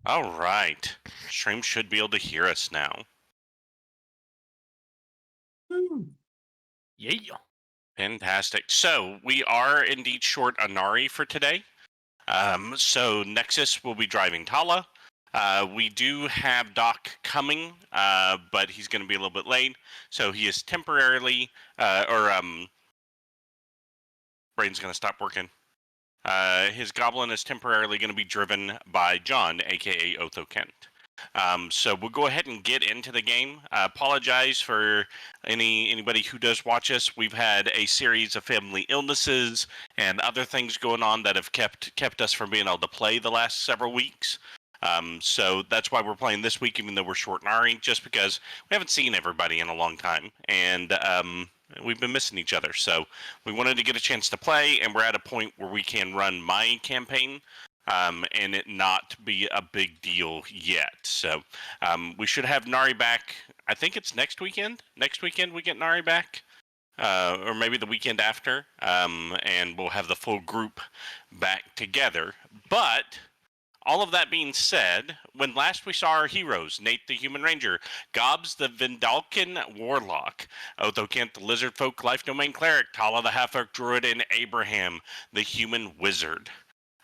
All right. Stream should be able to hear us now. Yeah. Fantastic. So we are indeed short Anari for today. So Nexus will be driving Talah. We do have Doc coming, but he's going to be a little bit late. So he is temporarily, brain's going to stop working. His goblin is temporarily going to be driven by John, aka Othokent. So we'll go ahead and get into the game. Apologize for anybody who does watch us. We've had a series of family illnesses and other things going on that have kept us from being able to play the last several weeks. So that's why we're playing this week, even though we're short Nari, just because we haven't seen everybody in a long time, and we've been missing each other. So we wanted to get a chance to play, and we're at a point where we can run my campaign and it not be a big deal yet. So we should have Nari back. I think it's next weekend. Next weekend we get Nari back. Or maybe the weekend after, and we'll have the full group back together. But all of that being said, when last we saw our heroes, Nate the Human Ranger, Gobs the Vindalcan Warlock, Othokent the Lizard Folk Life Domain Cleric, Talah the Half-Orc Druid, and Abraham the Human Wizard.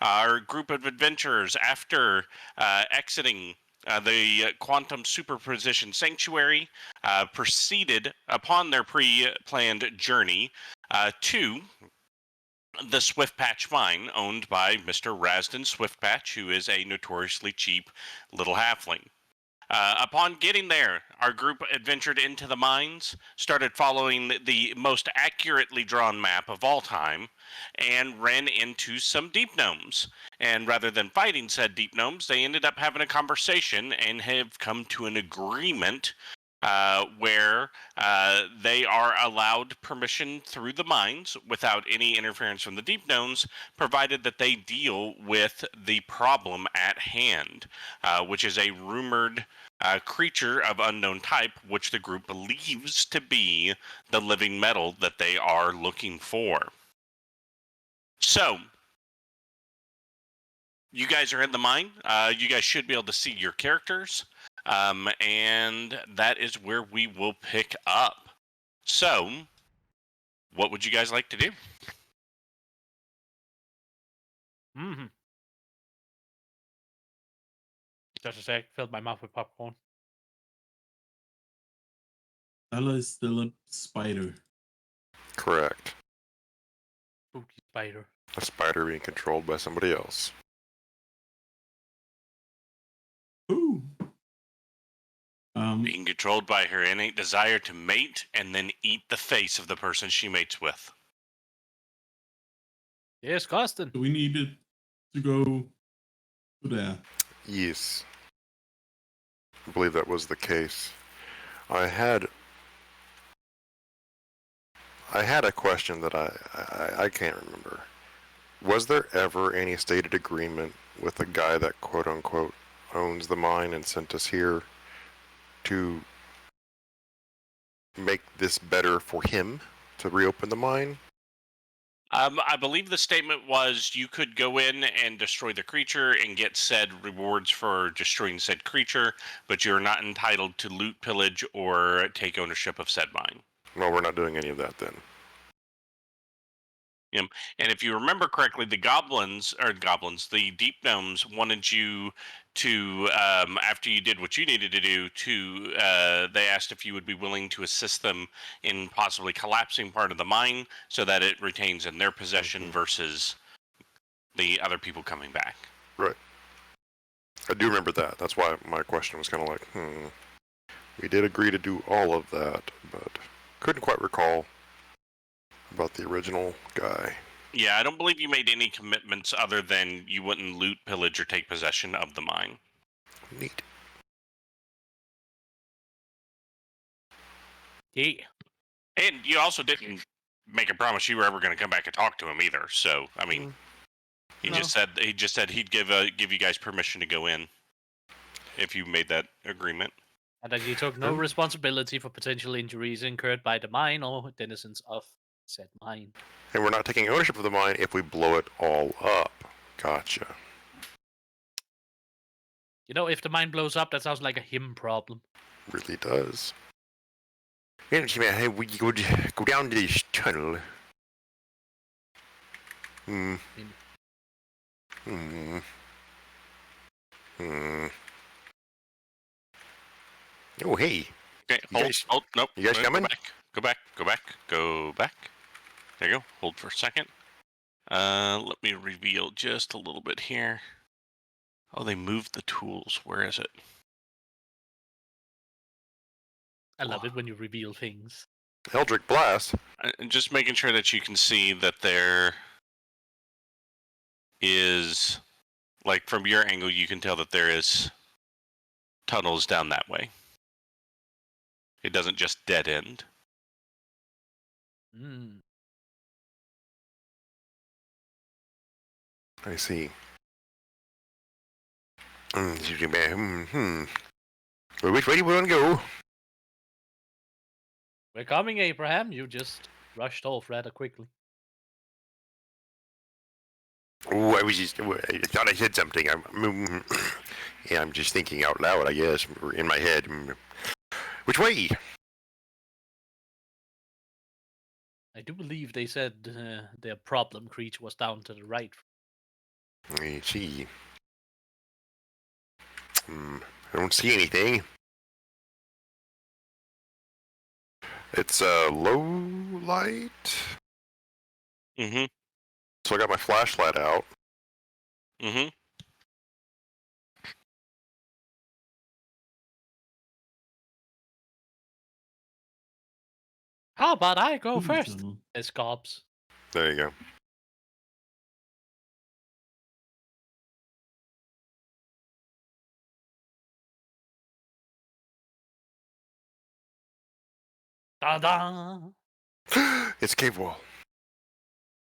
Our group of adventurers, after exiting the Quantum Superposition Sanctuary, proceeded upon their pre-planned journey to the Swiftpatch mine, owned by Mr. Rasden Swiftpatch, who is a notoriously cheap little halfling. Upon getting there, our group adventured into the mines, started following the most accurately drawn map of all time, and ran into some deep gnomes. And rather than fighting said deep gnomes, they ended up having a conversation and have come to an agreement where they are allowed permission through the mines without any interference from the deep gnomes, provided that they deal with the problem at hand, which is a rumored creature of unknown type, which the group believes to be the living metal that they are looking for. So, you guys are in the mine. You guys should be able to see your characters. And that is where we will pick up. So, what would you guys like to do? Just a sec. Filled my mouth with popcorn. Ella is still a spider. Correct. Spooky spider. A spider being controlled by somebody else. Ooh. Being controlled by her innate desire to mate and then eat the face of the person she mates with. Yes, Carsten. Do we need to go to there? Yes. I believe that was the case. I had a question that I can't remember. Was there ever any stated agreement with the guy that quote-unquote owns the mine and sent us here to make this better for him to reopen the mine? I believe the statement was you could go in and destroy the creature and get said rewards for destroying said creature, but you're not entitled to loot, pillage, or take ownership of said mine. No, we're not doing any of that then. And if you remember correctly, the the deep gnomes wanted you to, after you did what you needed to do, they asked if you would be willing to assist them in possibly collapsing part of the mine so that it retains in their possession versus the other people coming back. Right. I do remember that. That's why my question was kind of like, we did agree to do all of that, but couldn't quite recall about the original guy. Yeah, I don't believe you made any commitments other than you wouldn't loot, pillage, or take possession of the mine. Neat. Yeah. And you also didn't make a promise you were ever going to come back and talk to him either. So, I mean, he just said he'd give you guys permission to go in if you made that agreement. And that you took no responsibility for potential injuries incurred by the mine or denizens of said mine. And we're not taking ownership of the mine if we blow it all up. Gotcha. You know, if the mine blows up, that sounds like a him problem. Really does. Energy man, hey, we go down this tunnel. Hmm. Hmm. Hmm. Oh, hey. Okay, You hold. guys- Hold. Nope. you guys no, coming? Go back. Go back. Go back. There you go. Hold for a second. Let me reveal just a little bit here. Oh, they moved the tools. Where is it? I love it when you reveal things. Eldritch Blast. Just making sure that you can see that there is, like, from your angle, you can tell that there is tunnels down that way. It doesn't just dead end. Mm. I see. Well, which way do you want to go? We're coming, Abraham. You just rushed off rather quickly. Oh, I was just. I thought I said something. Yeah, I'm just thinking out loud, I guess, in my head. Which way? I do believe they said their problem creature was down to the right. I see. I don't see anything. It's a low light. Mm-hmm. So I got my flashlight out. Mm-hmm. How about I go Ooh, first? tunnel. Says Gobs. There you go. Da-da! It's cave wall.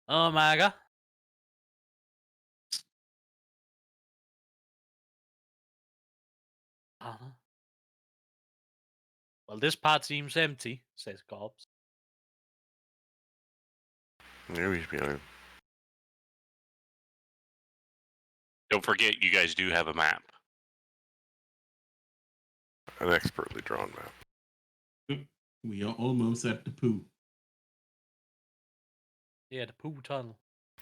Oh my god. Uh-huh. Well, this part seems empty, says Gobs. There we go. Don't forget, you guys do have a map. An expertly drawn map. We are almost at the poo. Yeah, the poo tunnel.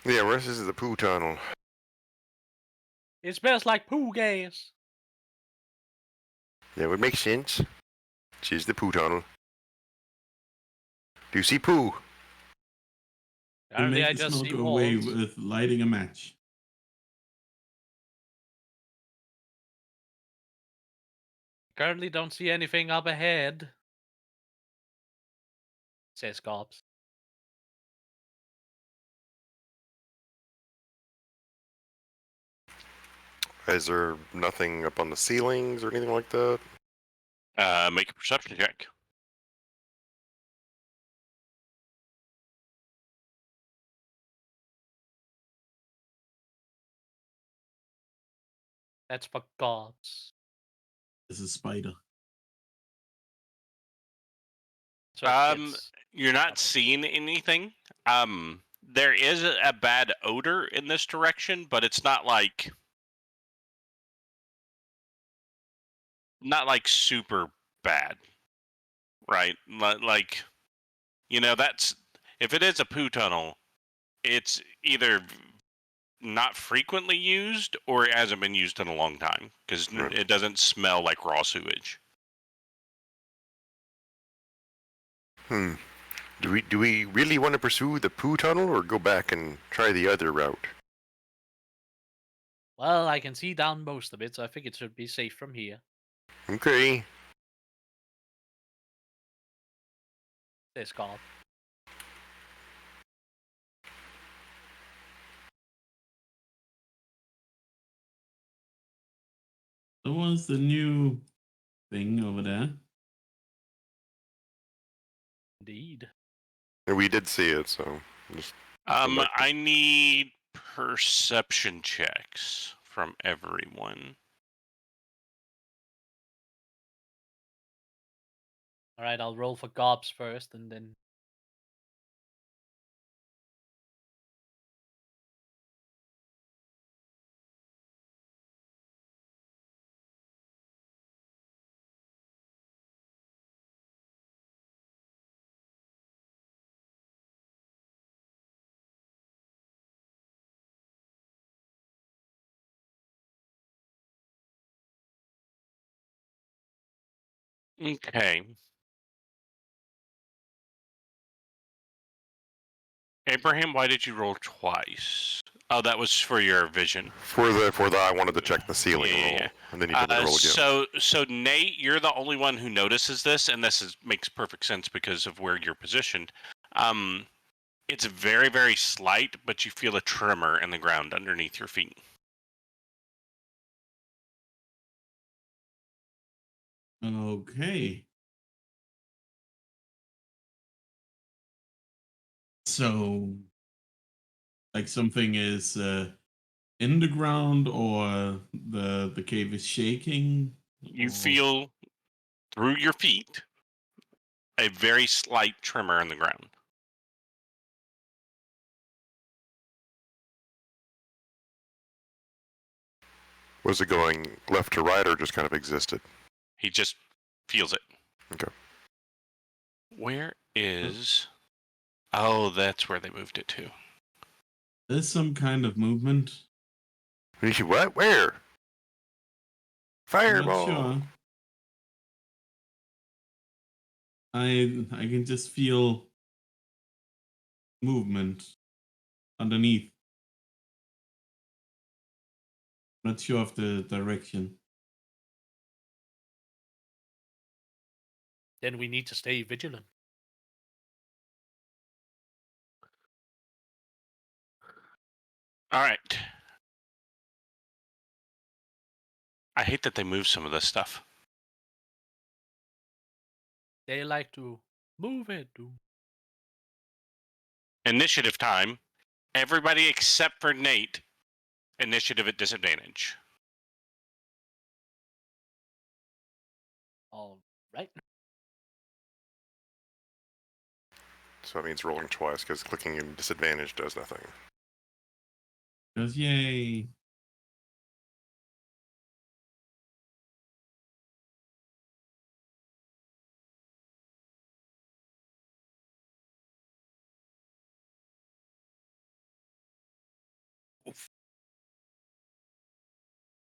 Yeah, this is the poo tunnel. It smells like poo gas. That would make sense. This is the poo tunnel. Do you see poo? We'll Apparently, make I the just smell see go away walls. with lighting a match. Currently, don't see anything up ahead, says Gobs. Is there nothing up on the ceilings or anything like that? Make a perception check. That's for Gobs. It's a spider. So it gets You're not Okay. seeing anything. There is a bad odor in this direction, but it's not like super bad, right? Like, that's if it is a poo tunnel, it's either not frequently used or it hasn't been used in a long time because Right. it doesn't smell like raw sewage. Do we really want to pursue the poo tunnel or go back and try the other route? Well, I can see down most of it, so I think it should be safe from here, Okay. says Gobs. So what's the new thing over there? Indeed. And we did see it, so just Go back to- I need perception checks from everyone. All right, I'll roll for Gobs first, and then Okay. Abraham, why did you roll twice? Oh, that was for your vision. For the I wanted to check the ceiling roll, Yeah. and then you told me to roll again. So Nate, you're the only one who notices this, and makes perfect sense because of where you're positioned. It's very, very slight, but you feel a tremor in the ground underneath your feet. Okay. So, like something is in the ground, or the cave is shaking. You or- feel through your feet a very slight tremor in the ground. Was it going left to right, or just kind of existed? He just feels it. Okay. Where is... Oh, that's where they moved it to. There's some kind of movement. What? Where? I'm Fireball. not sure. I can just feel movement underneath. Not sure of the direction. Then we need to stay vigilant. All right. I hate that they moved some of this stuff. They like to move it. Initiative time. Everybody except for Nate. Initiative at disadvantage. All right. So that means rolling twice, because clicking in disadvantage does nothing. Because yay.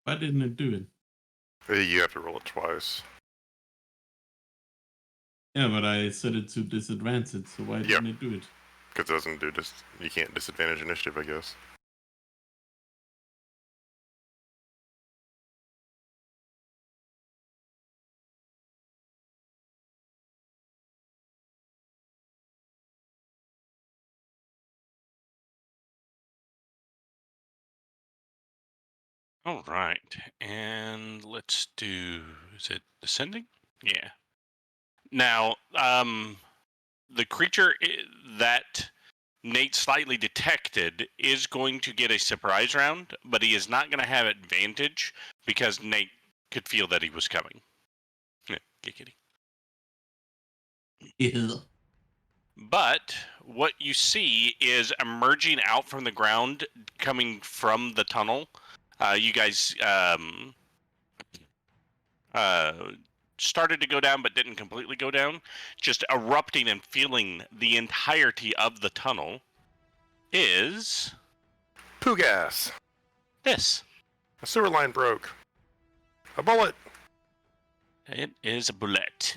Why didn't it do it? You have to roll it twice. Yeah, but I set it to disadvantage, so why didn't it do it? Because it doesn't do you can't disadvantage initiative, I guess. All right. And let's do... Is it descending? Yeah. Now, the creature that Nate slightly detected is going to get a surprise round, but he is not going to have advantage because Nate could feel that he was coming. Yeah, giggity. Yeah. But what you see is emerging out from the ground, coming from the tunnel. You guys started to go down, but didn't completely go down. Just erupting and feeling the entirety of the tunnel is Poo gas. this. A sewer line broke. A bullet. It is a bulette.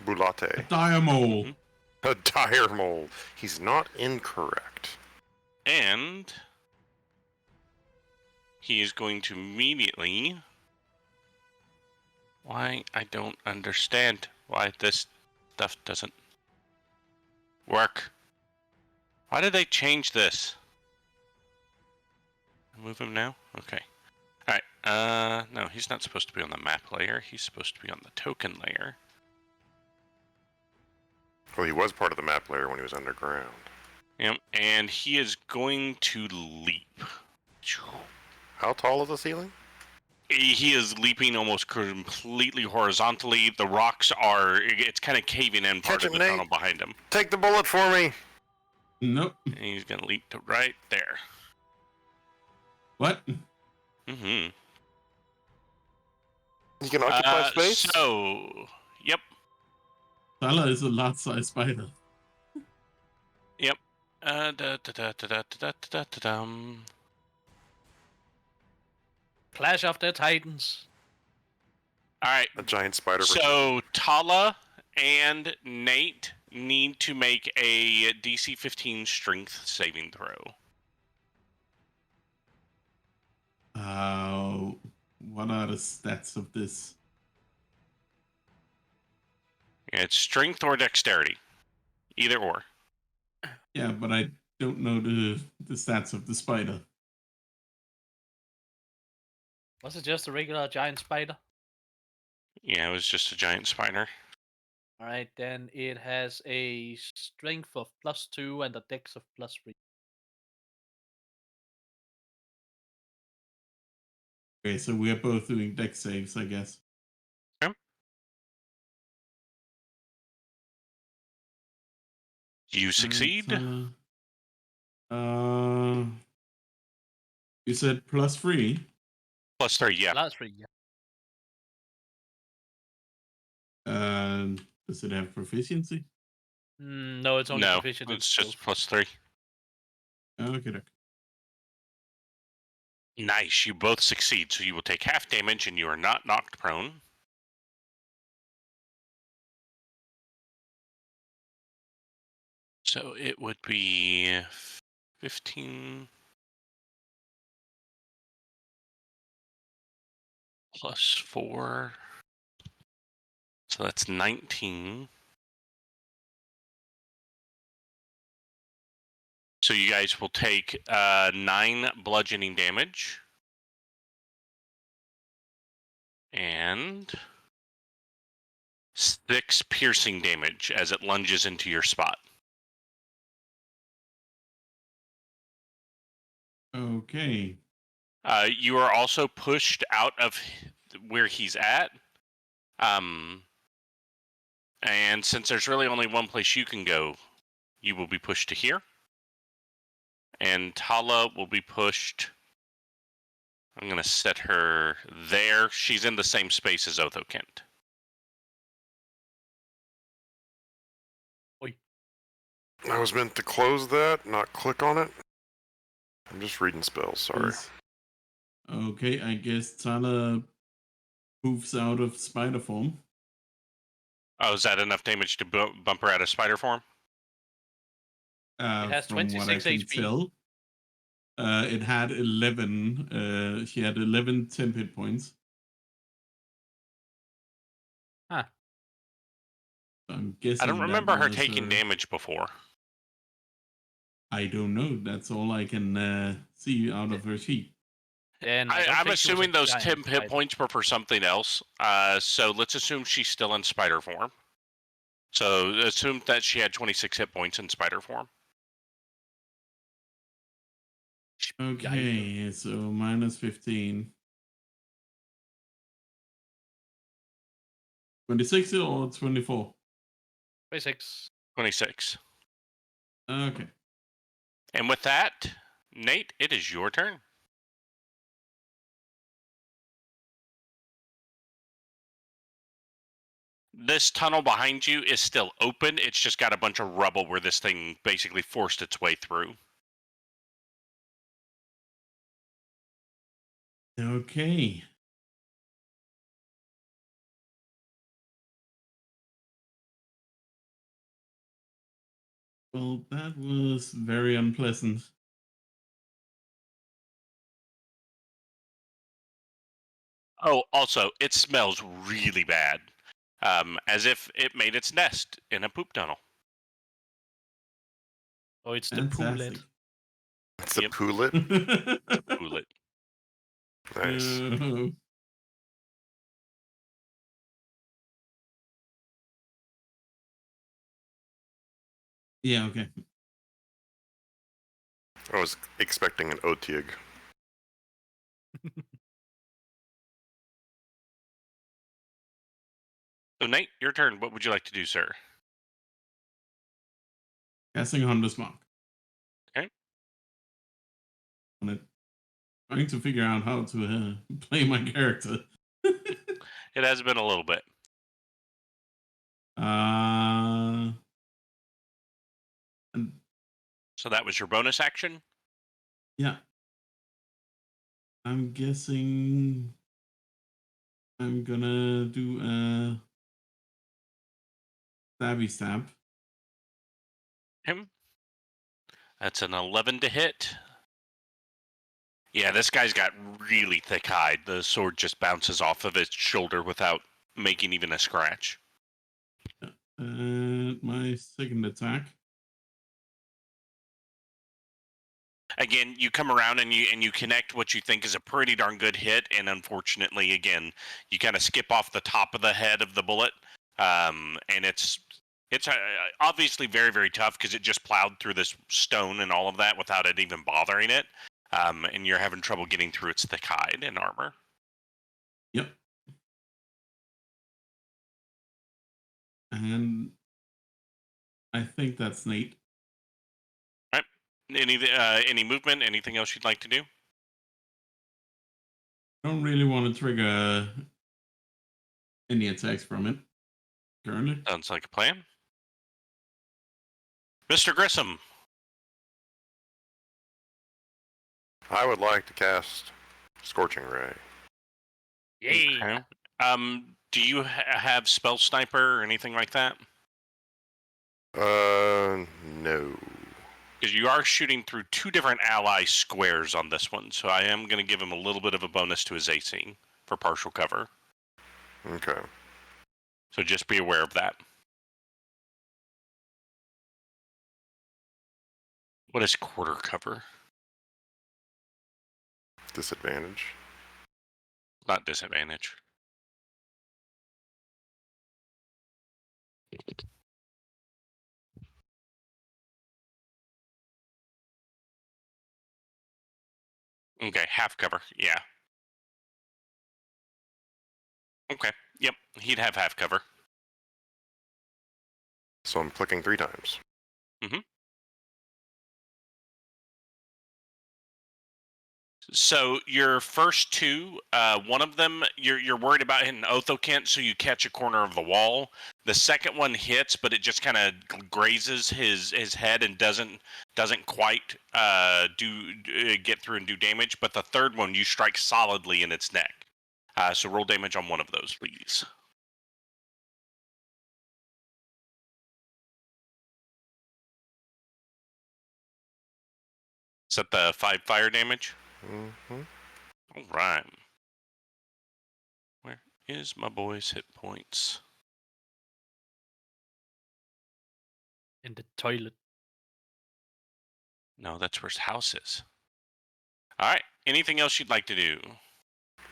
Bulette. Diamole. Mhm. A dire mold. He's not incorrect. And he is going to immediately... Why? I don't understand why this stuff doesn't work. Why did they change this? Move him now? Okay. Alright, no, he's not supposed to be on the map layer. He's supposed to be on the token layer. Well, he was part of the map layer when he was underground. Yep, and he is going to leap. How tall is the ceiling? He is leaping almost completely horizontally. The rocks are... It's kind of caving in part Catch of him, the Nate. tunnel behind him. Take the bullet for me. Nope. And he's going to leap to right there. What? Mm-hmm. You can occupy space. So, yep. Talah is a large-sized spider. Yep. Da-da-da-da-da-da-da-da-dum. Clash of the Titans. All right. A giant spider. So Talah and Nate need to make a DC 15 Strength saving throw. What are the stats of this? It's Strength or Dexterity, either or. Yeah, but I don't know the stats of the spider. Was it just a regular giant spider? Yeah, it was just a giant spider. All right, then it has a strength of +2 and a dex of +3. Okay, so we are both doing dex saves, I guess. Okay. You succeed. You said +3. +3, yeah. +3, yeah. Does it have proficiency? No, it's only No, proficient in it's just skills. +3. Okay. Nice. You both succeed, so you will take half damage and you are not knocked prone. So it would be 15 +4. So that's 19. So you guys will take 9 bludgeoning damage. And 6 piercing damage as it lunges into your spot. Okay. You are also pushed out of where he's at. And since there's really only one place you can go, you will be pushed to here. And Talah will be pushed. I'm going to set her there. She's in the same space as Othokent. I was meant to close that, not click on it. I'm just reading spells, sorry. Okay, I guess Talah moves out of spider form. Oh, is that enough damage to bump her out of spider form? It has From what I 26 can HP. tell. It had 11. She had 11 temp hit points. Huh. I'm guessing. I don't remember her was, taking damage before. I don't know. That's all I can see out of her sheet. Then I'm assuming those giant 10 hit spider. points were for something else. So let's assume she's still in spider form. So assume that she had 26 hit points in spider form. Okay, so minus 15. 26 or 24? 26. 26. Okay. And with that, Nate, it is your turn. This tunnel behind you is still open. It's just got a bunch of rubble where this thing basically forced its way through. Okay. Well, that was very unpleasant. Oh, also, it smells really bad. As if it made its nest in a poop tunnel. Oh, it's the Fantastic. Bulette. It's a Yep. Bulette. It's a Bulette. Nice. Yeah, okay. I was expecting an Otiug. So, Nate, your turn. What would you like to do, sir? Casting Hunter's Mark. Okay. On it. Trying to figure out how to play my character. It has been a little bit. And So that was your bonus action? yeah. I'm guessing I'm gonna do a stabby stab. Him. That's an 11 to hit. Yeah, this guy's got really thick hide. The sword just bounces off of his shoulder without making even a scratch. And my second attack. Again, you come around and you connect what you think is a pretty darn good hit, and unfortunately, again, you kind of skip off the top of the head of the bullet, and it's obviously very, very tough because it just plowed through this stone and all of that without it even bothering it, and you're having trouble getting through its thick hide and armor. Yep. And I think that's Nate. All right. Any movement? Anything else you'd like to do? I don't really want to trigger any attacks from it currently. Sounds like a plan. Mr. Grissom. I would like to cast Scorching Ray. Yeah. Okay. Do you have Spell Sniper or anything like that? No. Because you are shooting through two different ally squares on this one, so I am going to give him a little bit of a bonus to his AC for partial cover. Okay. So just be aware of that. What is quarter cover? Disadvantage. Not disadvantage. Okay, half cover. Yeah. Okay. Yep. He'd have half cover. So I'm clicking 3 times. So your first two, one of them you're worried about hitting Othokent, so you catch a corner of the wall. The second one hits, but it just kind of grazes his head and doesn't quite get through and do damage. But the third one you strike solidly in its neck. So roll damage on one of those, please. Is that the 5 fire damage? Mm-hmm. All right. Where is my boy's hit points? In the toilet. No, that's where his house is. All right. Anything else you'd like to do?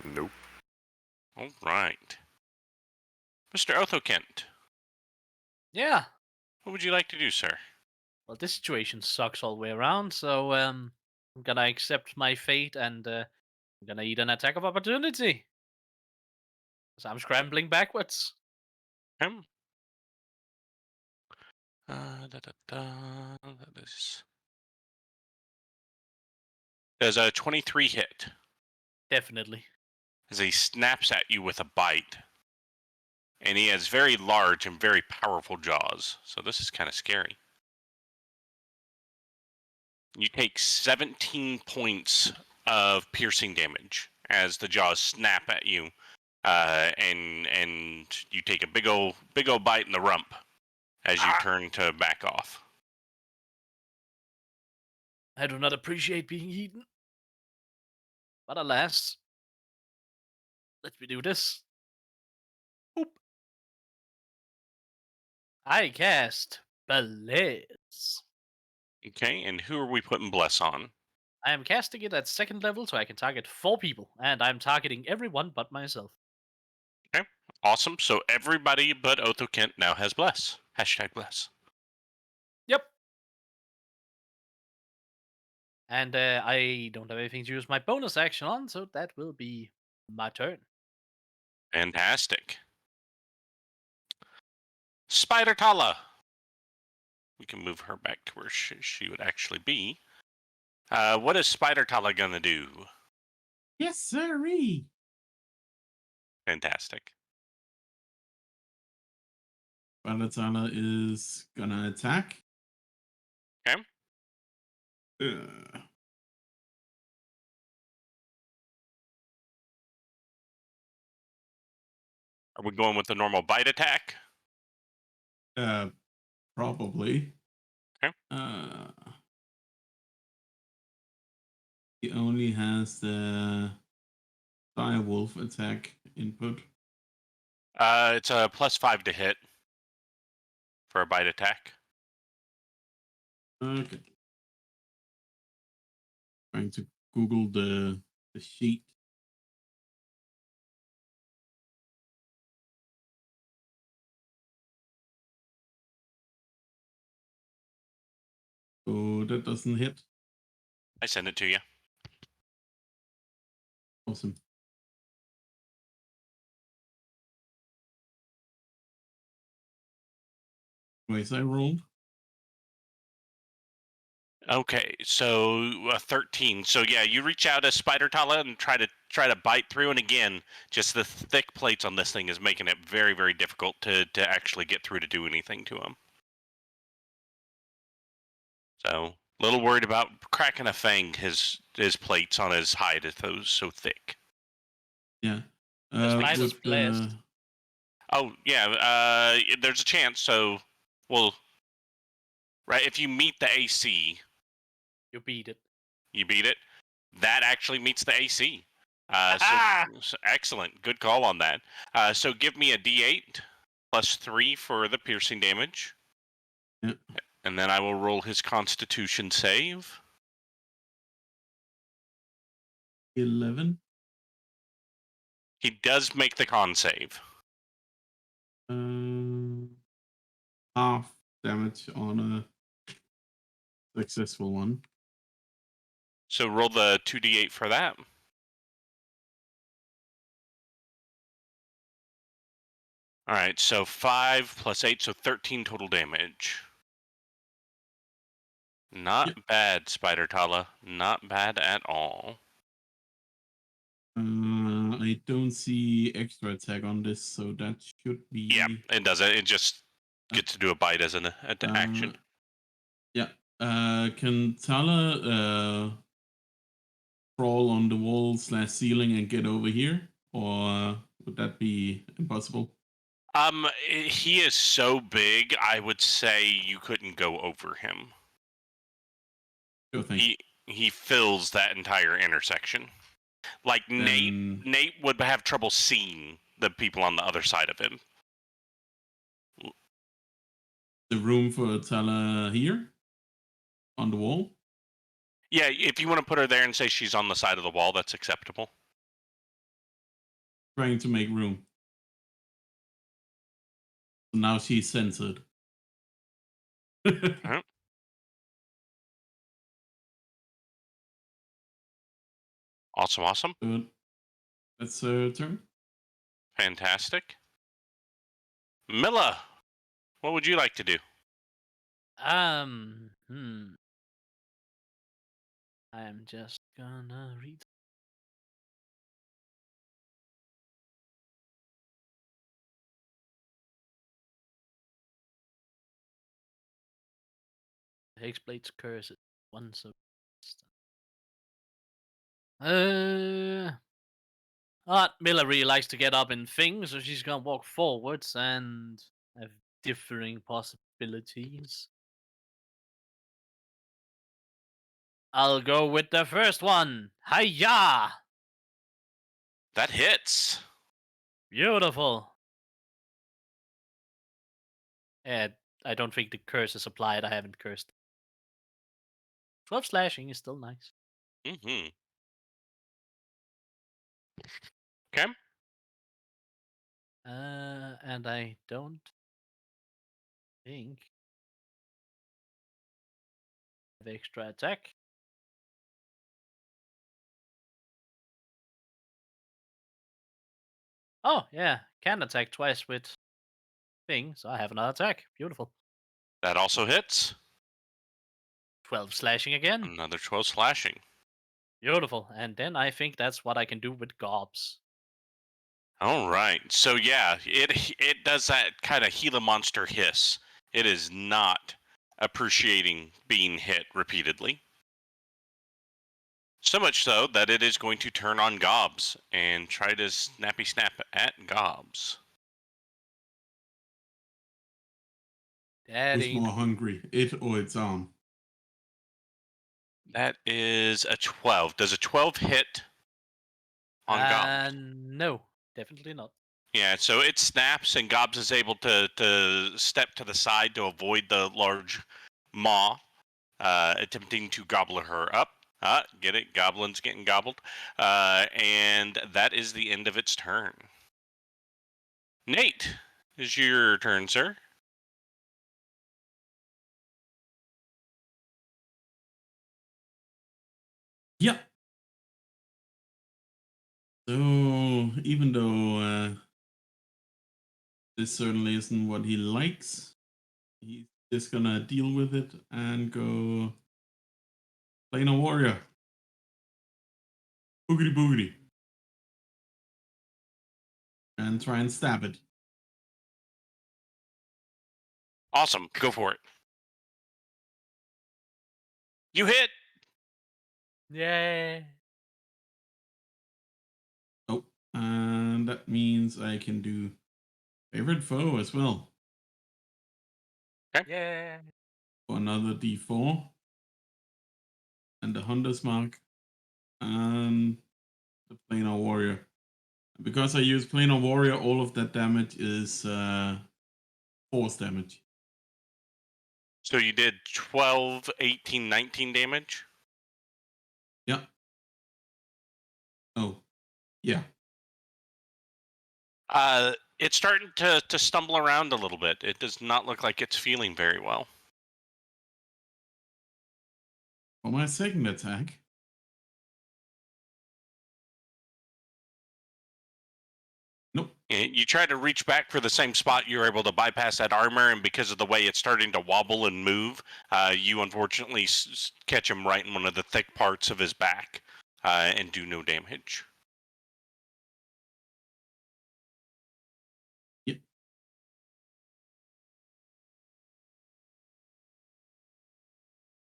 Nope. All right. Mr. Othokent, Yeah. what would you like to do, sir? Well, this situation sucks all the way around, so I'm gonna accept my fate and I'm gonna eat an attack of opportunity. So I'm scrambling backwards. Him? That is... Does a 23 hit Definitely. as he snaps at you with a bite. And he has very large and very powerful jaws, so this is kind of scary. You take 17 points of piercing damage as the jaws snap at you, and you take a big old bite in the rump as you turn to back off. I do not appreciate being eaten. But alas, let me do this. Boop. I cast Bulette. Okay, and who are we putting bless on? I am casting it at 2nd level so I can target 4 people, and I'm targeting everyone but myself. Okay, awesome. So everybody but Othokent now has bless. Hashtag bless. Yep. And I don't have anything to use my bonus action on, so that will be my turn. Fantastic. Spider Talah. We can move her back to where she would actually be. What is Spider Talah gonna do? Yes, sirree. Fantastic. Balatana is gonna attack. Okay. Are we going with the normal bite attack? Probably. Okay. He only has the direwolf attack input. It's a +5 to hit for a bite attack. Okay. Trying to Google the sheet. So that doesn't hit. I send it to you. Awesome. Anyways, I rolled. Okay, so a 13. So yeah, you reach out as Spider Talah and try to bite through, and again, just the thick plates on this thing is making it very, very difficult to actually get through to do anything to him. So a little worried about cracking a fang. His plates on his hide is so thick. Yeah. spider's with, blessed. Oh yeah, there's a chance. So, well, right, if you meet the AC, You beat it. you beat it. That actually meets the AC. Ah! So excellent, good call on that. So give me a D8 +3 for the piercing damage. Yeah. And then I will roll his Constitution save. 11. He does make the con save. Half damage on a successful one. So roll the 2d8 for that. All right, so 5 + 8, so 13 total damage. Not bad, Spider Talah. Not bad at all. I don't see extra attack on this, so that should be. Yeah, it does it. It just gets to do a bite as an action. Yeah. Can Talah crawl on the wall / ceiling and get over here, or would that be impossible? He is so big. I would say you couldn't go over him. Sure thing. He fills that entire intersection. Like Nate would have trouble seeing the people on the other side of him. The room for Talah here on the wall. Yeah, if you want to put her there and say she's on the side of the wall, that's acceptable. Trying to make room. So now she's censored. Right. Awesome. Good. That's her turn. Fantastic. Milla, what would you like to do? I'm just gonna read. Hexblade's curse is once a. Milla really likes to get up in things, so she's gonna walk forwards and have differing possibilities. I'll go with the first one. Hiya! That hits. Beautiful. I don't think the curse is applied. I haven't cursed. 12 slashing is still nice. Mm-hmm. Okay. And I don't think I have extra attack. Oh, yeah. Can attack twice with thing, so I have another attack. Beautiful. That also hits. 12 slashing again. Another 12 slashing. Beautiful. And then I think that's what I can do with Gobx. All right. So yeah, it does that kind of Gila monster hiss. It is not appreciating being hit repeatedly. So much so that it is going to turn on Gobs and try to snappy snap at Gobs. Yeah, it Who's ain't. more hungry, it or its arm? That is a 12. Does a 12 hit on Gobs? No, definitely not. Yeah, so it snaps, and Gobs is able to step to the side to avoid the large maw, attempting to gobble her up. Get it? Goblin's getting gobbled. And that is the end of its turn. Nate, is your turn, sir. Yeah. So even though this certainly isn't what he likes, he's just gonna deal with it and go playing a warrior. Boogity boogity. And try and stab it. Awesome. Go for it. You hit. Yeah. Oh, and that means I can do favorite foe as well. Yeah. For another D4. And the Hunter's Mark. And the Planar Warrior. Because I use Planar Warrior, all of that damage is force damage. So you did 12, 18, 19 damage? Yeah. Oh, yeah. It's starting to stumble around a little bit. It does not look like it's feeling very well. For my second attack. Nope. You try to reach back for the same spot. You're able to bypass that armor, and because of the way it's starting to wobble and move, you unfortunately catch him right in one of the thick parts of his back and do no damage. Yep.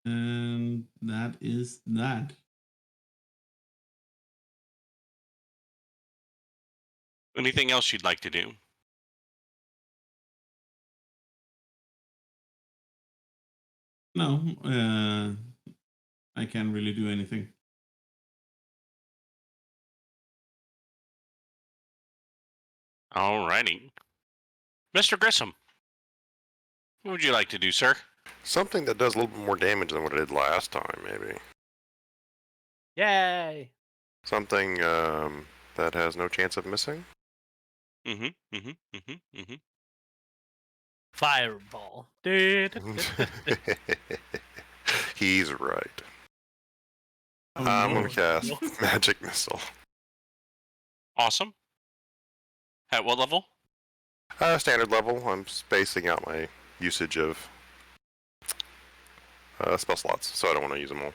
And that is that. Anything else you'd like to do? No, I can't really do anything. Alrighty. Mr. Grissom, what would you like to do, sir? Something that does a little bit more damage than what it did last time, maybe. Yay. Something that has no chance of missing. Fireball. He's right. Oh, I'm no. gonna cast Magic Missile. Awesome. At what level? Standard level. I'm spacing out my usage of spell slots, so I don't want to use them all.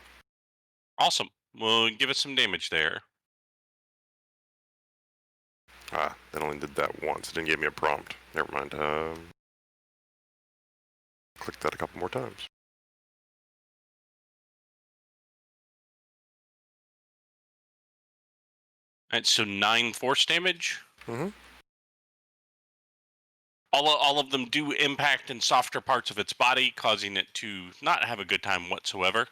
Awesome. Well, give us some damage there. That only did that once. It didn't give me a prompt. Never mind. Click that a couple more times. Alright, so 9 force damage. Mm-hmm. All of them do impact in softer parts of its body, causing it to not have a good time whatsoever.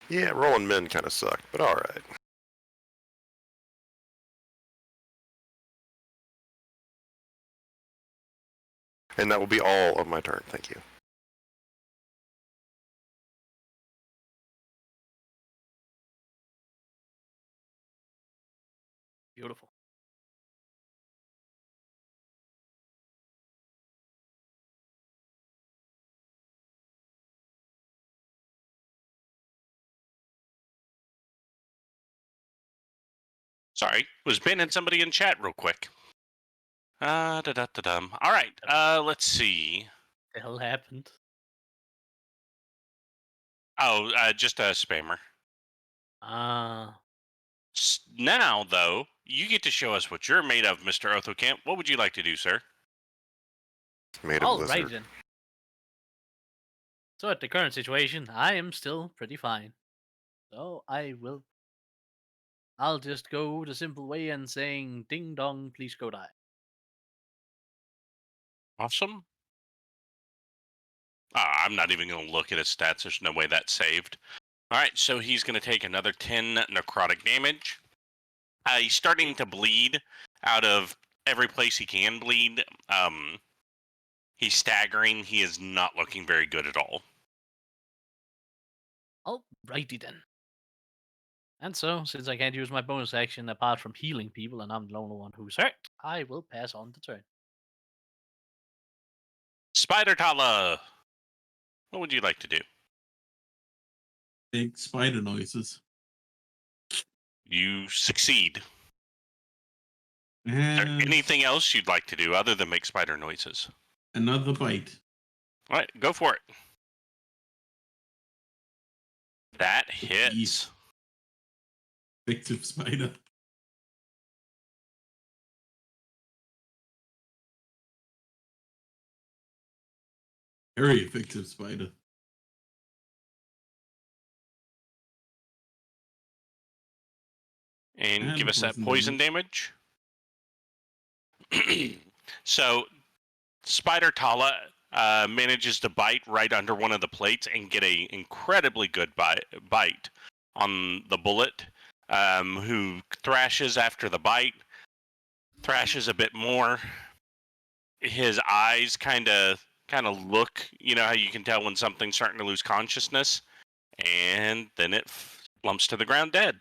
Yeah, rolling men kind of sucked, but all right. And that will be all of my turn. Thank you. Beautiful. Sorry, was banning somebody in chat real quick. All right, let's see. The hell happened? Oh, just a spammer. Now, though, you get to show us what you're made of, Mr. Othokent. What would you like to do, sir? Made of All right lizard. then. So at the current situation, I am still pretty fine. So I'll just go the simple way and saying, ding dong, please go die. Awesome. I'm not even going to look at his stats. There's no way that's saved. All right, so he's going to take another 10 necrotic damage. He's starting to bleed out of every place he can bleed. He's staggering. He is not looking very good at all. Alrighty then. And so, since I can't use my bonus action apart from healing people, and I'm the only one who's hurt, I will pass on the turn. Spider Talah, what would you like to do? Big spider noises. You succeed. Is there And anything else you'd like to do other than make spider noises? another bite. All right, go for it. That hits. Yes. Effective spider. Very effective spider. And give us that poison poison damage. So, Spider Talah manages to bite right under one of the plates and get a incredibly good bite on the Bulette, who thrashes after the bite, thrashes a bit more. His eyes kind of look, you know how you can tell when something's starting to lose consciousness, and then it lumps to the ground dead.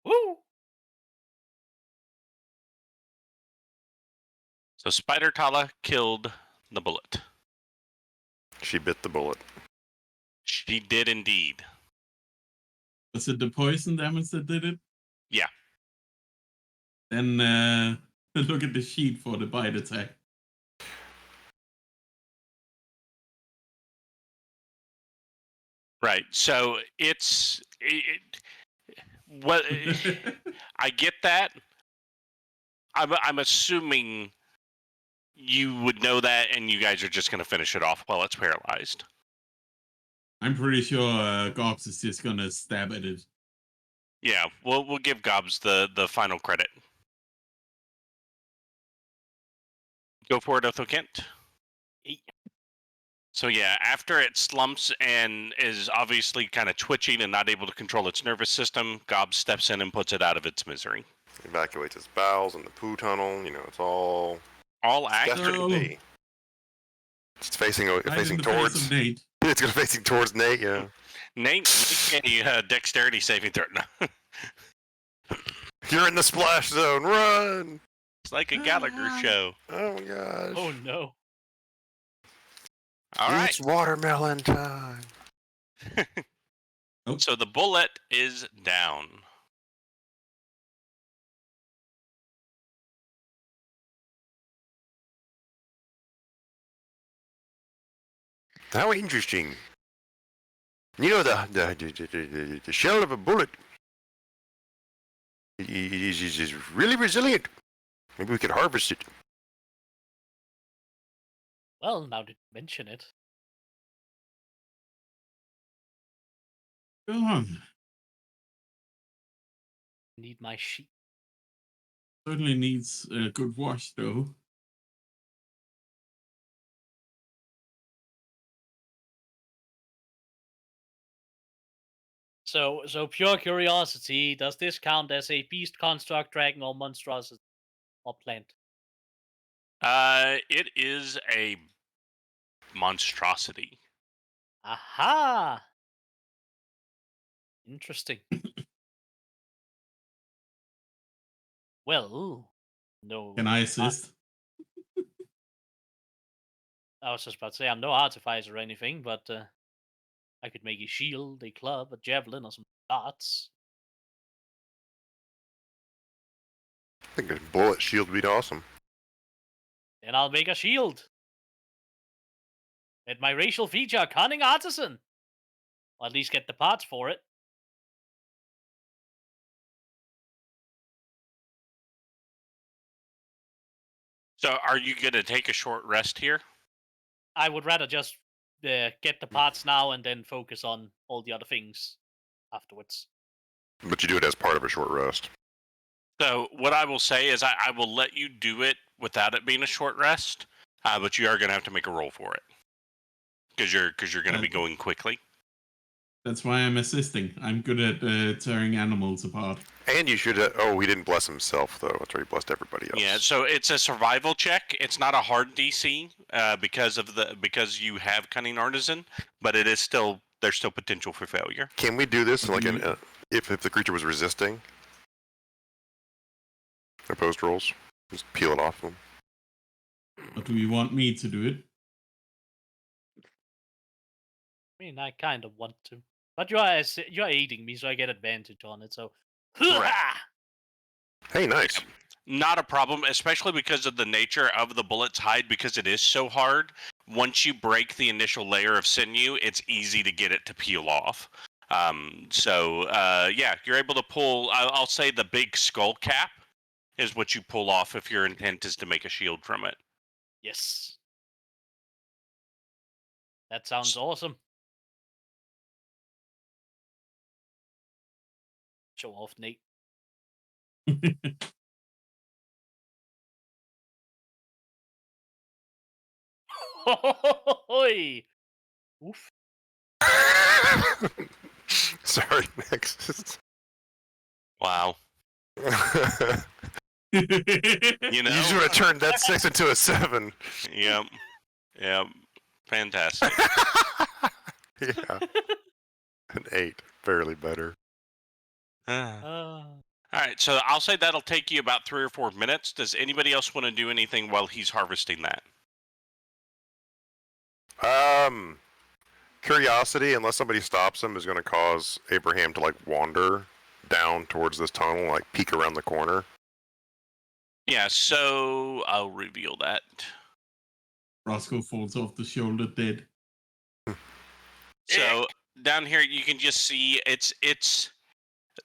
Woo! So Spider Talah killed the Bulette. She bit the bullet. She did indeed. Was it the poison damage that did it? Yeah. Then look at the sheet for the bite attack. Right. So well, I get that. I'm assuming you would know that, and you guys are just going to finish it off while it's paralyzed. I'm pretty sure Gobx is just gonna stab at it. Yeah, we'll give Gobs the final credit. Go for it, Othokent. So yeah, after it slumps and is obviously kind of twitching and not able to control its nervous system, Gobs steps in and puts it out of its misery. Evacuates its bowels in the poo tunnel. You know, it's all All desperate action. to be. It's facing Right in facing the face towards. of Nate. It's gonna facing towards Nate. Yeah. Nate, make a dexterity saving throw. No. You're in the splash zone. Run! It's like a Gallagher show. Oh my gosh. Oh no. All right. It's watermelon time. So the Bulette is down. How interesting. You know, the shell of a bullet is really resilient. Maybe we could harvest it. Well, now that you mention it. Go on. Need my sheet. Certainly needs a good wash though. So pure curiosity, does this count as a beast, construct, dragon, or monstrosity? Or plant? It is a monstrosity. Aha! Interesting. Well, no. Can I assist? I was just about to say, I'm no artificer or anything, but I could make a shield, a club, a javelin, or some darts. I think a bullet shield would be awesome. Then I'll make a shield. At my racial feature, cunning artisan. Or at least get the parts for it. So are you going to take a short rest here? I would rather just get the parts now and then focus on all the other things afterwards. But you do it as part of a short rest. So what I will say is I will let you do it without it being a short rest, but you are going to have to make a roll for it because you're going to be going quickly. That's why I'm assisting. I'm good at tearing animals apart. And you should. He didn't bless himself though. That's right. He blessed everybody else. Yeah, so it's a survival check. It's not a hard DC because you have Cunning Artisan, but it is still there's still potential for failure. Can we do this like if the creature was resisting? Opposed rolls, just peel it off them. But do you want me to do it? I mean, I kind of want to, but you're aiding me, so I get advantage on it. So, Correct. Hey, nice. Not a problem, especially because of the nature of the bullet's hide, because it is so hard. Once you break the initial layer of sinew, it's easy to get it to peel off. Yeah, you're able to pull, I'll say the big skull cap is what you pull off if your intent is to make a shield from it. yes, that sounds awesome. Show off, Nate. Oi! Oof. Sorry, Nexus. Wow. You You know? You should have turned that 6 into a 7. Yep. Fantastic. Yeah. An 8. Barely better. All right, so I'll say that'll take you about 3 or 4 minutes. Does anybody else want to do anything while he's harvesting that? Curiosity, unless somebody stops him, is going to cause Abraham to wander down towards this tunnel, peek around the corner. Yeah, so I'll reveal that. Roscoe falls off the shoulder dead. So down here you can just see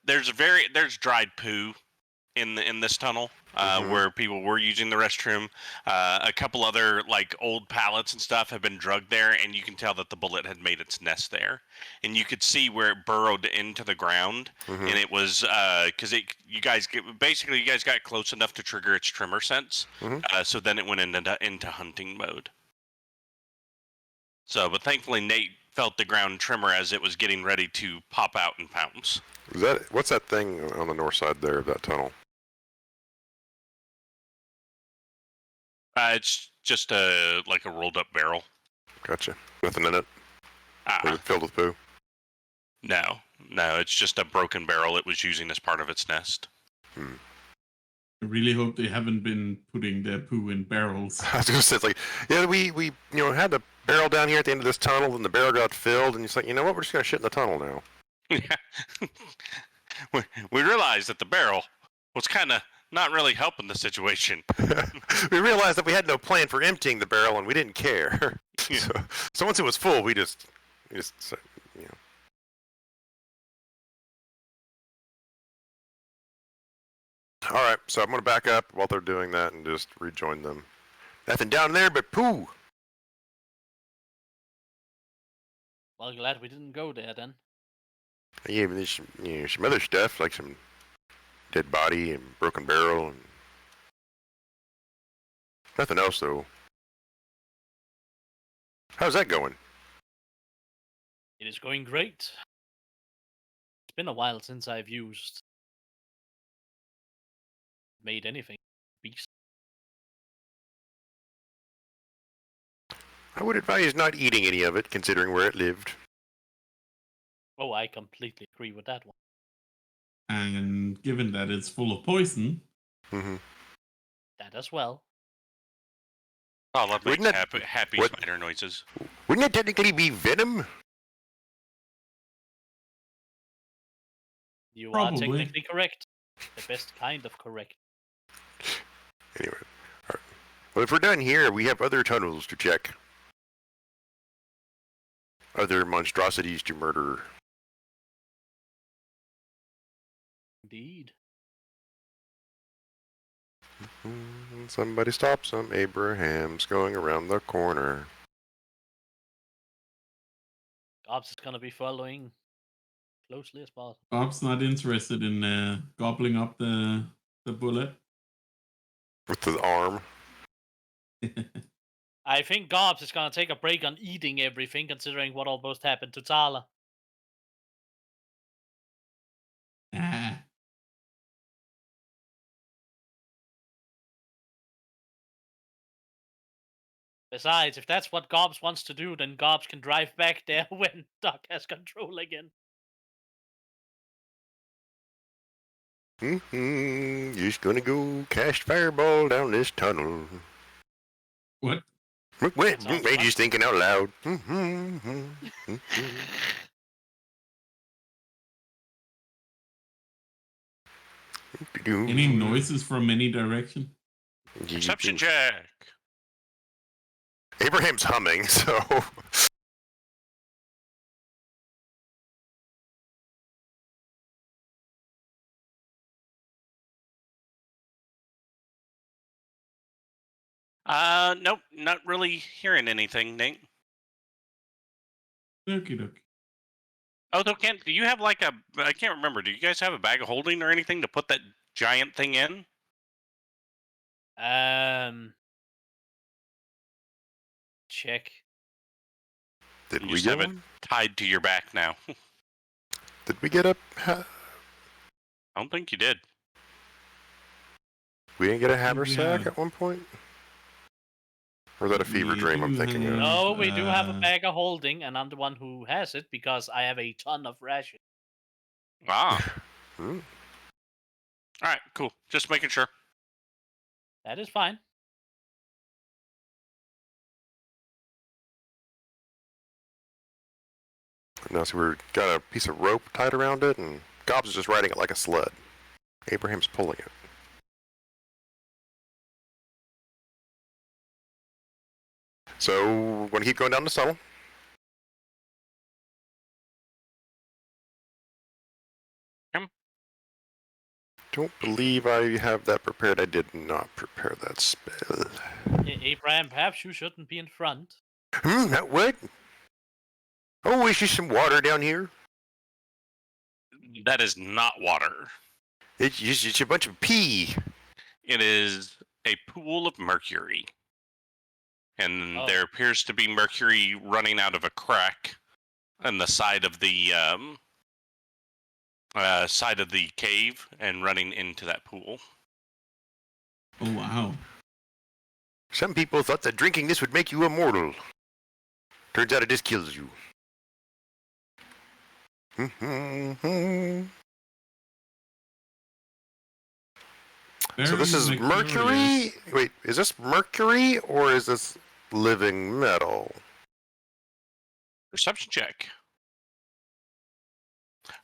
there's dried poo in this tunnel where people were using the restroom. A couple other old pallets and stuff have been drugged there, and you can tell that the bullet had made its nest there. And you could see where it burrowed into the ground, and it was because you guys got close enough to trigger its tremor sense. So then it went into hunting mode. So, but thankfully Nate felt the ground tremor as it was getting ready to pop out and pounce. What's that thing on the north side there of that tunnel? It's just a rolled up barrel. Gotcha. Nothing in it? Was it filled with poo? No, it's just a broken barrel it was using as part of its nest. I really hope they haven't been putting their poo in barrels. I was gonna say, we had the barrel down here at the end of this tunnel, and the barrel got filled, and it's you know what, we're just gonna shit in the tunnel now. Yeah. We realized that the barrel was kind of not really helping the situation. We realized that we had no plan for emptying the barrel, and we didn't care. Yeah. So once it was full, we just All right, so I'm gonna back up while they're doing that and just rejoin them. Nothing down there but poo. Well, glad we didn't go there then. Yeah, but there's some other stuff like some dead body and broken barrel and nothing else though. How's that going? It is going great. It's been a while since I've made anything beast. I would advise not eating any of it, considering where it lived. Oh, I completely agree with that one. And given that it's full of poison, That as well. Oh, that makes Wouldn't that- happy what- spider noises. Wouldn't it technically be venom? You Probably. are technically correct. The best kind of correct. Anyway, all right. Well, if we're done here, we have other tunnels to check. Other monstrosities to murder. Indeed. Somebody stops him. Abraham's going around the corner. Gobx is gonna be following closely as possible. Bob's not interested in gobbling up the bullet. With the arm. I think Gobs is gonna take a break on eating everything, considering what almost happened to Talah. Ah. Besides, if that's what Gobs wants to do, then Gobs can drive back there when Doc has control again. Just gonna go cast fireball down this tunnel. What? Wait, Sounds wait, fun. just thinking out loud. Any noises from any direction? Perception check. Abraham's humming, so. Nope, not really hearing anything, Nate. Okie dokie. Othokent, do you have like a? I can't remember. Do you guys have a bag of holding or anything to put that giant thing in? Check. Did You we just get have it one? tied to your back now. Did we get a? I don't think you did. We didn't get a think we haversack have- at one point? Or is that a fever We dream I'm do thinking have- of? No, we do have a Uh, bag of holding, and I'm the one who has it because I have a ton of ration. Ah. Hmm. All right, cool. Just making sure. That is fine. Now, so we've got a piece of rope tied around it, and Gobs is just riding it like a sled. Abraham's pulling it. So, we're going to keep going down the tunnel. Don't believe I have that prepared. I did not prepare that spell. Abraham, perhaps you shouldn't be in front. That what? Oh, is there some water down here? That is not water. It's a bunch of pee. It is a pool of mercury. And Oh. there appears to be mercury running out of a crack on the side of the cave and running into that pool. Oh wow. Some people thought that drinking this would make you immortal. Turns out it just kills you. So this is Very mercury? mysterious. Wait, is this mercury or is this living metal? Perception check.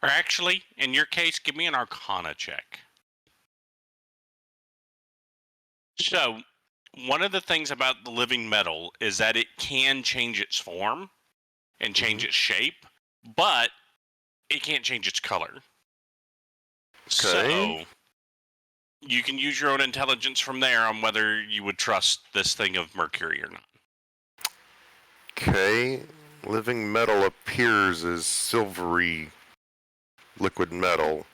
Or actually, in your case, give me an Arcana check. So, one of the things about the living metal is that it can change its form and change its shape, but it can't change its color. Okay. So, you can use your own intelligence from there on whether you would trust this thing of mercury or not. Okay. Living metal appears as silvery liquid metal.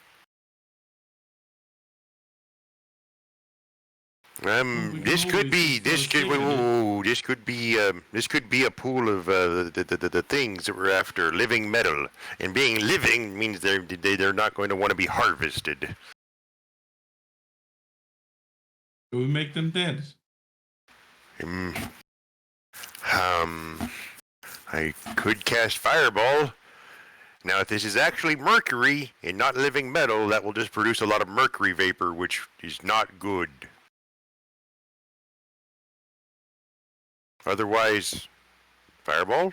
we can This could always be. just This throw a could. stick at it. Whoa, this could be. This could be a pool of the things that we're after. Living metal, and being living means they're not going to want to be harvested. Do we make them dead? I could cast fireball. Now, if this is actually mercury and not living metal, that will just produce a lot of mercury vapor, which is not good. Otherwise, fireball?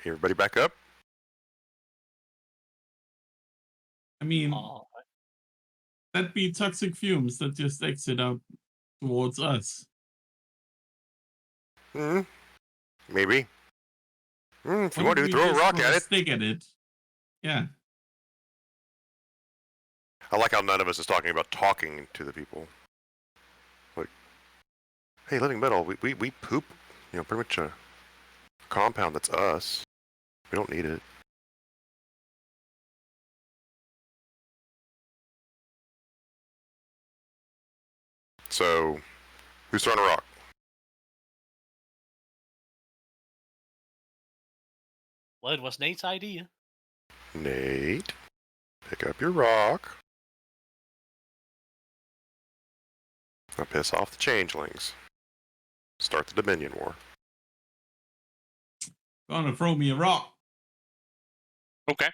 Everybody back up? I mean, Oh, that'd be toxic fumes that just exit out towards us. Maybe. If you Why want don't to, we throw a just rock throw at a it. stick at it. Yeah. I like how none of us is talking about talking to the people. Like, hey, living metal, we poop, pretty much a compound that's us. We don't need it. So, who's throwing a rock? Well, it was Nate's idea. Nate, pick up your rock. Now piss off the changelings. Start the Dominion War. Gonna throw me a rock. Okay.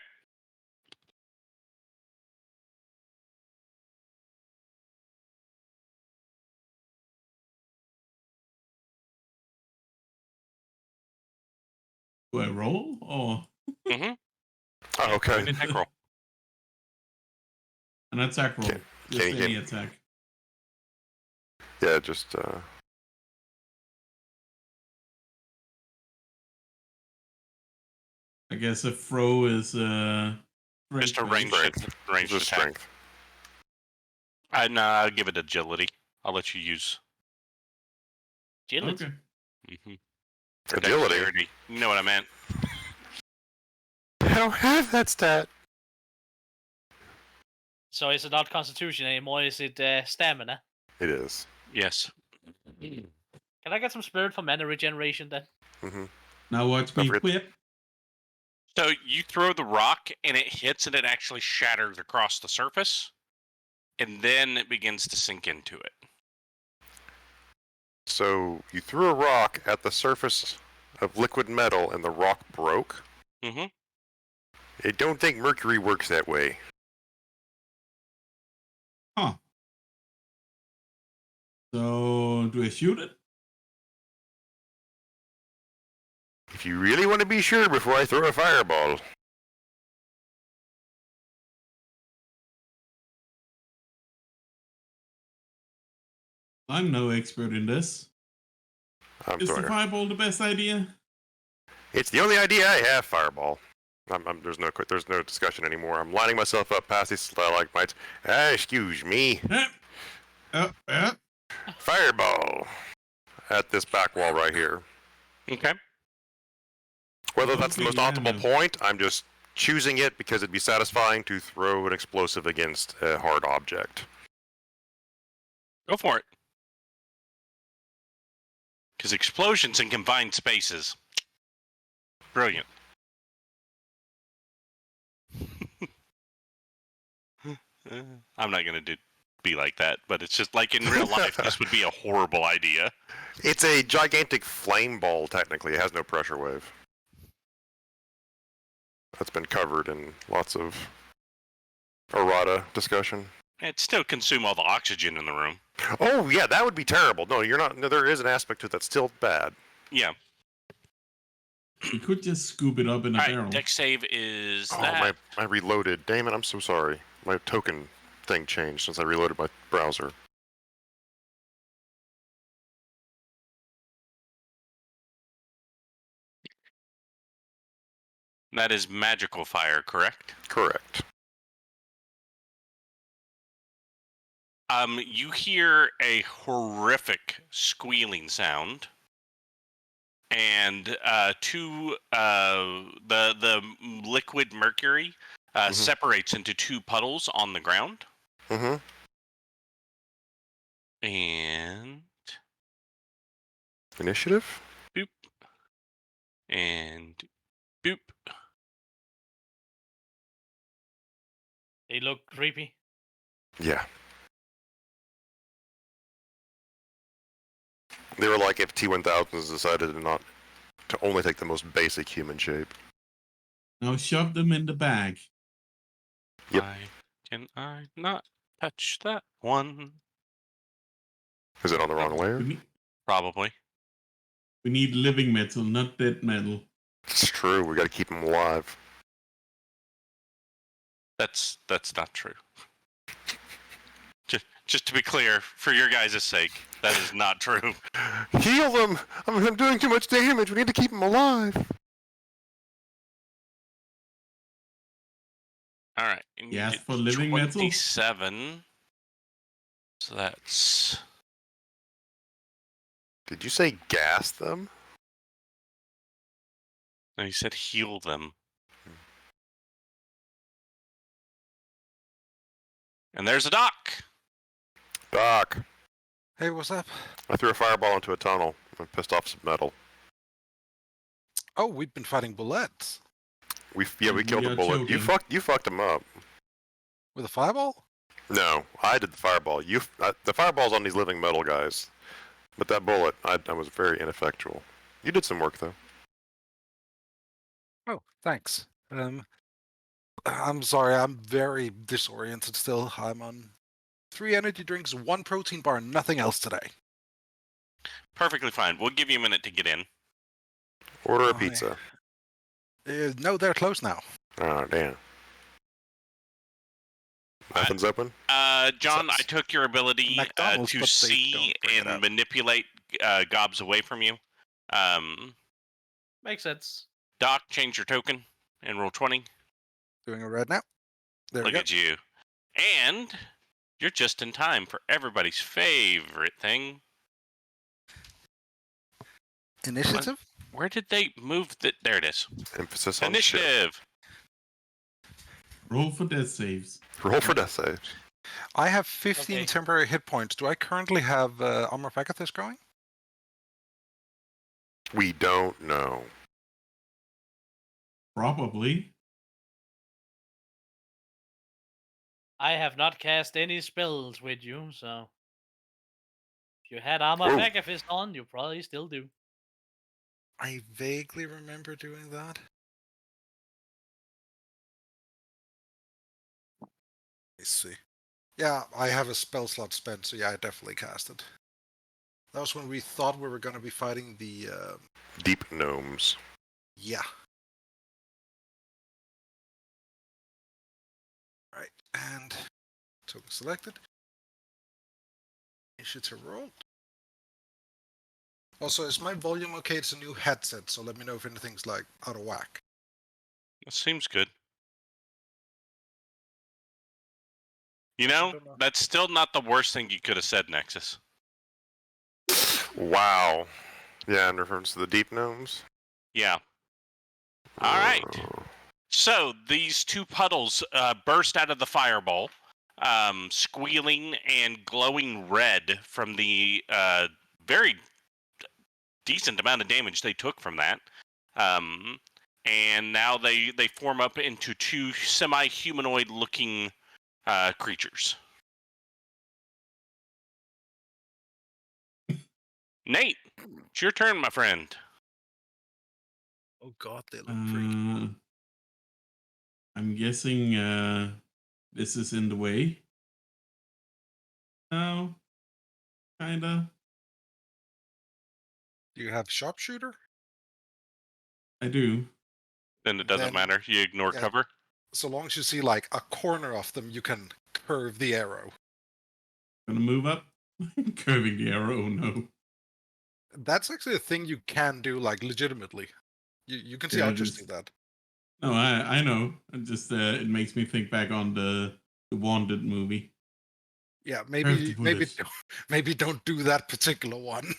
Do I roll or Mm-hmm. Oh, okay. An attack roll. an attack roll? Can Just you any get- attack. Yeah, just I guess a throw is Just a strength ranged, based. Strength. ranged just attack. strength. No, I'll give it agility. I'll let you use. Agility. Okay. Mm-hmm. Agility. You know what I meant. I don't have that stat. So is it not Constitution anymore? Is it Stamina? It is. Yes. Can I get some Spirit for mana regeneration then? Mm-hmm. Now watch Don't me forget- whip. So you throw the rock and it hits and it actually shatters across the surface, and then it begins to sink into it. So you threw a rock at the surface of liquid metal and the rock broke? Mm-hmm. I don't think mercury works that way. Huh. So do I shoot it? If you really want to be sure before I throw a fireball. I'm no expert in this. I'm Is the throwing it. fireball the best idea? It's the only idea I have, fireball. There's no discussion anymore. I'm lining myself up past these stalagmites. Excuse me. Fireball. At this back wall right here. Okay. Whether that's the most Completely optimal random. point, I'm just choosing it because it'd be satisfying to throw an explosive against a hard object. Go for it. Because explosions in confined spaces. Brilliant. I'm not going to be like that, but it's just like in real life, this would be a horrible idea. It's a gigantic flame ball, technically. It has no pressure wave. That's been covered in lots of errata discussion. It'd still consume all the oxygen in the room. Oh, yeah, that would be terrible. No, you're not. No, there is an aspect to it that's still bad. Yeah. You could just scoop it up in a All barrel. right, deck save is Oh, that. my reloaded. Damn it, I'm so sorry. My token thing changed since I reloaded my browser. That is magical fire, correct? Correct. You hear a horrific squealing sound, and the liquid mercury separates into two puddles on the ground, Mm-hmm. and Initiative? boop, and boop. They look creepy. Yeah. They were like if T-1000s decided to only take the most basic human shape. Now shove them in the bag. Yep. Why can I not touch that one? Is it on the wrong We layer? need, Probably. we need living metal, not dead metal. It's true. We got to keep them alive. That's not true. Just to be clear, for your guys' sake, that is not true. Heal them! I'm doing too much damage. We need to keep them alive. All right. and you Yes, get for living metal. 27. So that's Did you say gas them? no. You said heal them. And there's a dock. Doc, Hey, what's up? I threw a fireball into a tunnel and pissed off some metal. Oh, we've been fighting Bulettes. We And killed we the are bullet. You choking. fucked him up. With a fireball? No, I did the fireball. The fireball's on these living metal guys, but that bullet, I was very ineffectual. You did some work though. Oh, thanks. I'm sorry, I'm very disoriented still. I'm on 3 energy drinks, 1 protein bar, and nothing else today. Perfectly fine. We'll give you a minute to get in. Order a Oh, pizza. No, they're closed now. Oh damn. Nothing's open. John, I Sucks. took your ability McDonald's, to but they see don't bring it and out. manipulate gobs away from you. Makes sense. Doc, change your token and roll 20. Doing it right now. There Look we go. at you. And you're just in time for everybody's favorite thing. Initiative? Where did they move the... There it is. Emphasis on shit. Initiative. Roll for death saves. Roll for death saves. I have 15 Okay. temporary hit points. Do I currently have Armor of Agathis going? We don't know. Probably. I have not cast any spells with you, so if you had Armor Whoa. of Agathis on, you probably still do. I vaguely remember doing that. Let's see. Yeah, I have a spell slot spent, so yeah, I definitely cast it. That was when we thought we were going to be fighting the... Deep gnomes. Yeah. Right, and token selected. Initiative roll. Also, is my volume okay? It's a new headset, so let me know if anything's like out of whack. That seems good. You I know, don't know. that's still not the worst thing you could have said, Nexus. Wow. Yeah, in reference to the deep gnomes. Yeah. All right. Oh. So these two puddles burst out of the fireball, squealing and glowing red from the very decent amount of damage they took from that. And now they form up into two semi-humanoid looking creatures. Nate, it's your turn, my friend. Oh god, they look pretty. I'm guessing this is in the way. No, kinda. Do you have sharpshooter? I do. Then it doesn't Then- matter. You ignore yeah. cover. So long as you see like a corner of them, you can curve the arrow. Gonna move up. Curving the arrow. Oh, no. That's actually a thing you can do, like legitimately. You can see Yeah, archers just- do that. No, I know. It just it makes me think back on the Wanted movie. Yeah, Curve maybe the bullet. maybe don't do that particular one.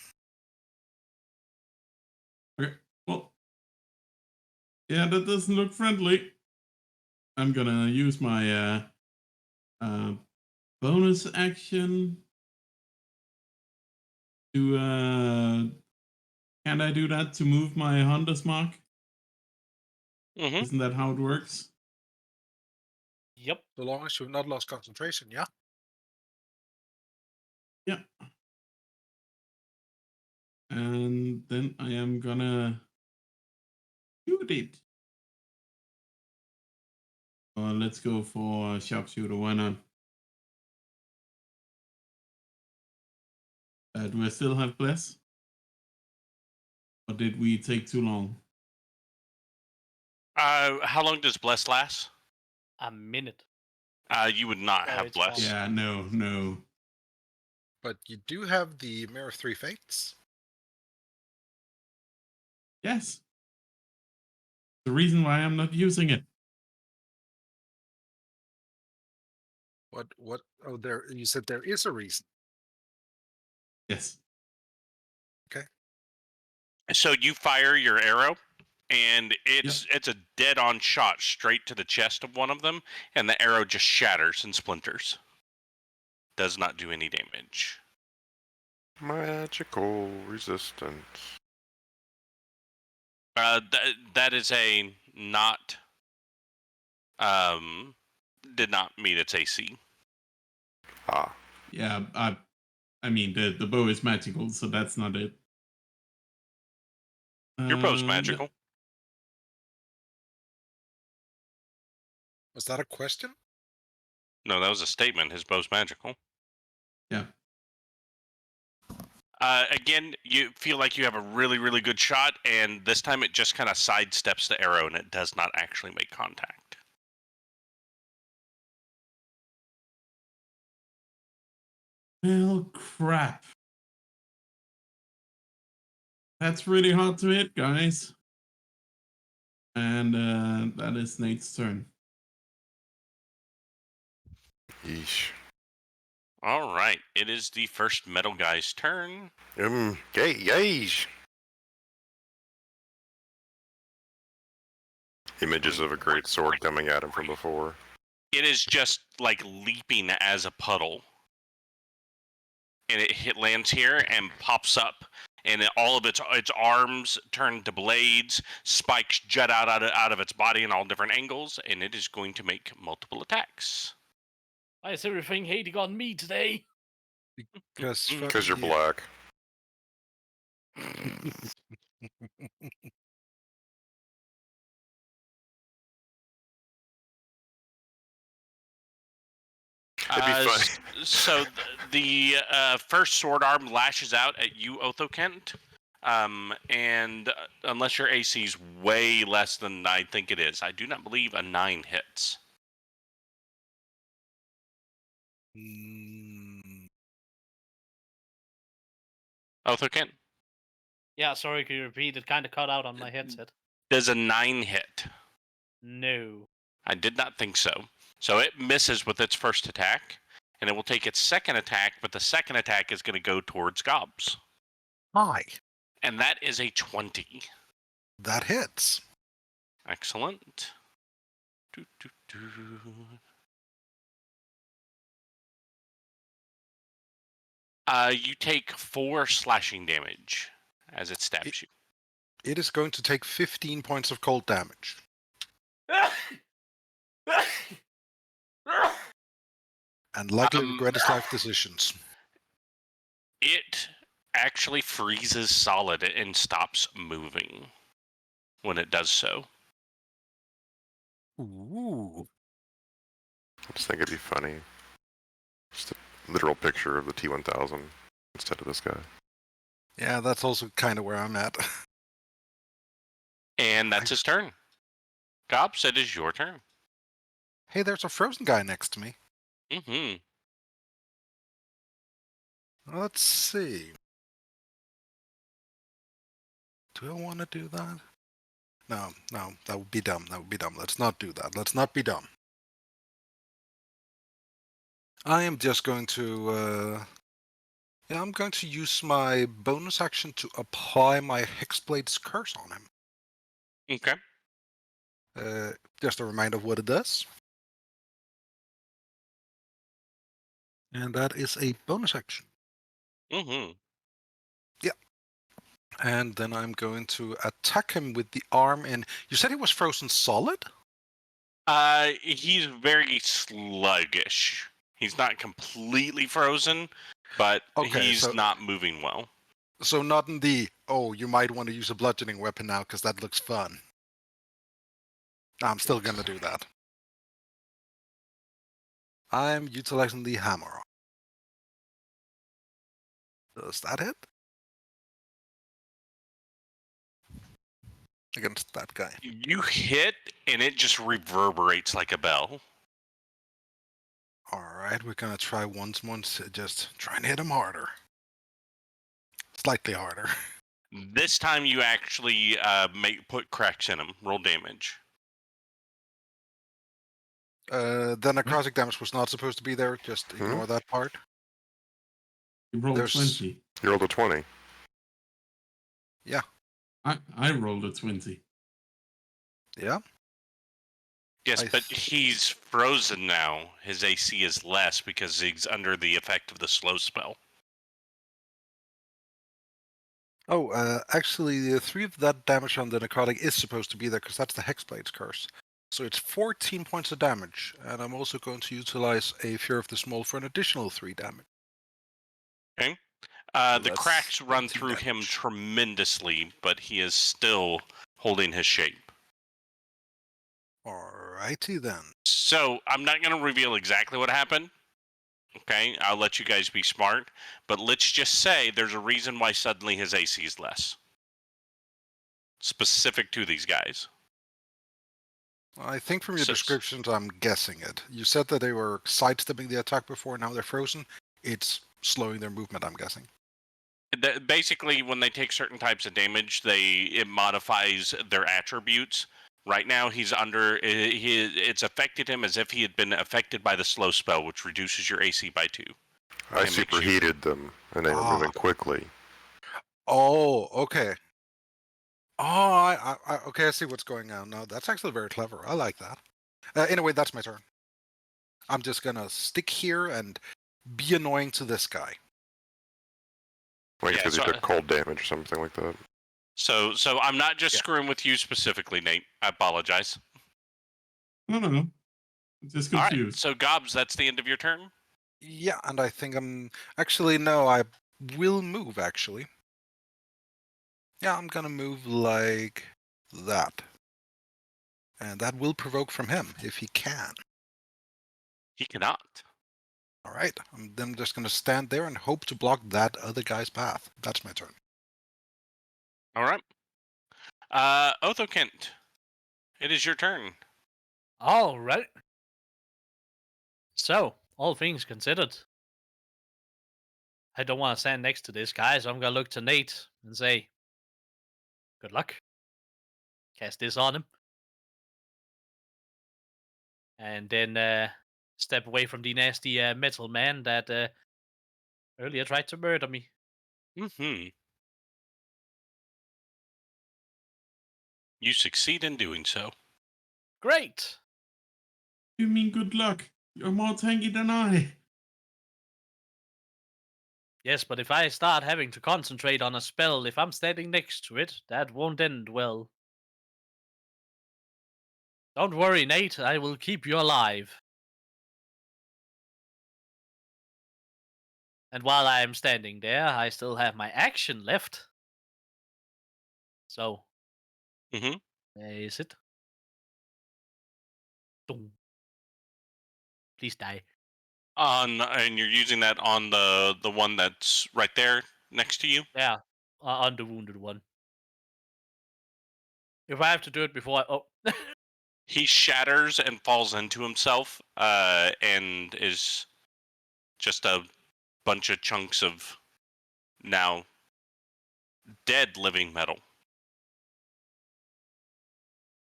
Okay. Well, yeah, that doesn't look friendly. I'm gonna use my bonus action to can I do that to move my Hunter's mark? Mm-hmm. Isn't that how it works? Yep. So long as you've not lost concentration, yeah. Yeah. And then I am gonna shoot it. Let's go for sharpshooter. Why not? Do I still have bless? Or did we take too long? How long does bless last? A minute. You would not Oh, have it's bless. fine. Yeah, no. But you do have the Mirror of Three Fates. Yes. The reason why I'm not using it. What oh there you said there is a reason. Yes. So you fire your arrow, and it's a dead-on shot straight to the chest of one of them, and the arrow just shatters and splinters. Does not do any damage. Magical resistance. That is a not did not meet its AC. Ah, Yeah, I mean the bow is magical, so that's not it. Your bow's Yeah. magical. Was that a question? No, that was a statement. His bow's magical. Yeah. Again, you feel like you have a really, really good shot, and this time it just kind of sidesteps the arrow, and it does not actually make contact. Well, crap. That's really hard to hit, guys. And that is Nate's turn. yeesh. All right, it is the first metal guy's turn. Yeesh. Images of a great sword coming at him from before. It is just like leaping as a puddle, and it lands here and pops up, and all of its arms turn to blades, spikes jut out of its body in all different angles, and it is going to make multiple attacks. Why is everything hating on me today? Because you're black. It'd be funny. So the first sword arm lashes out at you, Othokent. And unless your AC is way less than I think it is, I do not believe a 9 hits. Othokent? Yeah, sorry, can you repeat? It kind of cut out on my headset. Does a 9 hit? No. I did not think so. So it misses with its first attack, and it will take its second attack, but the second attack is going to go towards Gobx. Hi. And that is a 20. That hits. Excellent. You take 4 slashing damage as it stabs you. It is going to take 15 points of cold damage. And likely regret his life decisions. It actually freezes solid and stops moving when it does so. Ooh. I just think it'd be funny. Just a literal picture of the T-1000 instead of this guy. Yeah, that's also kind of where I'm at. And that's his turn. Gobx, it is your turn. Hey, there's a frozen guy next to me. Mm-hmm. Let's see. Do I want to do that? No, that would be dumb. That would be dumb. Let's not do that. Let's not be dumb. I am just going to... yeah, I'm going to use my bonus action to apply my Hexblade's Curse on him. Okay. Just a reminder of what it does. And that is a bonus action. Mm-hmm. Yeah. And then I'm going to attack him with the arm in... You said he was frozen solid? He's very sluggish. He's not completely frozen, but he's not moving well. So not in the, oh, you might want to use a bludgeoning weapon now because that looks fun. I'm still going to do that. I'm utilizing the hammer. Does that hit? Against that guy. You hit, and it just reverberates like a bell. Alright, we're going to try once more, just try and hit him harder. Slightly harder. This time you actually put cracks in him. Roll damage. The necrotic damage was not supposed to be there, just ignore that part. You rolled 20. You rolled a 20. Yeah. I rolled a 20. Yeah? Yes, but he's frozen now. His AC is less because he's under the effect of the slow spell. Oh, actually, the 3 of that damage on the necrotic is supposed to be there because that's the Hexblade's Curse. So it's 14 points of damage, and I'm also going to utilize a Fear of the Small for an additional 3 damage. Okay. So The that's cracks run 18 through him damage. tremendously, but he is still holding his shape. Alrighty then. So I'm not going to reveal exactly what happened. Okay, I'll let you guys be smart, but let's just say there's a reason why suddenly his AC is less. Specific to these guys. I think from your So- descriptions, I'm guessing it. You said that they were sidestepping the attack before, now they're frozen. It's slowing their movement, I'm guessing. Basically, when they take certain types of damage, it modifies their attributes. Right now, he's under. It's affected him as if he had been affected by the slow spell, which reduces your AC by 2. I It makes you- superheated them, and they were moving quickly. Oh, okay. Oh, okay, I see what's going on now. That's actually very clever. I like that. Anyway, that's my turn. I'm just gonna stick here and be annoying to this guy. Like Yeah, because so- he took cold damage or something like that. So I'm not just Yeah. screwing with you specifically, Nate. I apologize. No. I'm just All right. confused. So Gobs, that's the end of your turn. Yeah, and I think I'm actually no, I will move actually. Yeah, I'm gonna move like that. And that will provoke from him if he can. He cannot. Alright. I'm then just gonna stand there and hope to block that other guy's path. That's my turn. All right. Othokent, it is your turn. All right. So, all things considered, I don't want to stand next to this guy, so I'm gonna look to Nate and say, "Good luck." Cast this on him, and then step away from the nasty metal man that earlier tried to murder me. Mm-hmm. You succeed in doing so. Great. You mean good luck? You're more tanky than I. Yes, but if I start having to concentrate on a spell, if I'm standing next to it, that won't end well. Don't worry, Nate. I will keep you alive. And while I am standing there, I still have my action left. So, Mm-hmm. where is it? Boom. Please die. And you're using that on the one that's right there next to you. Yeah, on the wounded one. If I have to do it before I... Oh. He shatters and falls into himself, and is just a bunch of chunks of now dead living metal.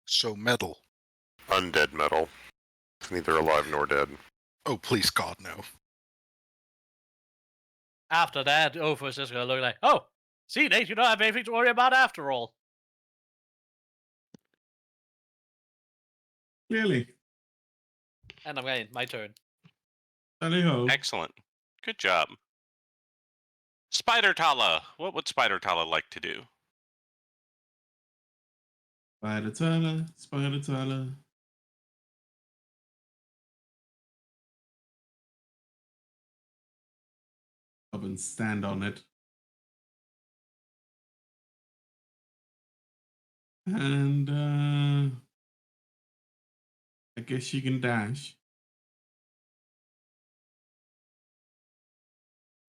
So metal. Undead metal. It's neither alive nor dead. Oh please God, no. After that, Ophis is going to look like, oh, see, Nate, you don't have anything to worry about after all. Clearly. And I'm going, my turn. Tally ho. Excellent. Good job. Spider Talah. What would Spider Talah like to do? Spider Talah, Spider Talah. Up and stand on it. And I guess you can dash.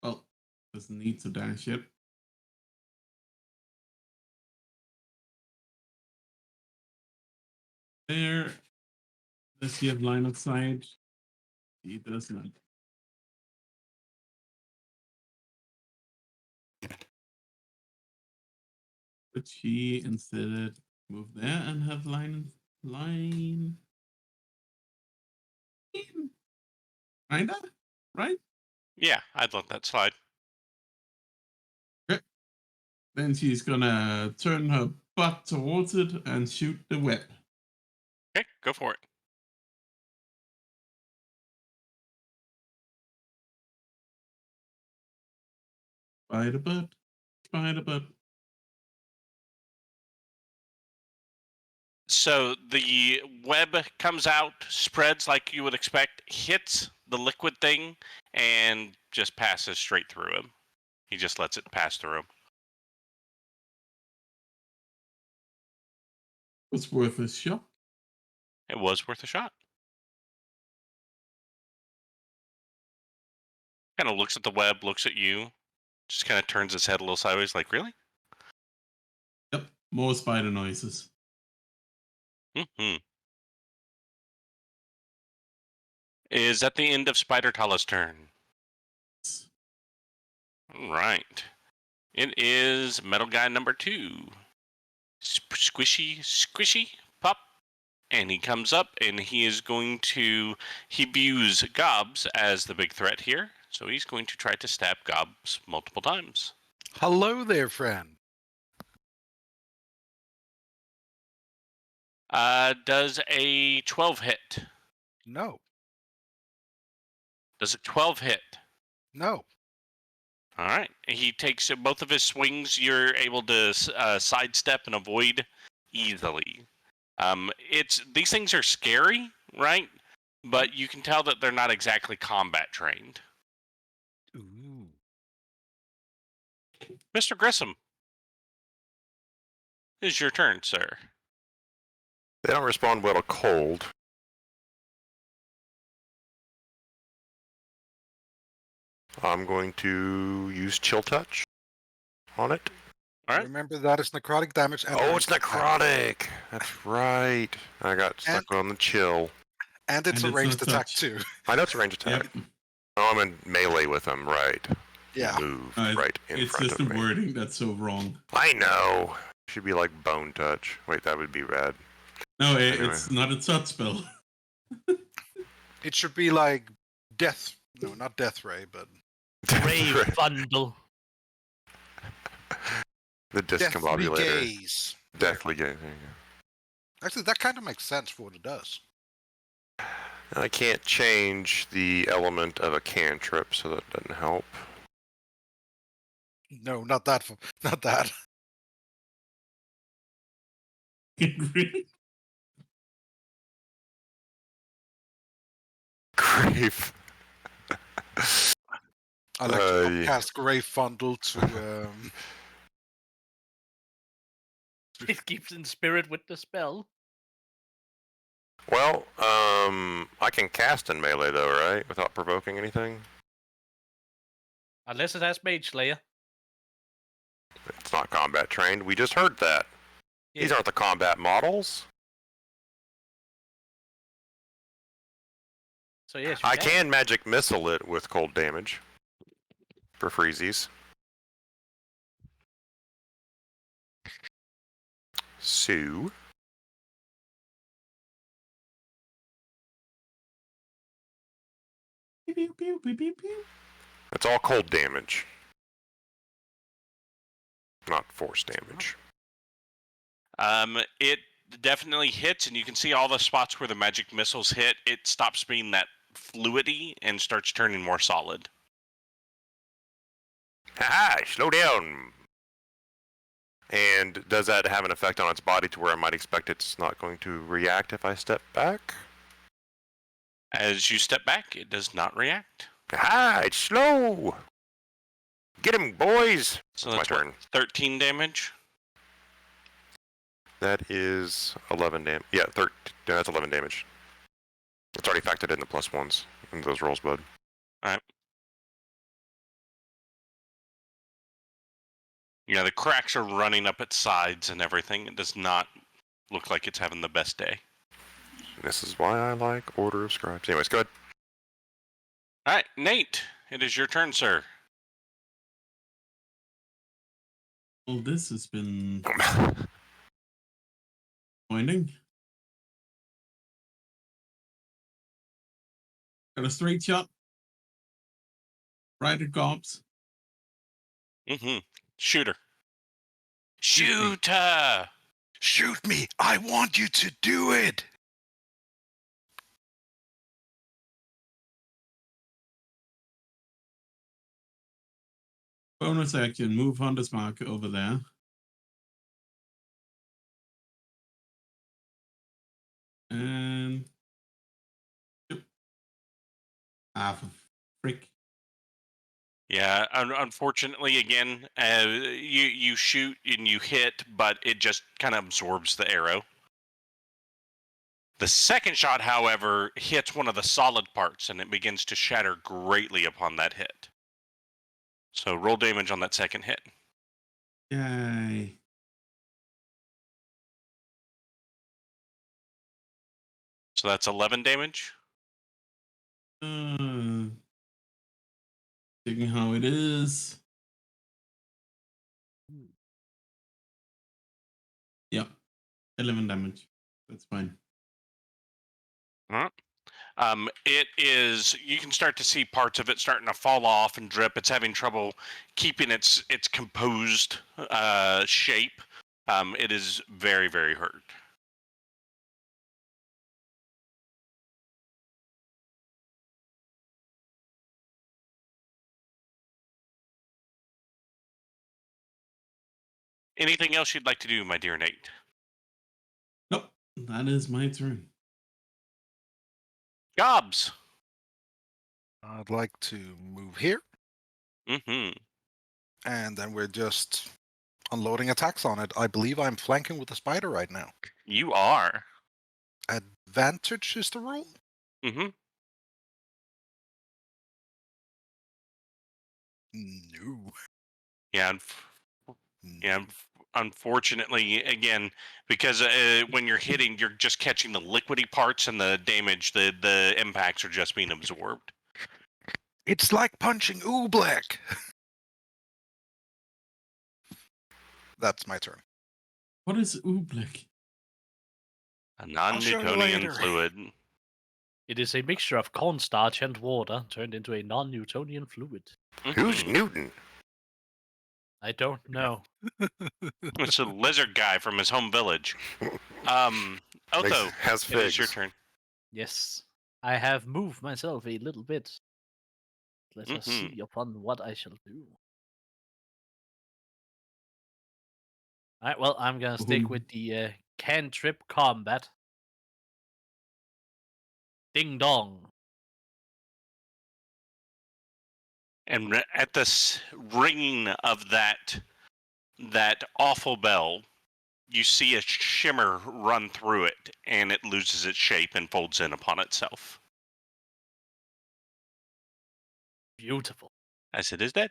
Well, doesn't need to dash yet. There. Does he have line of sight? He does not. But he instead move there and have line. Kinda, right? Yeah, I'd let that slide. Then she's gonna turn her butt towards it and shoot the web. Okay, go for it. Spider butt, spider butt. So the web comes out, spreads like you would expect, hits the liquid thing, and just passes straight through him. He just lets it pass through him. It's worth a shot. It was worth a shot. Kind of looks at the web, looks at you, just kind of turns his head a little sideways, like, really? Yep, more spider noises. Mm-hmm. Is that the end of Spider Talah's turn? Right. It is Metal Guy number 2. Squishy, squishy, pop. And he comes up and he is going to... He views Gobs as the big threat here. So he's going to try to stab Gobs multiple times. Hello there, friend. Does a 12 hit? No. Does a 12 hit? No. All right. He takes both of his swings. You're able to sidestep and avoid easily. These things are scary, right? But you can tell that they're not exactly combat trained. Ooh. Mr. Grissom, it is your turn, sir. They don't respond well to cold. I'm going to use Chill Touch on it. All right. Remember that is necrotic damage. And Oh, it's necrotic. That's right. I got stuck on the chill. And it's a And it's ranged not attack touch. too. I know it's a range attack. Yep. Oh, I'm in melee with him, right? Yeah. Move Uh, right in It's front just of the me. wording that's so wrong. I know. Should be like Bone Touch. Wait, that would be rad. No, Anyway. it's not a touch spell. It should be like death. No, not death ray, but Brave bundle. The deathly discombobulator. gaze. Deathly gaze. There you Actually, that kind of makes sense for what it does. go. I can't change the element of a cantrip, so that doesn't help. No, not that. Not that. Grave. I like to Yeah. cast Grave Fundle to. It keeps in spirit with the spell. Well, I can cast in melee though, right? Without provoking anything. Unless it has Mage Slayer. It's not combat trained. We just heard that. These Yeah. aren't the combat models. So yes, you I can magic missile it with cold damage for freezies. So Pew, pew, pew, pew, pew. it's all cold damage, not force damage. It definitely hits, and you can see all the spots where the magic missiles hit. It stops being that fluidy and starts turning more solid. Haha! Slow down. And does that have an effect on its body to where I might expect it's not going to react if I step back? As you step back, it does not react. Ah, it's slow. Get him, boys. So It's that's my what, turn. 13 damage. That is 11 damage. Yeah, that's 11 damage. It's already factored in the plus ones in those rolls, bud. Yeah, the cracks are running up its sides and everything. It does not look like it's having the best day. This is why I like Order of Scribes. Anyways, go ahead. All right, Nate, it is your turn, sir. Well, this has been pointing. Got a straight shot. Right at Gobs. Mm-hmm. Shooter. Shoot me. Shooter! Shoot me! I want you to do it! Bonus action, move Hunter's Mark over there. half a frick. Yeah, unfortunately, again, you shoot and you hit, but it just kind of absorbs the arrow. The second shot, however, hits one of the solid parts, and it begins to shatter greatly upon that hit. So roll damage on that second hit. Yay. So that's 11 damage. Checking how it is. Yep. 11 damage. That's fine. It is. You can start to see parts of it starting to fall off and drip. It's having trouble keeping its composed shape. It is very, very hurt. Anything else you'd like to do, my dear Nate? Nope. That is my turn. Gobs. I'd like to move here, Mm-hmm. and then we're just unloading attacks on it. I believe I'm flanking with the spider right now. You are. Advantage is the rule? Mm-hmm. No. Yeah. Unfortunately, again, because when you're hitting, you're just catching the liquidy parts, and the damage, the impacts are just being absorbed. It's like punching Oobleck. That's my turn. What is Oobleck? A I'll show you non-Newtonian later. fluid. It is a mixture of cornstarch and water turned into a non-Newtonian fluid. Who's Mhm. Newton? I don't know. It's a lizard guy from his home village. Otho, Has it is your figs. turn. Yes, I have moved myself a little bit. Let us Mhm. see upon what I shall do. Alright, well, I'm gonna stick with the cantrip combat. Ding dong. And at the ringing of that awful bell, you see a shimmer run through it, and it loses its shape and folds in upon itself. Beautiful. As it is dead.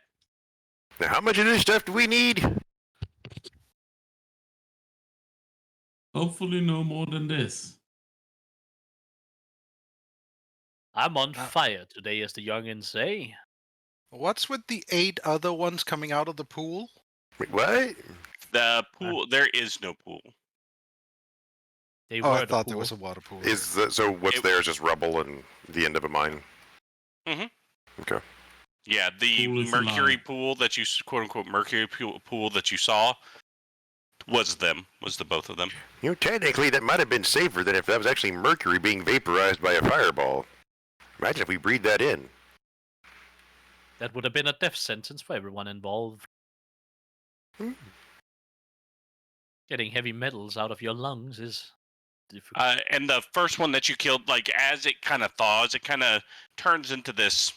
Now, how much of this stuff do we need? Hopefully no more than this. I'm on Ah. fire today, as the youngins say. What's with the 8 other ones coming out of the pool? Wait, what? The pool, there is no pool. They Oh, were I the thought there pool. was a water pool. Is the, so what's It- there is just rubble and the end of a mine? Mhm. Okay. Yeah, the Pool is mercury alive. pool that you, quote unquote, mercury pool that you saw was the both of them. You know, technically, that might have been safer than if that was actually mercury being vaporized by a fireball. Imagine if we breathe that in. That would have been a death sentence for everyone involved. Hmm. Getting heavy metals out of your lungs is difficult. And the first one that you killed, like as it kind of thaws, it kind of turns into this.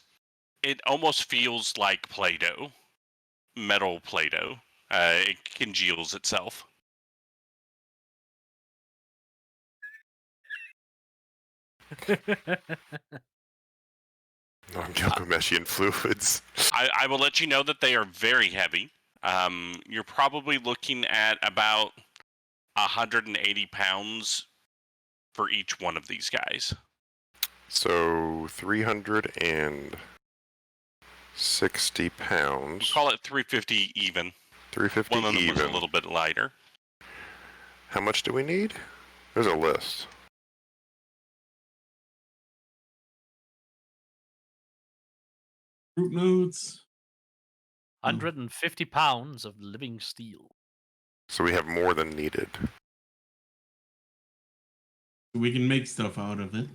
It almost feels like Play-Doh, metal Play-Doh. It congeals itself. Non-Gilgameshian fluids. I will let you know that they are very heavy. You're probably looking at about 180 pounds for each one of these guys. So 360 pounds. Call it 350 even. 350 One of them was a even. little bit lighter. How much do we need? There's a list. Root nodes. 150 pounds of living steel. So we have more than needed. We can make stuff out of it.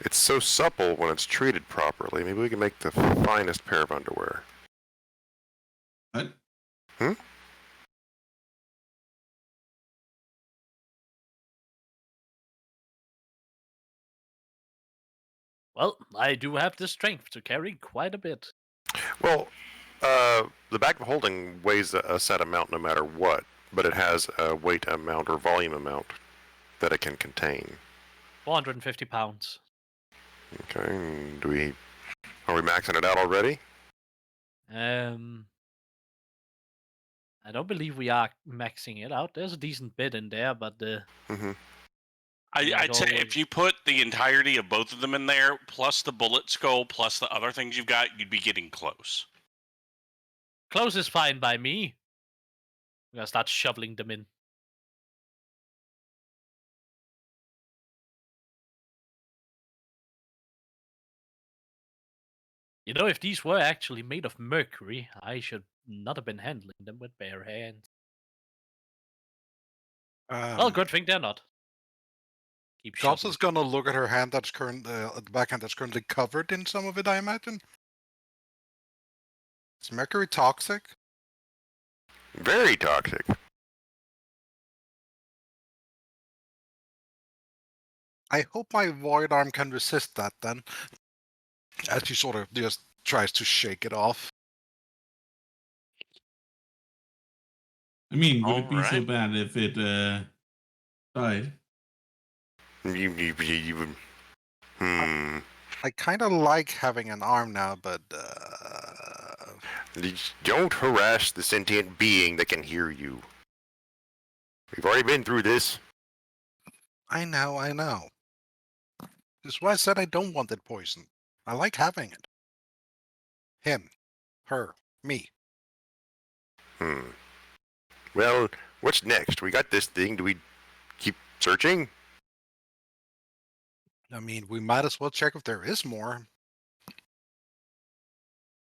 It's so supple when it's treated properly. Maybe we can make the finest pair of underwear. What? Hmm? Well, I do have the strength to carry quite a bit. Well, the bag of holding weighs a set amount no matter what, but it has a weight amount or volume amount that it can contain. 450 pounds. Okay, are we maxing it out already? I don't believe we are maxing it out. There's a decent bit in there, but Mm-hmm. I'd say if you put the entirety of both of them in there, plus the bullet skull, plus the other things you've got, you'd be getting close. Close is fine by me. I'm gonna start shoveling them in. You know, if these were actually made of mercury, I should not have been handling them with bare hands. Well, good thing they're not. Keep Gobx shoveling. is gonna look at her hand that's at the backhand that's currently covered in some of it, I imagine. Is mercury toxic? Very toxic. I hope my void arm can resist that then. As she sort of just tries to shake it off. I mean, would it be so Alright. bad if it died? You I kind of like having an arm now, but Don't harass the sentient being that can hear you. We've already been through this. I know. That's why I said I don't want it poisoned. I like having it. Him, her, me. Well, what's next? We got this thing. Do we keep searching? I mean, we might as well check if there is more.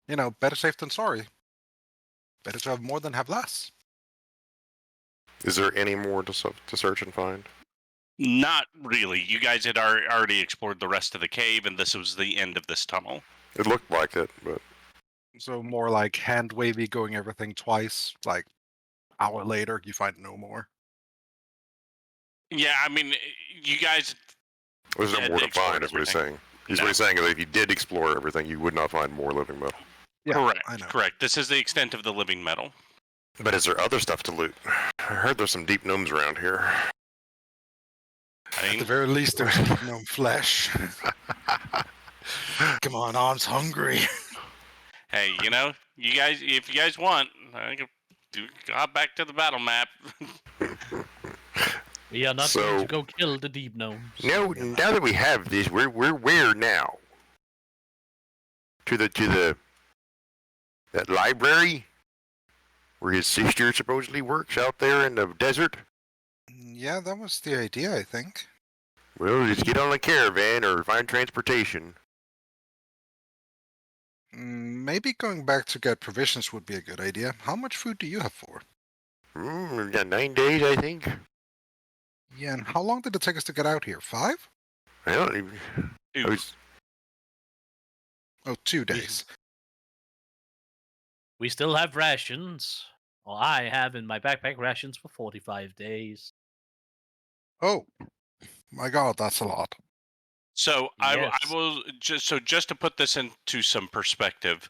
You know, better safe than sorry. Better to have more than have less. Is there any more to search and find? Not really. You guys had already explored the rest of the cave, and this was the end of this tunnel. It looked like it, but So more like hand wavy, going everything twice. Like hour later, you find no more. Yeah, I mean, you guys. there's no Yeah, more they to find, explored is what he's everything. saying. What he's saying is that if you did explore everything, you would not find more living metal. Yeah, Correct. I know. Correct. This is the extent of the living metal. But is there other stuff to loot? I heard there's some deep gnomes around here. At the very least, there's no flesh. Come on, arm's hungry. Hey, you know, you guys, if you guys want, I can hop back to the battle map. We are not So- going to go kill the deep gnomes. Now that we have this, we're where now? To that library where his sister supposedly works out there in the desert. Yeah, that was the idea, I think. Well, just get on a caravan or find transportation. Maybe going back to get provisions would be a good idea. How much food do you have for? We've got 9 days, I think. Yeah, and how long did it take us to get out here? 5? I don't even. I was, Oh, 2 days. We still have rations. Or I have in my backpack rations for 45 days. Oh, my God, that's a lot. So I Yes. will just to put this into some perspective.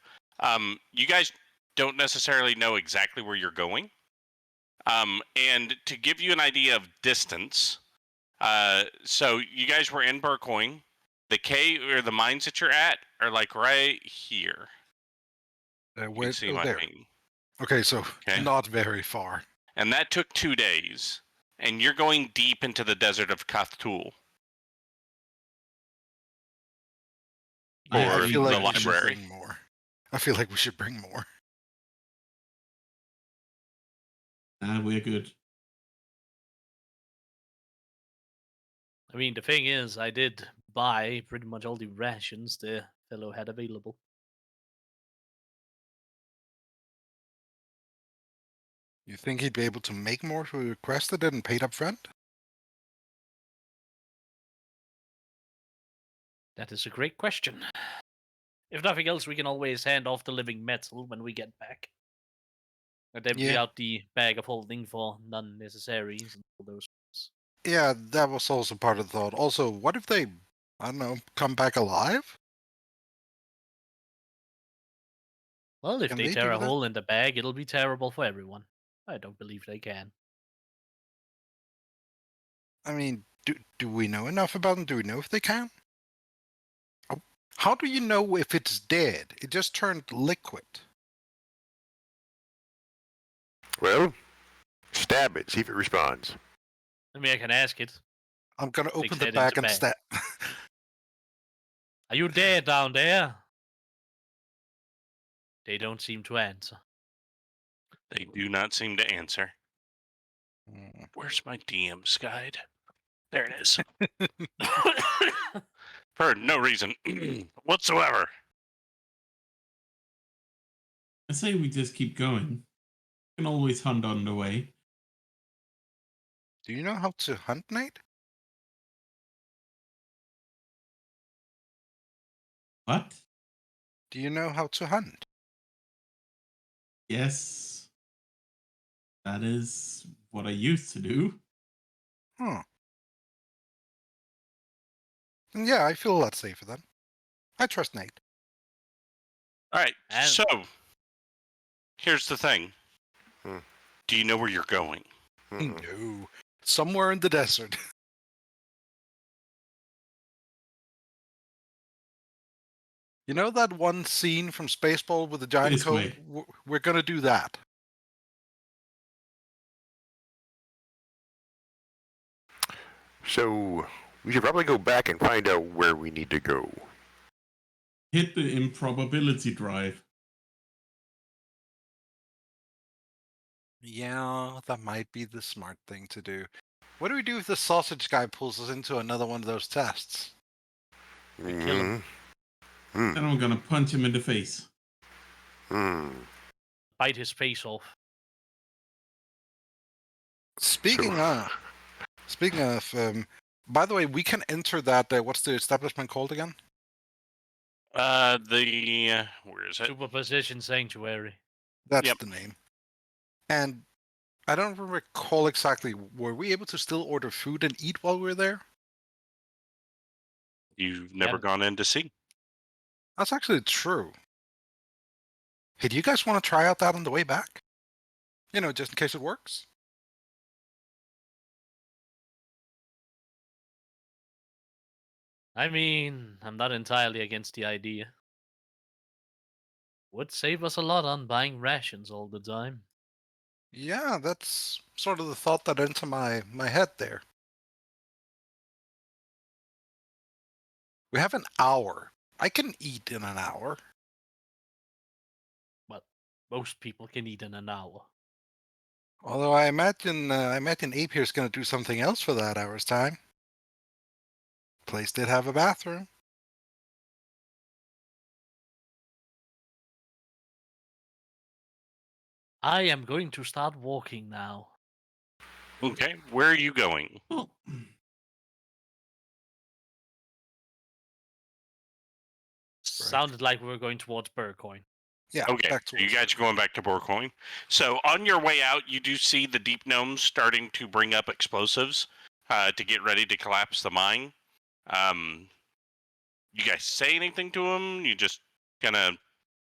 You guys don't necessarily know exactly where you're going. And to give you an idea of distance, so you guys were in Burcoin. The cave or the mines that you're at are like right here. You Where, can see oh, what there. I mean. Okay, so Okay. not very far. And that took 2 days. And you're going deep into the desert of Kathtul. Yeah, Or I feel the like we should library. bring more. I feel like we should bring more. We're good. I mean, the thing is, I did buy pretty much all the rations the fellow had available. You think he'd be able to make more if we requested it and paid up front? That is a great question. If nothing else, we can always hand off the living metal when we get back. And empty Yeah. out the bag of holding for non-necessaries and all those things. Yeah, that was also part of the thought. Also, what if they I don't know, come back alive? Well, if Can they they tear do a that? hole in the bag, it'll be terrible for everyone. I don't believe they can. I mean, do we know enough about them? Do we know if they can? Oh, how do you know if it's dead? It just turned liquid. Well, stab it. See if it responds. I mean, I can ask it. I'm gonna open Fix the it bag into and bag. stab. Are you there down there? They don't seem to answer. They do not seem to answer. Mm. Where's my DM's guide? There it is. For no reason whatsoever. I say we just keep going. We can always hunt on the way. Do you know how to hunt, Nate? What? Do you know how to hunt? Yes. That is what I used to do. Huh. Yeah, I feel a lot safer then. I trust Nate. All right. And- So, here's the thing. Hmm. Do you know where you're going? Mm-mm. No. Somewhere in the desert. You know that one scene from Spaceball with the giant This coat? way. We're gonna do that. So, we should probably go back and find out where we need to go. Hit the improbability drive. Yeah, that might be the smart thing to do. What do we do if the sausage guy pulls us into another one of those tests? We kill him. Hmm. Then I'm gonna punch him in the face. Hmm. Bite his face off. Speaking of, by the way, we can enter that. What's the establishment called again? Where is it? Superposition Sanctuary. That's Yep. the name. And I don't recall exactly. Were we able to still order food and eat while we were there? You've never Yeah. gone in to see. That's actually true. Hey, do you guys want to try out that on the way back? You know, just in case it works. I mean, I'm not entirely against the idea. Would save us a lot on buying rations all the time. Yeah, that's sort of the thought that entered my head there. We have an hour. I can eat in an hour. But most people can eat in an hour. Although I imagine Ape here's going to do something else for that hour's time. Place did have a bathroom. I am going to start walking now. Okay. Where are you going? Oh, Sounded like we were going towards Burcoin. Yeah. Okay, Back so you towards guys are going back to Borcoin. So on your way out, you do see the deep gnomes starting to bring up explosives to get ready to collapse the mine. You guys say anything to them? You just kind of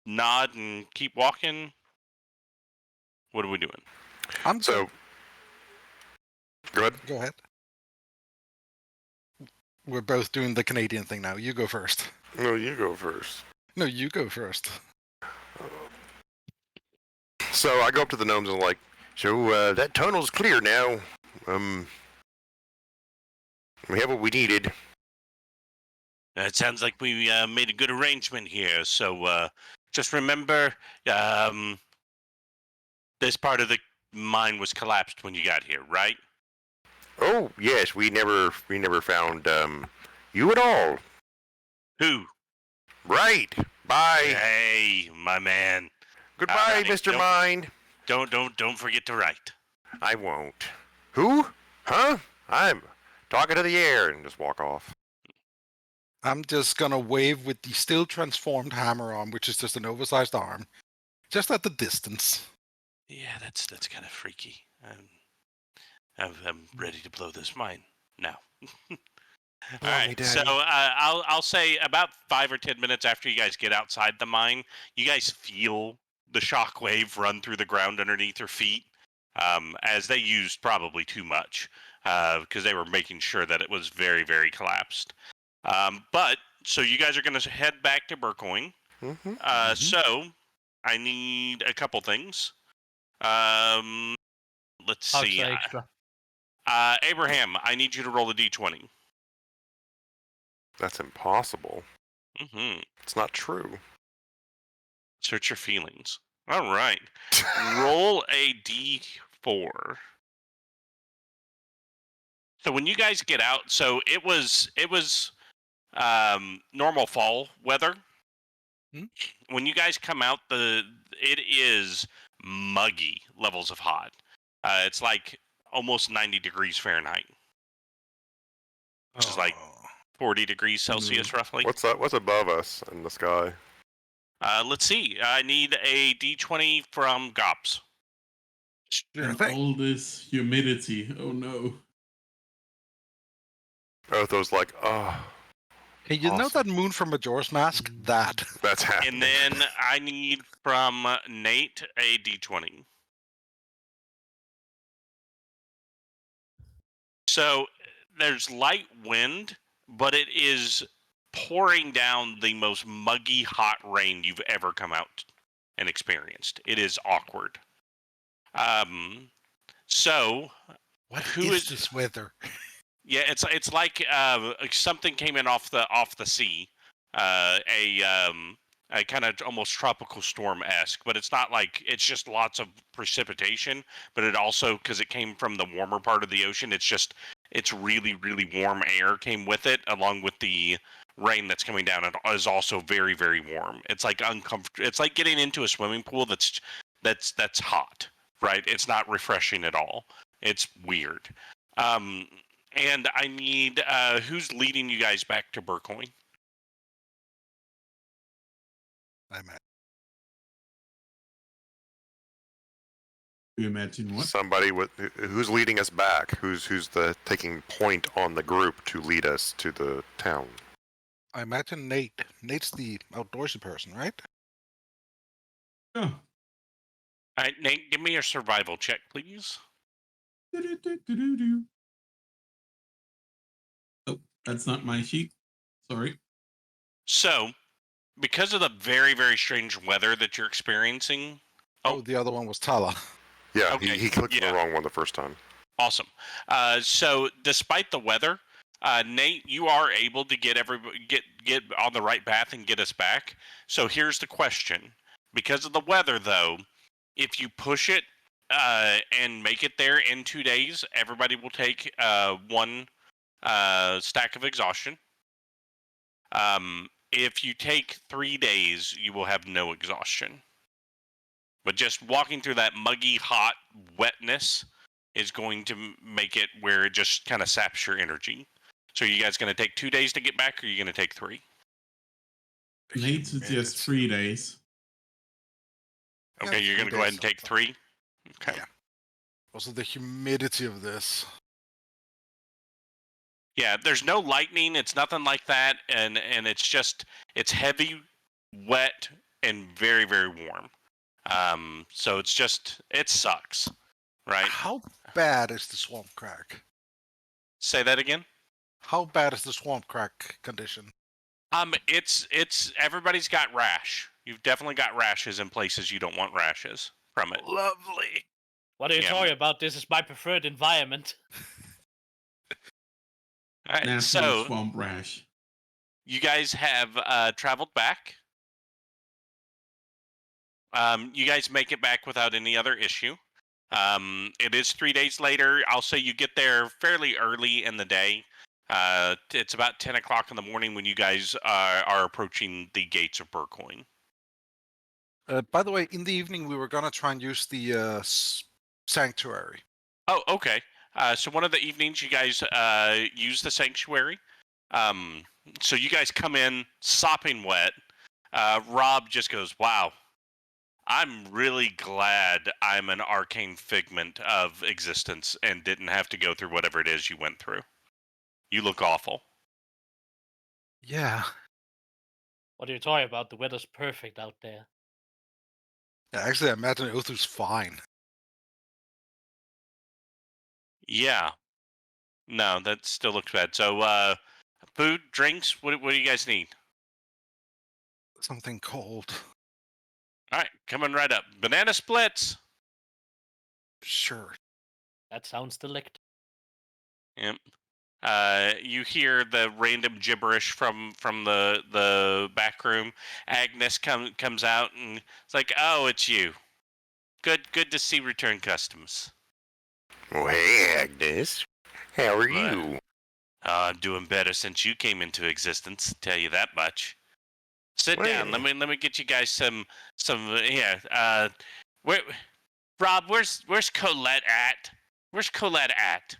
nod and keep walking? What are we doing? I'm So, go ahead. Go ahead. We're both doing the Canadian thing now. You go first. No, you go first. No, you go first. So I go up to the gnomes and like, so that tunnel's clear now. We have what we needed. It sounds like we made a good arrangement here. So just remember, this part of the mine was collapsed when you got here, right? Oh yes, we never found you at all. Who? Right. Bye. Hey, my man. Goodbye, Alright, Mr. nope. Mind. Don't forget to write. I won't. Who? Huh? I'm talking to the air and just walk off. I'm just gonna wave with the still transformed hammer arm, which is just an oversized arm, just at the distance. Yeah, that's kind of freaky. I'm ready to blow this mine now. Blow All me, right, daddy. so I'll say about 5 or 10 minutes after you guys get outside the mine, you guys feel the shockwave run through the ground underneath your feet, as they used probably too much, because they were making sure that it was very, very collapsed. But so you guys are going to head back to Burcoin. Mm-hmm. So I need a couple things. Let's I'll see. say extra. Abraham, I need you to roll a d20. That's impossible. Mm-hmm. It's not true. Search your feelings. All right. Roll a d4. So when you guys get out, so it was normal fall weather. Hmm? When you guys come out, it is muggy levels of hot. It's like almost 90 degrees Fahrenheit, which is like 40 degrees Celsius roughly. What's that? What's above us in the sky? Let's see. I need a d20 from Gobx. Sure And thing. all this humidity. Oh no. Otho's like, oh, Hey, you know awesome. that moon from Majora's Mask? That. That's happening. And then I need from Nate a d20. So there's light wind, but it is pouring down the most muggy hot rain you've ever come out and experienced. It is awkward. So What Who is is- this weather? yeah, it's like something came in off the sea, a kind of almost tropical storm-esque, but it's not like it's just lots of precipitation. But it also, because it came from the warmer part of the ocean, it's really really warm air came with it, along with the rain that's coming down. It is also very very warm. It's like uncomfortable. It's like getting into a swimming pool that's hot, right? It's not refreshing at all. It's weird. And I need who's leading you guys back to Burcoin? I'm at. You imagine what? Somebody with who's leading us back? Who's the taking point on the group to lead us to the town? I imagine Nate. Nate's the outdoorsy person, right? Oh. All right, Nate, give me your survival check, please. Do-do-do-do-do-do. Oh, that's not my sheet. Sorry. So, because of the very, very strange weather that you're experiencing, Oh, the other one was Talah. Yeah, Okay, he clicked yeah. the wrong one the first time. awesome. So, despite the weather, Nate, you are able to get get on the right path and get us back. So, here's the question: because of the weather, though, if you push it and make it there in 2 days, everybody will take one stack of exhaustion. If you take 3 days, you will have no exhaustion. But just walking through that muggy, hot wetness is going to make it where it just kind of saps your energy. So, are you guys going to take 2 days to get back, or are you going to take 3? Nate suggests 3 days. Okay, you're going to go ahead and take 3? Okay. Yeah. Also, the humidity of this. Yeah, there's no lightning. It's nothing like that, and it's heavy, wet, and very very warm. So it sucks, right? How bad is the swamp crack? Say that again. How bad is the swamp crack condition? It's everybody's got rash. You've definitely got rashes in places you don't want rashes from it. Lovely. What are you Yeah. talking about? This is my preferred environment. All right, Nasty so swamp rash. you guys have traveled back. You guys make it back without any other issue. It is 3 days later. I'll say you get there fairly early in the day. It's about 10 o'clock in the morning when you guys are approaching the gates of Burcoin. By the way, in the evening, we were going to try and use the sanctuary. Oh, okay. So one of the evenings you guys use the sanctuary. So you guys come in sopping wet. Rob just goes, "Wow, I'm really glad I'm an arcane figment of existence and didn't have to go through whatever it is you went through. You look awful." Yeah. What are you talking about? The weather's perfect out there. Yeah, actually, I imagine Othu's fine. Yeah. No, that still looks bad. So, food, drinks. What do you guys need? Something cold. All right, coming right up. Banana splits. Sure. That sounds delectable. Yep. You hear the random gibberish from the back room. Agnes comes out and it's like, "Oh, it's you. Good to see return customers." Oh, hey, Agnes. How are What? you? I'm doing better since you came into existence. Tell you that much. Sit down. Well. Let me get you guys some here. Where Rob? Where's Colette at? Where's Colette at?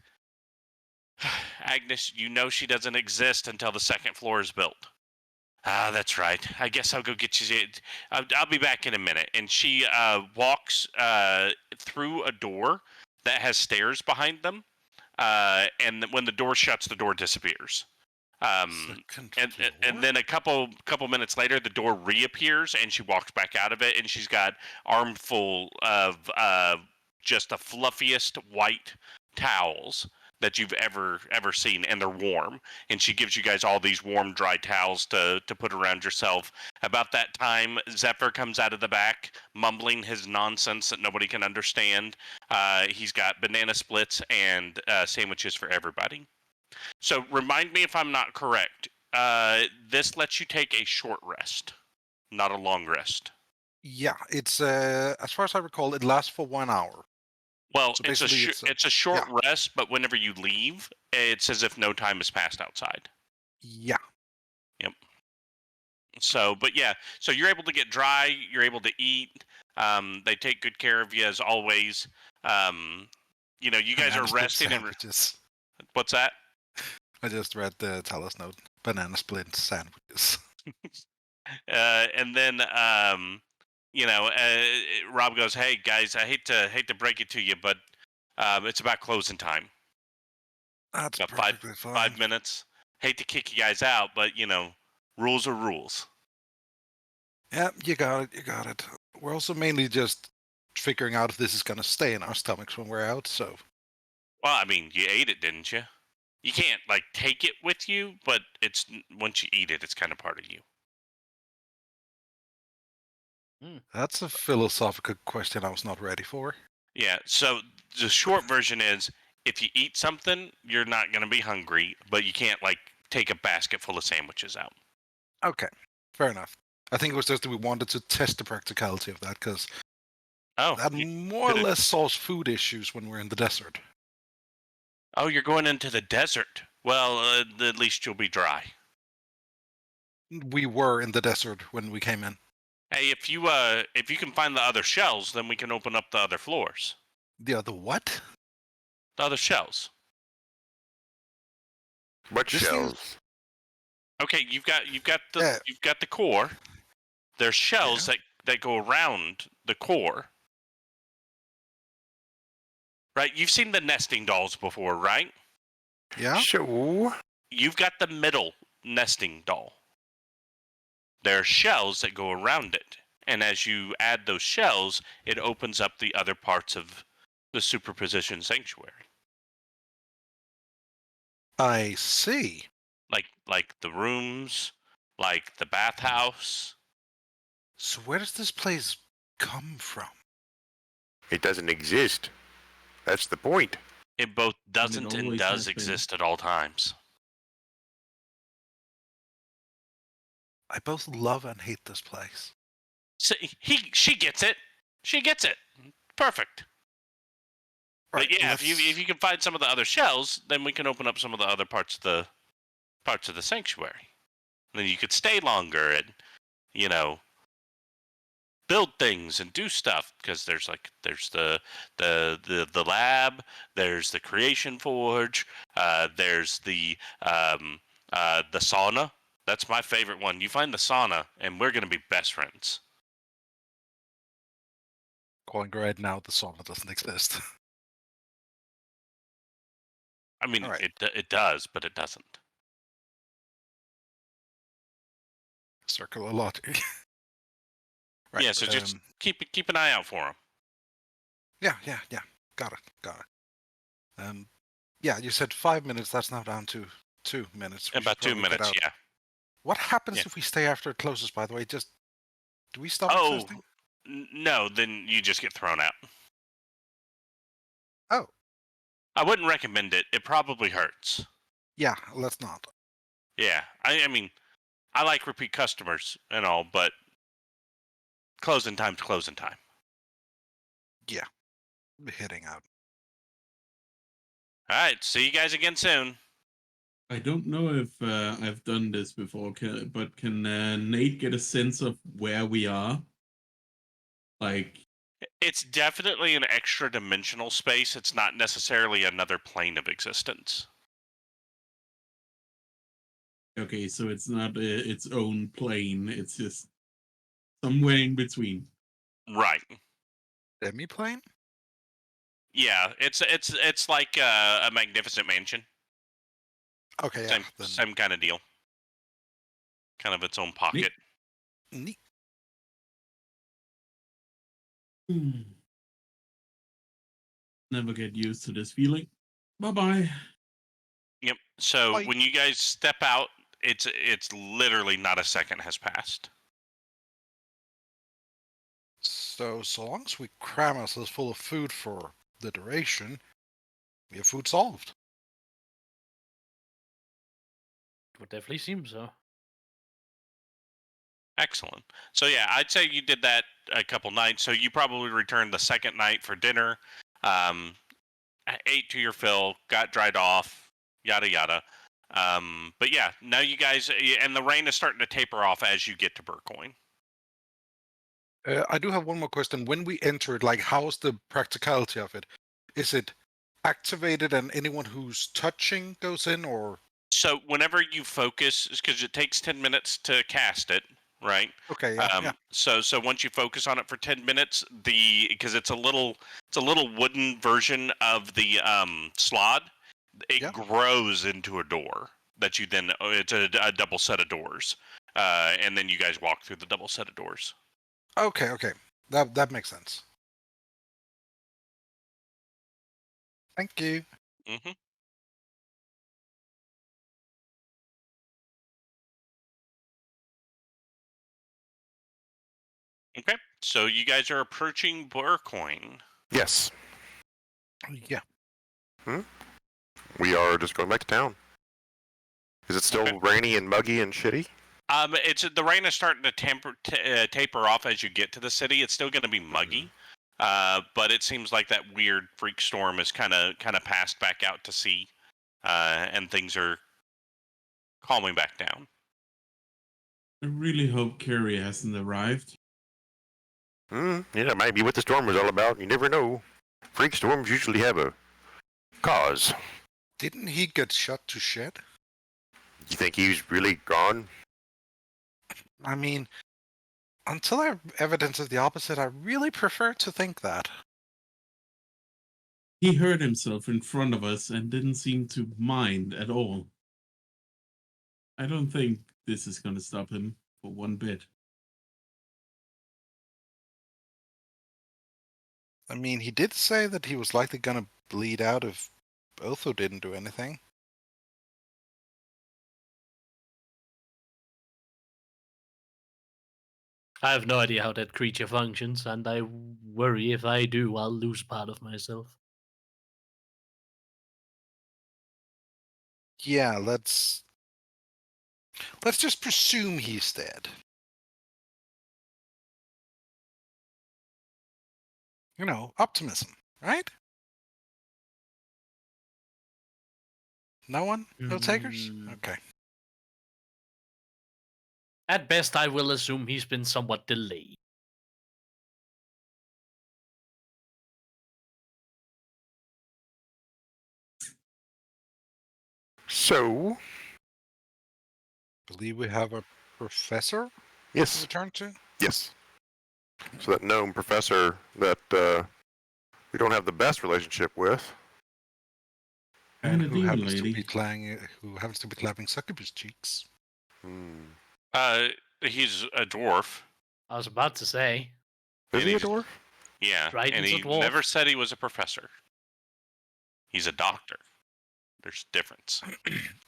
Agnes, you know she doesn't exist until the second floor is built. Ah, that's right. I guess I'll go get you. I'll be back in a minute. And she walks through a door that has stairs behind them. And when the door shuts, the door disappears. Second And floor? then a couple minutes later, the door reappears, and she walks back out of it, and she's got armful of just the fluffiest white towels that you've ever seen, and they're warm. And she gives you guys all these warm, dry towels to put around yourself. About that time, Zephyr comes out of the back, mumbling his nonsense that nobody can understand. He's got banana splits and sandwiches for everybody. So remind me if I'm not correct. This lets you take a short rest, not a long rest. Yeah, it's as far as I recall, it lasts for 1 hour. Well, So it's a basically it's a short rest, but whenever you leave, it's as if no time has passed outside. Yeah. Yep. So, but yeah, so you're able to get dry. You're able to eat. They take good care of you as always. You know, you guys Banana are split resting. sandwiches. What's that? I just read the Talas note. Banana split sandwiches. And then you know, Rob goes, "Hey guys, I hate to break it to you, but it's about closing time. That's About perfectly fine. 5 minutes. Hate to kick you guys out, but you know, rules are rules." Yeah, you got it. You got it. We're also mainly just figuring out if this is gonna stay in our stomachs when we're out. So Well, I mean, you ate it, didn't you? You can't like take it with you, but it's once you eat it, it's kind of part of you. that's a philosophical question I was not ready for. Yeah. So the short version is, if you eat something, you're not gonna be hungry, but you can't like take a basket full of sandwiches out. Okay, fair enough. I think it was just that we wanted to test the practicality of that because Oh, that you more or could've- less solves food issues when we're in the desert. oh, you're going into the desert. Well, at least you'll be dry. We were in the desert when we came in. Hey, if you can find the other shells, then we can open up the other floors. The other what? The other shells. What This shells? Okay, you've got Yeah. you've got the core. There's shells that go around the core. Right? You've seen the nesting dolls before, right? Yeah. So, You've got the middle nesting doll. There are shells that go around it. And as you add those shells, it opens up the other parts of the superposition sanctuary. I see. Like the rooms, like the bathhouse. So where does this place come from? it doesn't exist. That's the point. It both doesn't and always does has been. exist at all times. I both love and hate this place. So she gets it. She gets it. Perfect. Right, But yeah, if let's- you can find some of the other shells, then we can open up some of the other parts of the sanctuary. And then you could stay longer and, you know, build things and do stuff, because there's the lab, there's the creation forge, there's the sauna. That's my favorite one. You find the sauna, and we're gonna be best friends. Calling right now, the sauna doesn't exist. I mean, All right. it does, but it doesn't. circular logic. Right. Yeah, so just keep an eye out for him. Yeah. Got it. Yeah, you said 5 minutes. That's now down to 2 minutes. We About should 2 probably get minutes, out. yeah. What happens Yeah. if we stay after it closes? By the way, do we stop Oh, existing? no, then you just get thrown out. Oh, I wouldn't recommend it. It probably hurts. yeah. Let's not. Yeah, I mean, I like repeat customers and all, but closing time's closing time. Yeah, we're heading out. All right, see you guys again soon. I don't know if I've done this before, but can Nate get a sense of where we are? Like, It's definitely an extra dimensional space. It's not necessarily another plane of existence. okay, so it's not its own plane. It's just somewhere in between. Right. Demi-plane? Yeah, it's like a magnificent mansion. Okay, yeah. Same kind of deal. Kind of its own pocket. Neat. Never get used to this feeling. Bye-bye. Yep. So Bye. when you guys step out, it's literally not a second has passed. So long as we cram ourselves full of food for the duration, we have food solved. It would definitely seem so. Excellent. So yeah, I'd say you did that a couple nights. So you probably returned the second night for dinner, ate to your fill, got dried off, yada yada. But yeah, now you guys, and the rain is starting to taper off as you get to Burcoin. I do have one more question. When we enter it, like, how's the practicality of it? Is it activated and anyone who's touching goes in, or? So whenever you focus, because it takes 10 minutes to cast it, right? Okay, yeah. So once you focus on it for 10 minutes, because it's a little wooden version of the slot, it grows into a door that you then it's a double set of doors, and then you guys walk through the double set of doors. Okay. That makes sense. Thank you. Mm-hmm. Okay, so you guys are approaching Burcoin. Yes. Yeah. We are just going back to town. Is it still rainy and muggy and shitty? The rain is starting to taper off as you get to the city. It's still going to be muggy, but it seems like that weird freak storm is kind of passed back out to sea, and things are calming back down. I really hope Carrie hasn't arrived. Yeah, that might be what the storm was all about. You never know. Freak storms usually have a cause. Didn't he get shot to shit? You think he's really gone? I mean, until I have evidence of the opposite, I really prefer to think that. He hurt himself in front of us and didn't seem to mind at all. I don't think this is going to stop him for one bit. I mean, he did say that he was likely going to bleed out if Otho didn't do anything. I have no idea how that creature functions, and I worry if I do, I'll lose part of myself. Yeah, let's just presume he's dead. You know, optimism, right? No one? No takers? Okay. At best, I will assume he's been somewhat delayed. So, Believe we have a professor to yes, return to? yes. So that gnome professor that we don't have the best relationship with. And a who demon happens lady. to be clapping succubus cheeks. he's a dwarf. I was about to say. Is And he a he's- dwarf? Yeah, and Dryden's a he dwarf. never said he was a professor. He's a doctor. There's difference.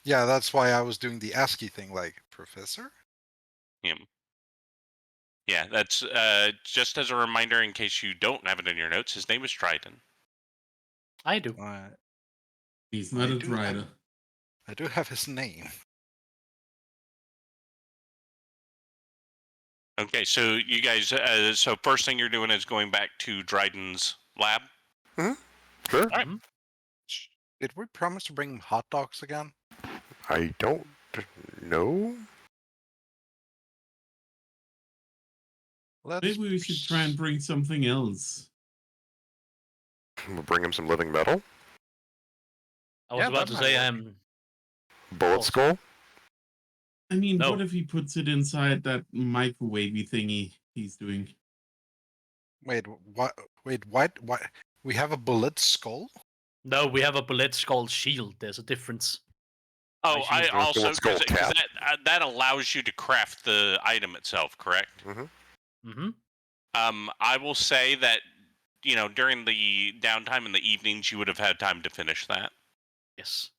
Yeah, that's why I was doing the ASCII thing, like, Professor? Him. Yeah, that's just as a reminder in case you don't have it in your notes. His name is Dryden. I do. He's not I a do have- Dryder. I do have his name. Okay, so you guys, so first thing you're doing is going back to Dryden's lab. Sure. Alright. Mhm. Did we promise to bring him hot dogs again? I don't know. Let's Maybe we should try and bring something else. We'll bring him some living metal. I was Yeah, about that to might say work. I'm. Bullet Oh. skull. I mean, No. what if he puts it inside that microwavey thingy he's doing? Wait, what? Wait, what? What? We have a bullet skull? No, we have a bullet skull shield. There's a difference. Oh, My I shield. also Bullet skull because cap. that allows you to craft the item itself, correct? Mm-hmm. I will say that during the downtime in the evenings, you would have had time to finish that. Yes.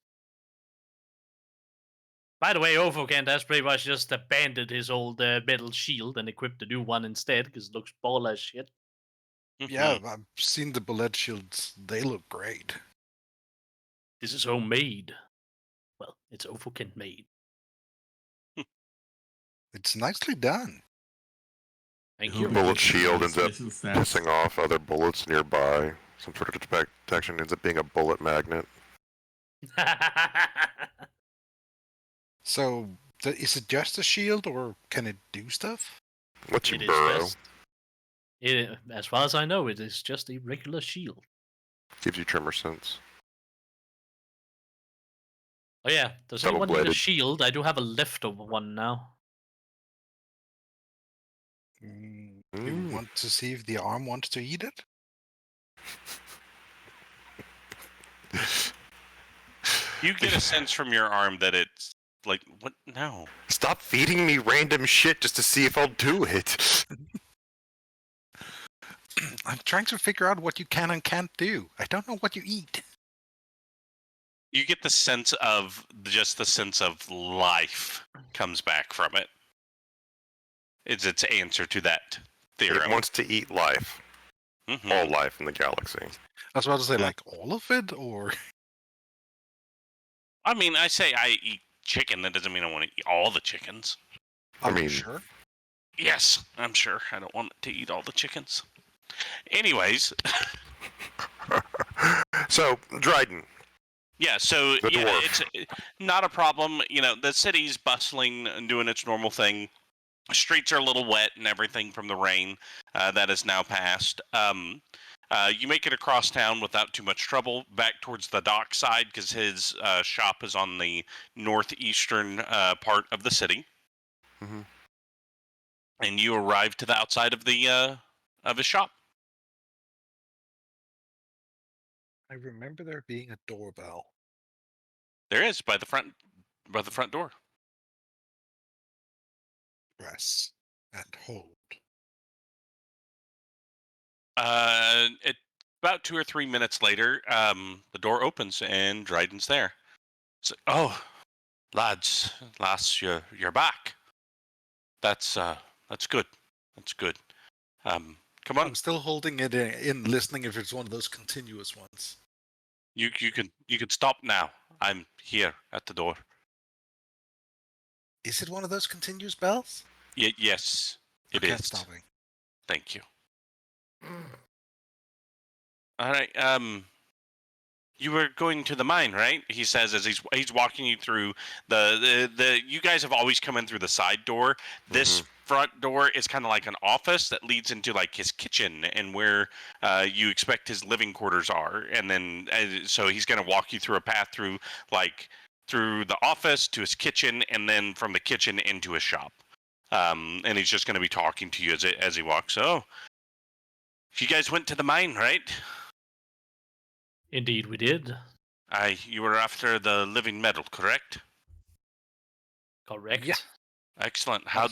By the way, Othokent has pretty much just abandoned his old metal shield and equipped a new one instead because it looks baller as shit. Yeah, I've seen the bullet shields. They look great. This is homemade. Well, it's Othokent made. It's nicely done. Thank I you. hope it Bullet gets shield some ends up special stats. pissing off other bullets nearby. Some sort of detection ends up being a bullet magnet. So, is it just a shield, or can it do stuff? Let you It is burrow. just. As far as I know, it is just a regular shield. Gives you tremor sense. Oh yeah, does anyone need a Double-bladed. shield? I do have a leftover one now. You Mm. want to see if the arm wants to eat it? You get a sense from your arm that it's like, what? No. Stop feeding me random shit just to see if I'll do it. I'm trying to figure out what you can and can't do. I don't know what you eat. You get the sense of life comes back from it. It's its answer to that theorem. It wants to eat life. Mhm. All life in the galaxy. I was about to say, Yeah. like, all of it, or... I mean, I say I eat chicken. That doesn't mean I want to eat all the chickens. Are you mean- sure? Yes, I'm sure. I don't want to eat all the chickens. Anyways, So, Dryden. yeah, so The yeah, dwarf. it's not a problem. The city's bustling and doing its normal thing. Streets are a little wet and everything from the rain that has now passed. You make it across town without too much trouble, back towards the dock side because his shop is on the northeastern part of the city. Mhm. And you arrive to the outside of the of his shop. I remember there being a doorbell. There is by the front door. Press and hold. About 2 or 3 minutes later, the door opens and Dryden's there. So, oh, lads, you're back. That's good. That's good. Come on, I'm still holding it in, listening if it's one of those continuous ones. you can stop now. I'm here at the door. Is it one of those continuous bells? Yes, it Okay, is. it's stopping. Thank you. All right. You were going to the mine, right? He says as he's walking you through the. You guys have always come in through the side door. This front door is kind of like an office that leads into like his kitchen and where you expect his living quarters are. And then so he's going to walk you through a path through the office to his kitchen, and then from the kitchen into his shop. And he's just going to be talking to you as he walks. Oh, you guys went to the mine, right? Indeed, we did. You were after the living metal, correct? Correct. Yeah. Excellent. How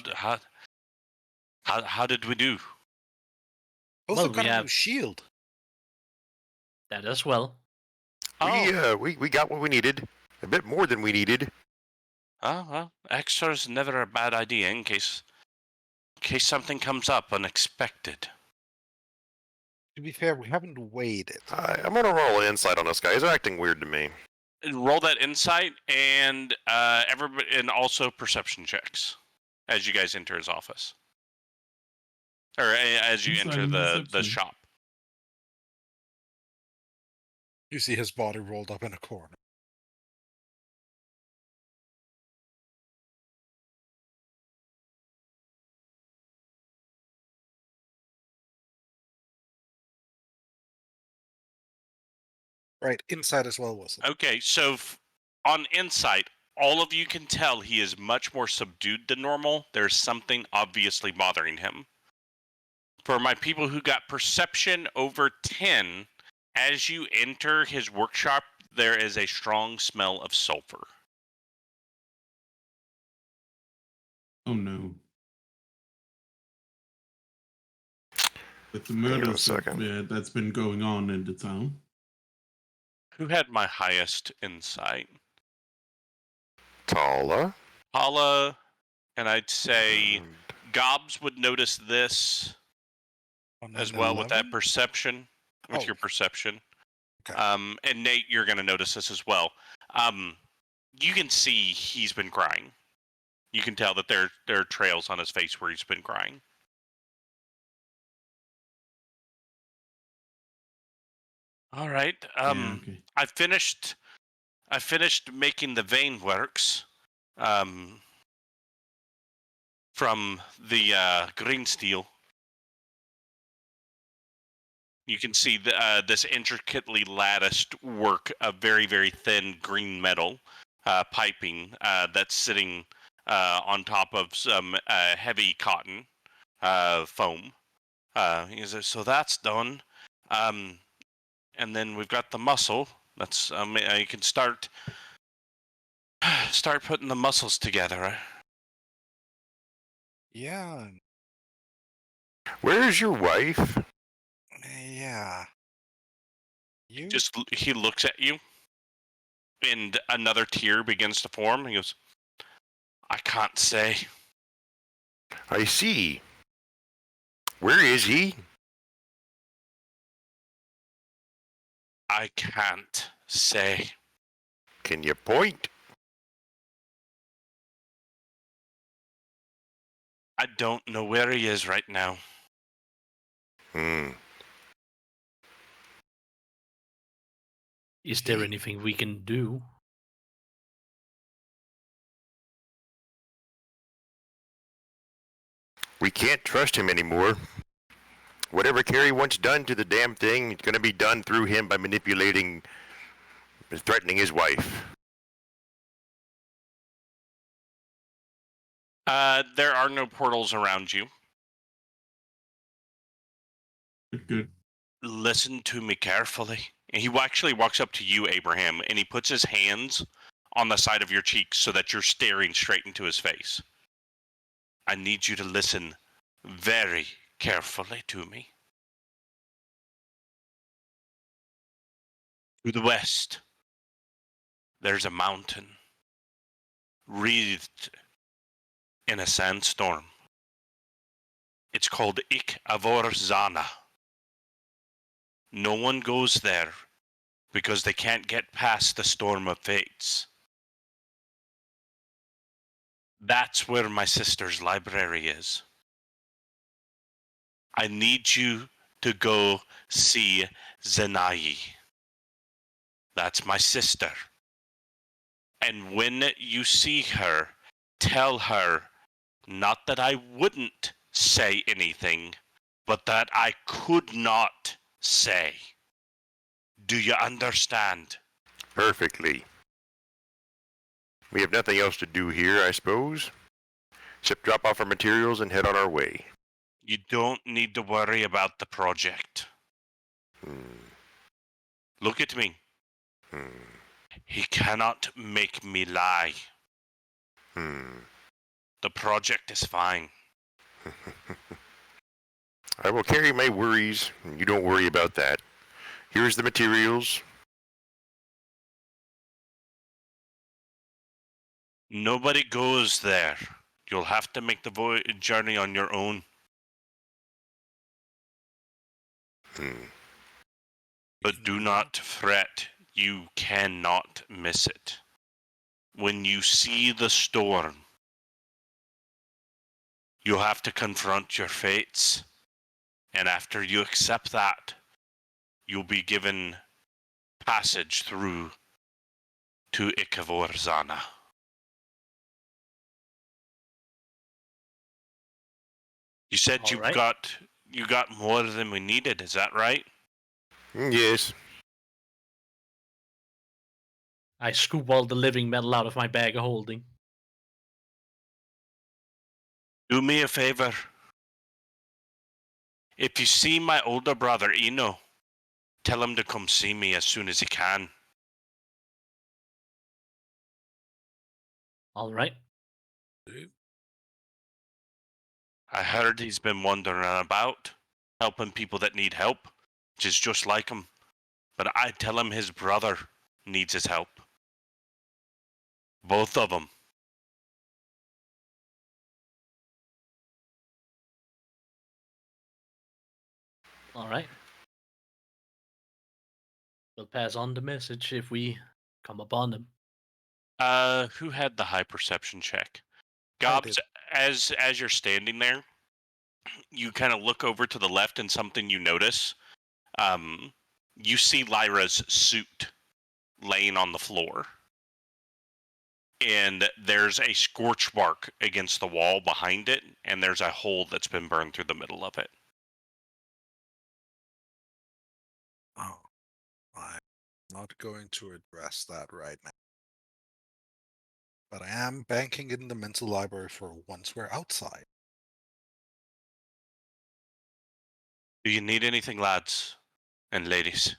did we do? Also Well, we got a new have- shield. That as well. We got what we needed. A bit more than we needed. Oh, well, extra's never a bad idea in case something comes up unexpected. To be fair, we haven't weighed it. I'm gonna roll an insight on this guy. He's acting weird to me. Roll that insight and everybody, and also perception checks as you guys enter his office, or as you Insight enter and the perception. shop. You see his body rolled up in a corner. Right, inside as well, was it? Okay, so on insight, all of you can tell he is much more subdued than normal. There's something obviously bothering him. For my people who got perception over 10, as you enter his workshop, there is a strong smell of sulfur. Oh no. With the Hang on a murders second. that's been going on in the town. Who had my highest insight? Talah. Talah, and I'd say Gobs would notice this On as an well with that 11? perception, with Oh. your perception. Okay. And Nate, you're going to notice this as well. You can see he's been crying. You can tell that there are trails on his face where he's been crying. All right. Okay. I finished making the vein works from the green steel. You can see this intricately latticed work of very, very thin green metal piping that's sitting on top of some heavy cotton foam. So that's done. And then we've got the muscle. That's you can start putting the muscles together. Yeah. Where's your wife? Yeah. You? He looks at you, and another tear begins to form. He goes, "I can't say." I see. Where is he? I can't say. Can you point? I don't know where he is right now. Is there anything we can do? We can't trust him anymore. Whatever Carrie wants done to the damn thing is going to be done through him by manipulating, threatening his wife. There are no portals around you. Good. Listen to me carefully. And he actually walks up to you, Abraham, and he puts his hands on the side of your cheeks so that you're staring straight into his face. I need you to listen very carefully to me. To the west, there's a mountain wreathed in a sandstorm. It's called Ik Avorzana. No one goes there because they can't get past the storm of fates. That's where my sister's library is. I need you to go see Zenayi. That's my sister. And when you see her, tell her not that I wouldn't say anything, but that I could not say. Do you understand? Perfectly. We have nothing else to do here, I suppose, except drop off our materials and head on our way. You don't need to worry about the project. Look at me. He cannot make me lie. The project is fine. I will carry my worries, and you don't worry about that. Here's the materials. Nobody goes there. You'll have to make the journey on your own. But do not fret. You cannot miss it. When you see the storm, you'll have to confront your fates. And after you accept that, you'll be given passage through to Ikavorzana. You said All right. you got more than we needed, is that right? Yes. I scoop all the living metal out of my bag of holding. Do me a favor. If you see my older brother, Eno, tell him to come see me as soon as he can. All right. I heard he's been wandering about, helping people that need help, which is just like him. But I tell him his brother needs his help. Both of them. All right. We'll pass on the message if we come upon them. Who had the high perception check? I Gobs, did. as you're standing there, you kind of look over to the left and something you notice. You see Lyra's suit laying on the floor. And there's a scorch mark against the wall behind it, and there's a hole that's been burned through the middle of it. Oh, I'm not going to address that right now. But I am banking in the mental library for once we're outside. Do you need anything, lads and ladies?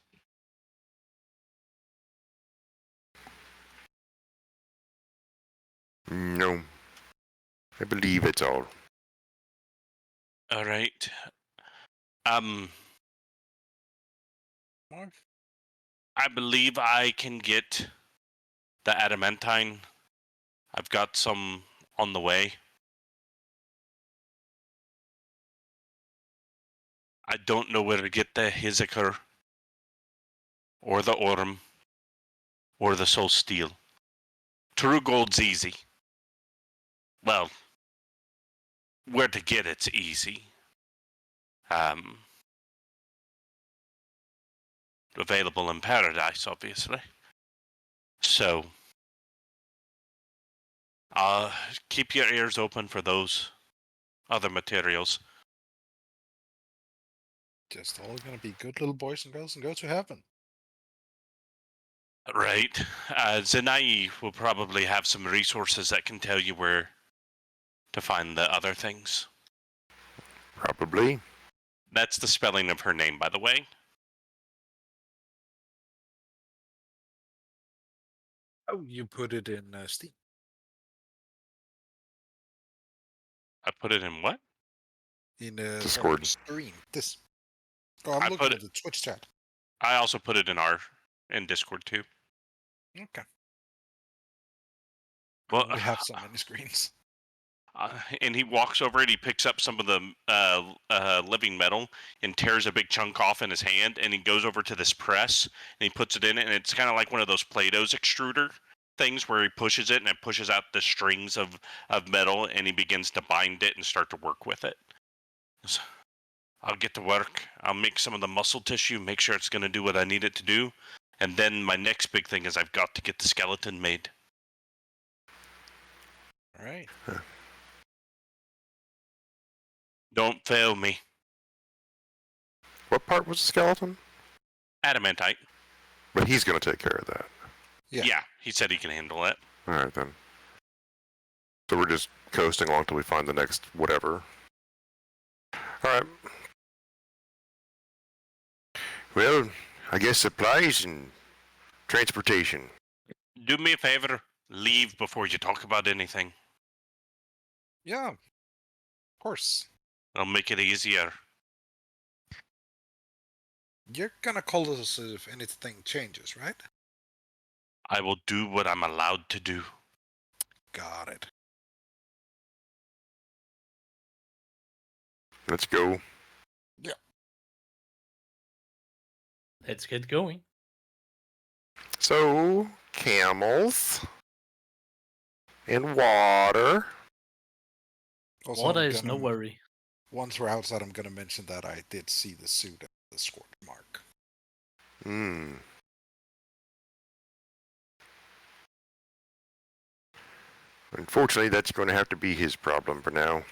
No. I believe it's all. All right. Marv? I believe I can get the adamantine. I've got some on the way. I don't know where to get the Hizikar, or the Orm, or the Soul Steel. True gold's easy. Well, where to get it's easy. Available in Paradise, obviously. So, keep your ears open for those other materials. Just all gonna be good little boys and girls and go to heaven. Right. Zenai will probably have some resources that can tell you where to find the other things. Probably. That's the spelling of her name, by the way. Oh, you put it in Steam. I put it in what? In Discord. stream. This. Oh, I'm I looking put at the Twitch chat. I also put it in Discord too. Okay. Well, We have so many screens. and he walks over and he picks up some of the living metal and tears a big chunk off in his hand, and he goes over to this press and he puts it in it, and it's kind of like one of those Play-Doh's extruder things where he pushes it and it pushes out the strings of metal, and he begins to bind it and start to work with it. So, I'll get to work. I'll make some of the muscle tissue, make sure it's going to do what I need it to do, and then my next big thing is I've got to get the skeleton made. All right. Don't fail me. What part was the skeleton? Adamantite. But he's going to take care of that. Yeah. He said he can handle it. All right, then. So we're just coasting along till we find the next whatever. All right. Well, I guess supplies and transportation. Do me a favor. Leave before you talk about anything. Yeah, of course. I'll make it easier. You're gonna call us if anything changes, right? I will do what I'm allowed to do. Got it. Let's go. Let's get going. So, camels and water. Also, Water I'm is no gonna- worry. Once we're outside, I'm gonna mention that I did see the suit at the scorch mark. Hmm. Unfortunately, that's going to have to be his problem for now.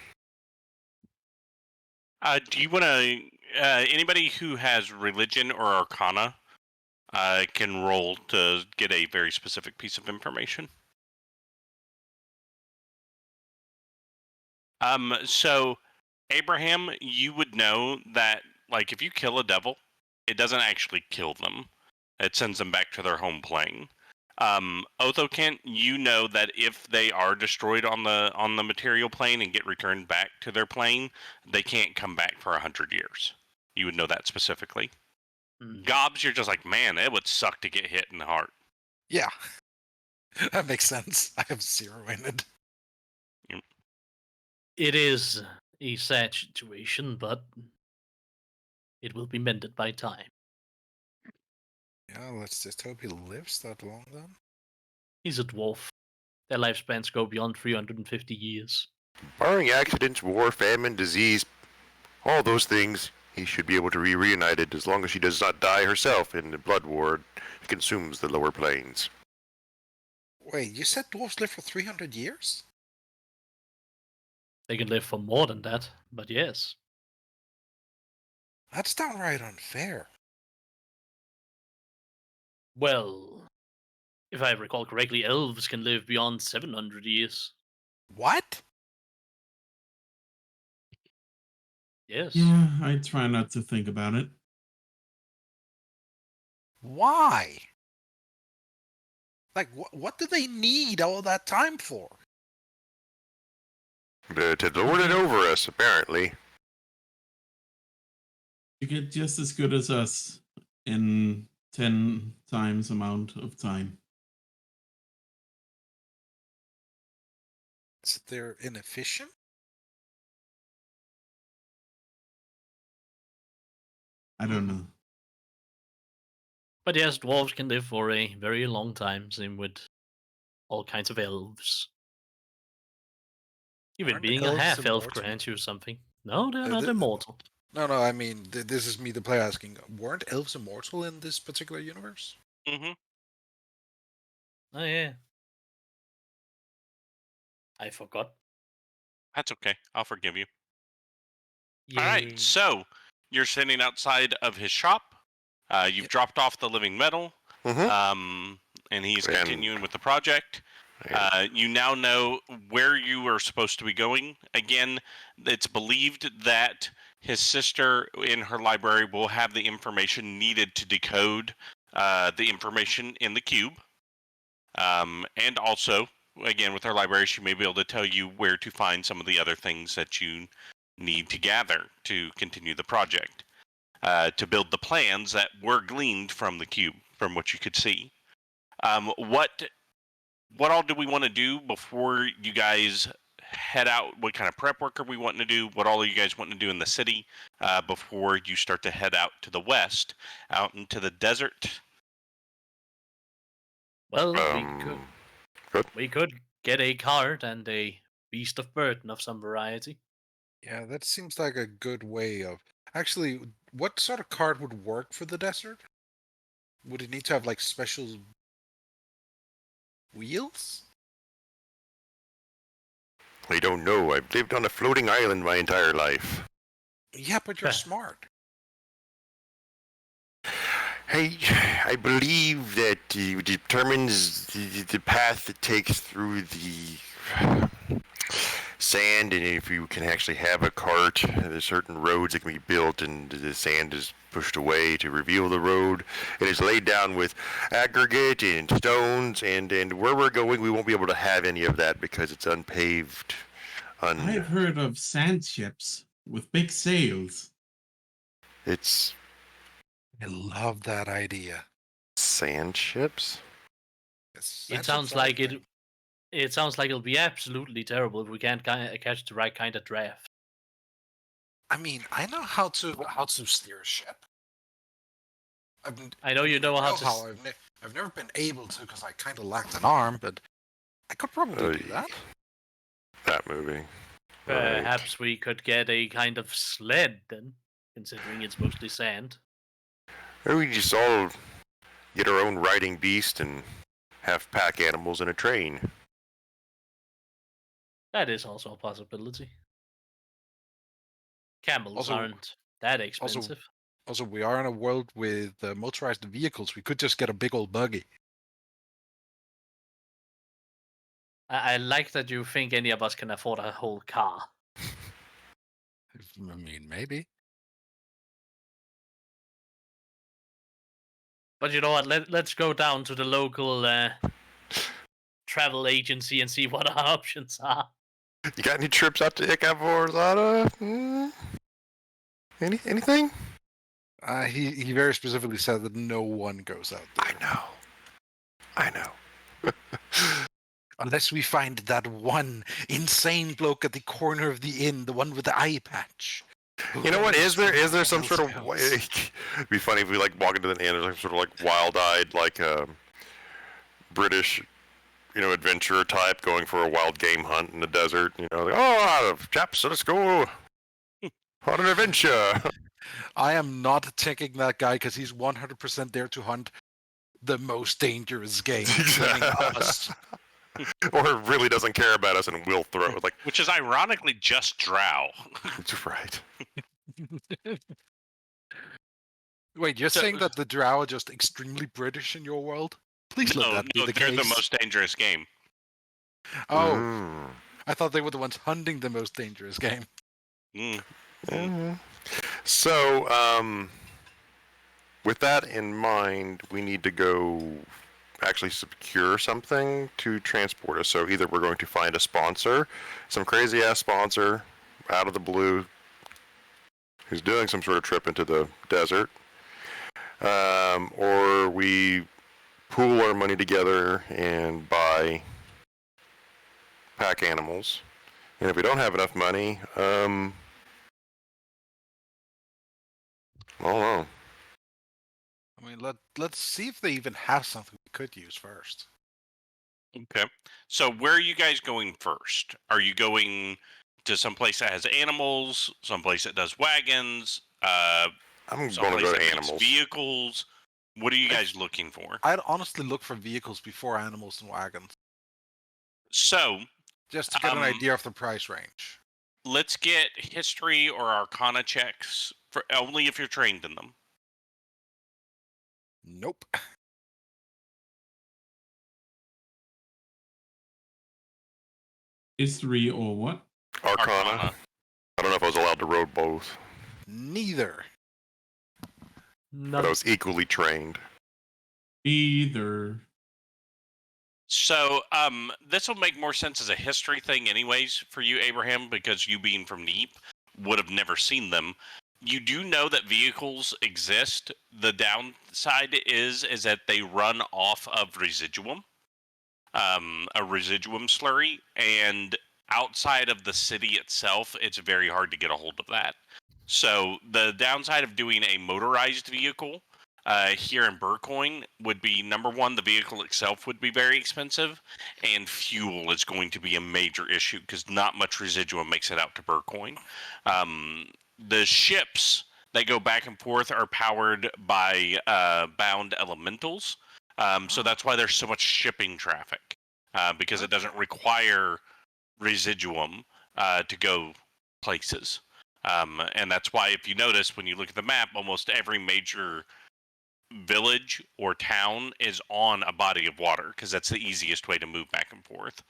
Do you want to? Anybody who has religion or arcana can roll to get a very specific piece of information. So Abraham, you would know that, like, if you kill a devil, it doesn't actually kill them. It sends them back to their home plane. Othokent, you know that if they are destroyed on the material plane and get returned back to their plane, they can't come back for 100 years. You would know that specifically. Gobs, you're just like, man, it would suck to get hit in the heart. Yeah, that makes sense. I have 0 in it. It is a sad situation, but it will be mended by time. Yeah, let's just hope he lives that long then. He's a dwarf. Their lifespans go beyond 350 years. Barring accidents, war, famine, disease, all those things, he should be able to be reunited as long as she does not die herself in the blood war that consumes the lower planes. Wait, you said dwarves live for 300 years? They can live for more than that, but yes. That's downright unfair. Well, if I recall correctly, elves can live beyond 700 years. What? Yes. Yeah, I try not to think about it. Why? Like, what do they need all that time for? To lord it over us, apparently. You get just as good as us in 10 times amount of time. So they're inefficient? I don't know. But yes, dwarves can live for a very long time, same with all kinds of elves. Even Aren't being a elves half-elf immortal? grants you something. No, they're not the- immortal. No, I mean, this is me, the player, asking, weren't elves immortal in this particular universe? Mm-hmm. Oh, yeah. I forgot. That's okay. I'll forgive you. Yay. All right, so you're sitting outside of his shop. You've Yep. dropped off the living metal, Mm-hmm. and he's And- continuing with the project. You now know where you are supposed to be going. Again, it's believed that his sister in her library will have the information needed to decode the information in the cube. And also, again, with her library, she may be able to tell you where to find some of the other things that you need to gather to continue the project, to build the plans that were gleaned from the cube, from what you could see. What all do we want to do before you guys head out? What kind of prep work are we wanting to do? What all are you guys wanting to do in the city before you start to head out to the west, out into the desert? Well, Good. we could get a cart and a beast of burden of some variety. Yeah, that seems like a good way of... Actually, what sort of card would work for the desert? Would it need to have, like, special wheels? I don't know. I've lived on a floating island my entire life. Yeah, but you're smart. I believe that it determines the path it takes through the sand, and if you can actually have a cart, there's certain roads that can be built, and the sand is pushed away to reveal the road. It is laid down with aggregate and stones, and where we're going, we won't be able to have any of that because it's unpaved I've heard of sand ships with big sails. It's I love that idea. sand ships. It sounds like it. It sounds like it'll be absolutely terrible if we can't catch the right kind of draft. I mean, I know how to steer a ship. I know you know how to. I've never been able to because I kind of lacked an arm, but I could probably do that. That movie. Perhaps we could get a kind of sled then, considering it's mostly sand. Or we just all get our own riding beast and have pack animals in a train. That is also a possibility. Camels Also- aren't that expensive. Also, we are in a world with motorized vehicles. We could just get a big old buggy. I like that you think any of us can afford a whole car. I mean, maybe. But you know what? Let's go down to the local travel agency and see what our options are. You got any trips out to Ikavorzada? Anything? He very specifically said that no one goes out there. I know. Unless we find that one insane bloke at the corner of the inn, the one with the eye patch. You know what? Is there some sort of spells. It'd be funny if we like walk into the inn and there's sort of like wild-eyed like British, adventurer type going for a wild game hunt in the desert. Chaps, let's go on an adventure. I am not taking that guy because he's 100% there to hunt the most dangerous game, meaning us. Or really doesn't care about us and will throw it. Which is ironically just Drow. Right. Wait, you're saying that the Drow are just extremely British in your world? Please let that be the they're case. the most dangerous game. Oh, I thought they were the ones hunting the most dangerous game. So, with that in mind, we need to go actually secure something to transport us. So either we're going to find a sponsor, some crazy ass sponsor out of the blue who's doing some sort of trip into the desert, or we pool our money together and buy pack animals. And if we don't have enough money, I don't know. I mean, let's see if they even have something we could use first. Okay. So where are you guys going first? Are you going to some place that has animals, some place that does wagons, I'm going to go to animals. Vehicles? What are you guys looking for? I'd honestly look for vehicles before animals and wagons, So just to get an idea of the price range. let's get history or arcana checks for only if you're trained in them. Nope. History or what? Arcana. I don't know if I was allowed to roll both, Neither. but I was equally trained. Either. So this will make more sense as a history thing anyways for you, Abraham, because you being from Neap would have never seen them. You do know that vehicles exist. The downside is that they run off of residuum, a residuum slurry, and outside of the city itself, it's very hard to get a hold of that. So the downside of doing a motorized vehicle here in Burcoin would be, number one, the vehicle itself would be very expensive, and fuel is going to be a major issue because not much residuum makes it out to Burcoin. The ships that go back and forth are powered by bound elementals. So that's why there's so much shipping traffic, because it doesn't require residuum to go places. And that's why, if you notice, when you look at the map, almost every major village or town is on a body of water because that's the easiest way to move back and forth.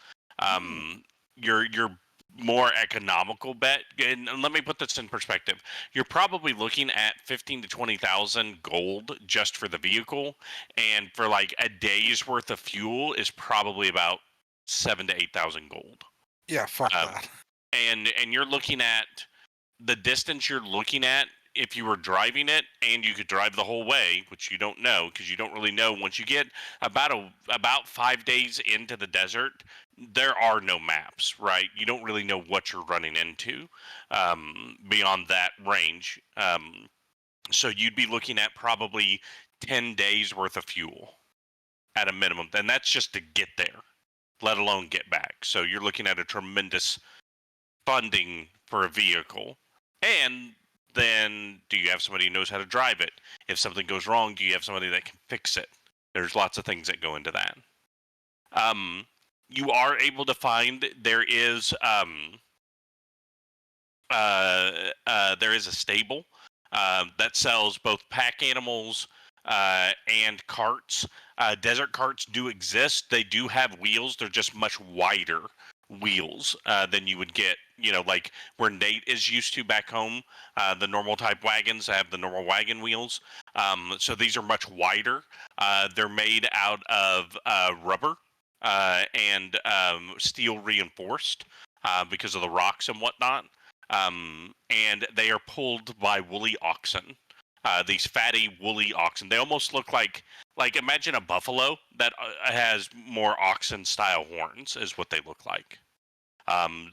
Your more economical bet, and let me put this in perspective, you're probably looking at 15 to 20,000 gold just for the vehicle, and for like a day's worth of fuel is probably about 7 to 8,000 gold. Yeah, fuck that. and you're looking at the distance you're looking at if you were driving it, and you could drive the whole way, which you don't know because you don't really know. Once you get about 5 days into the desert, there are no maps, right? You don't really know what you're running into beyond that range. So you'd be looking at probably 10 days worth of fuel at a minimum, and that's just to get there, let alone get back. So you're looking at a tremendous funding for a vehicle. And then do you have somebody who knows how to drive it? If something goes wrong, do you have somebody that can fix it? There's lots of things that go into that. You are able to find there is a stable that sells both pack animals and carts. Desert carts do exist. They do have wheels. They're just much wider wheels than you would get, like where Nate is used to back home. The normal type wagons have the normal wagon wheels. So these are much wider. They're made out of rubber and steel reinforced because of the rocks and whatnot. And they are pulled by woolly oxen. These fatty woolly oxen. They almost look like imagine a buffalo that has more oxen style horns is what they look like.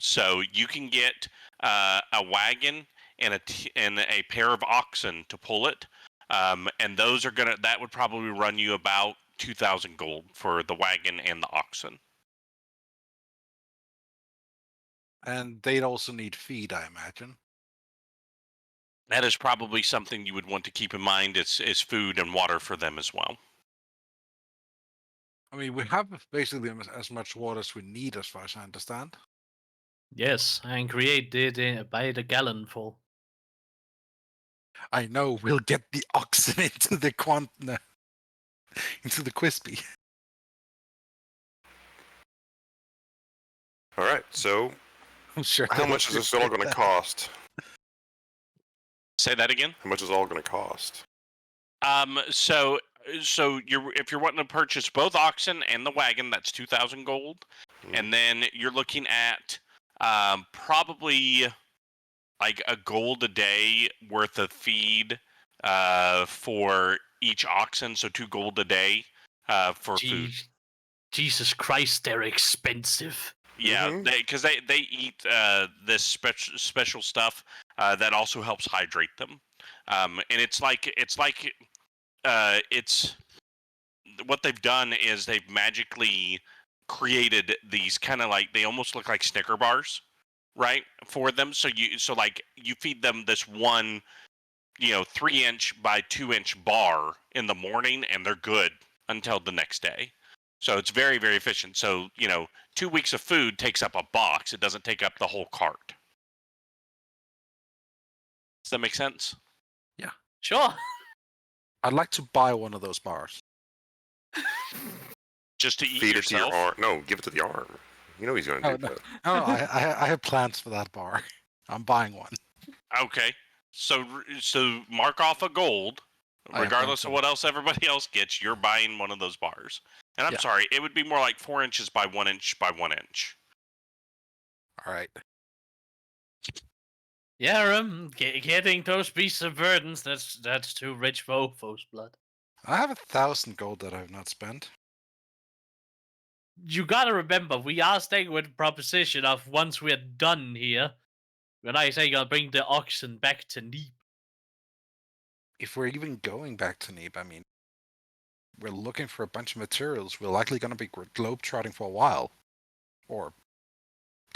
So you can get a wagon and a pair of oxen to pull it. And those are that would probably run you about 2,000 gold for the wagon and the oxen. And they'd also need feed, I imagine. That is probably something you would want to keep in mind is food and water for them as well. I mean, we have basically as much water as we need, as far as I understand. Yes, and create it by the gallon full. I know, we'll get the oxen into the into the Quispy. All right, so I'm sure. how much is this all going to cost? Say that again. How much is all going to cost? So if you're wanting to purchase both oxen and the wagon, that's 2,000 gold, and then you're looking at probably like a gold a day worth of feed for each oxen, so 2 gold a day for food. Jesus Christ, they're expensive. Yeah, because they eat this special stuff that also helps hydrate them, and it's what they've done is they've magically created these kind of like they almost look like Snicker bars, right, for them. So you feed them this one 3-inch by 2-inch bar in the morning, and they're good until the next day. So it's very, very efficient. So 2 weeks of food takes up a box. It doesn't take up the whole cart. Does that make sense? Yeah. Sure. I'd like to buy one of those bars. Just to eat Feed yourself? it to your arm. No, give it to the arm. You know he's going to do that. No, I have plans for that bar. I'm buying one. Okay. So mark off a gold, regardless of what else everybody else gets. You're buying one of those bars. And I'm sorry, it would be more like 4 inches by 1 inch by 1 inch. All right. Yeah, getting those beasts of burdens, that's too rich for Ophos blood. I have 1,000 gold that I have not spent. You gotta remember, we are staying with the proposition of once we're done here, when I say I'll bring the oxen back to Neap. If we're even going back to Neap, I mean, we're looking for a bunch of materials. We're likely going to be globetrotting for a while. Or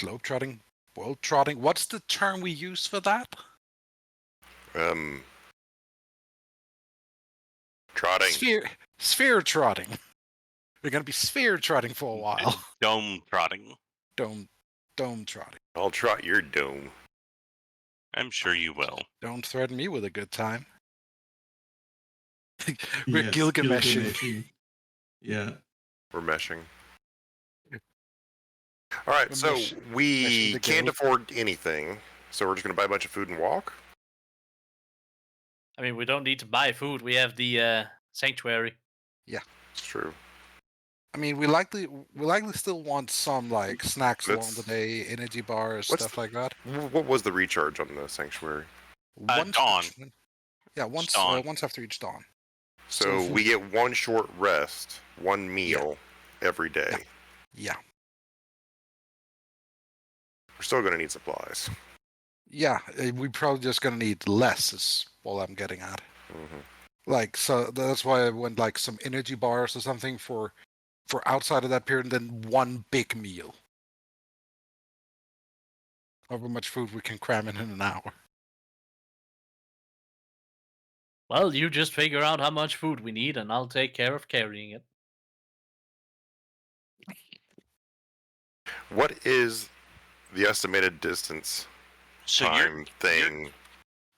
globetrotting, world trotting. What's the term we use for that? Trotting. Sphere trotting. We're going to be sphere trotting for a while. Dome trotting. Dome trotting. I'll trot your dome. I'm sure you will. Don't threaten me with a good time. We're Yes, Gilgameshing. Yeah. We're meshing. All right, We're so meshing we the can't guild. afford anything, so we're just going to buy a bunch of food and walk? I mean, we don't need to buy food. We have the sanctuary. It's true. I mean, we likely still want some like snacks along the Let's- day, energy bars, What's stuff like that. What was the recharge on the sanctuary? Dawn. Yeah, once dawn. once after each dawn. So if we get one short rest, one meal every day. Yeah. We're still going to need supplies. Yeah, we're probably just gonna need less. Is all I'm getting at. Hmm. Like, so that's why I went like some energy bars or something for outside of that period, and then one big meal. However much food we can cram in an hour. Well, you just figure out how much food we need, and I'll take care of carrying it. What is the estimated distance So time thing?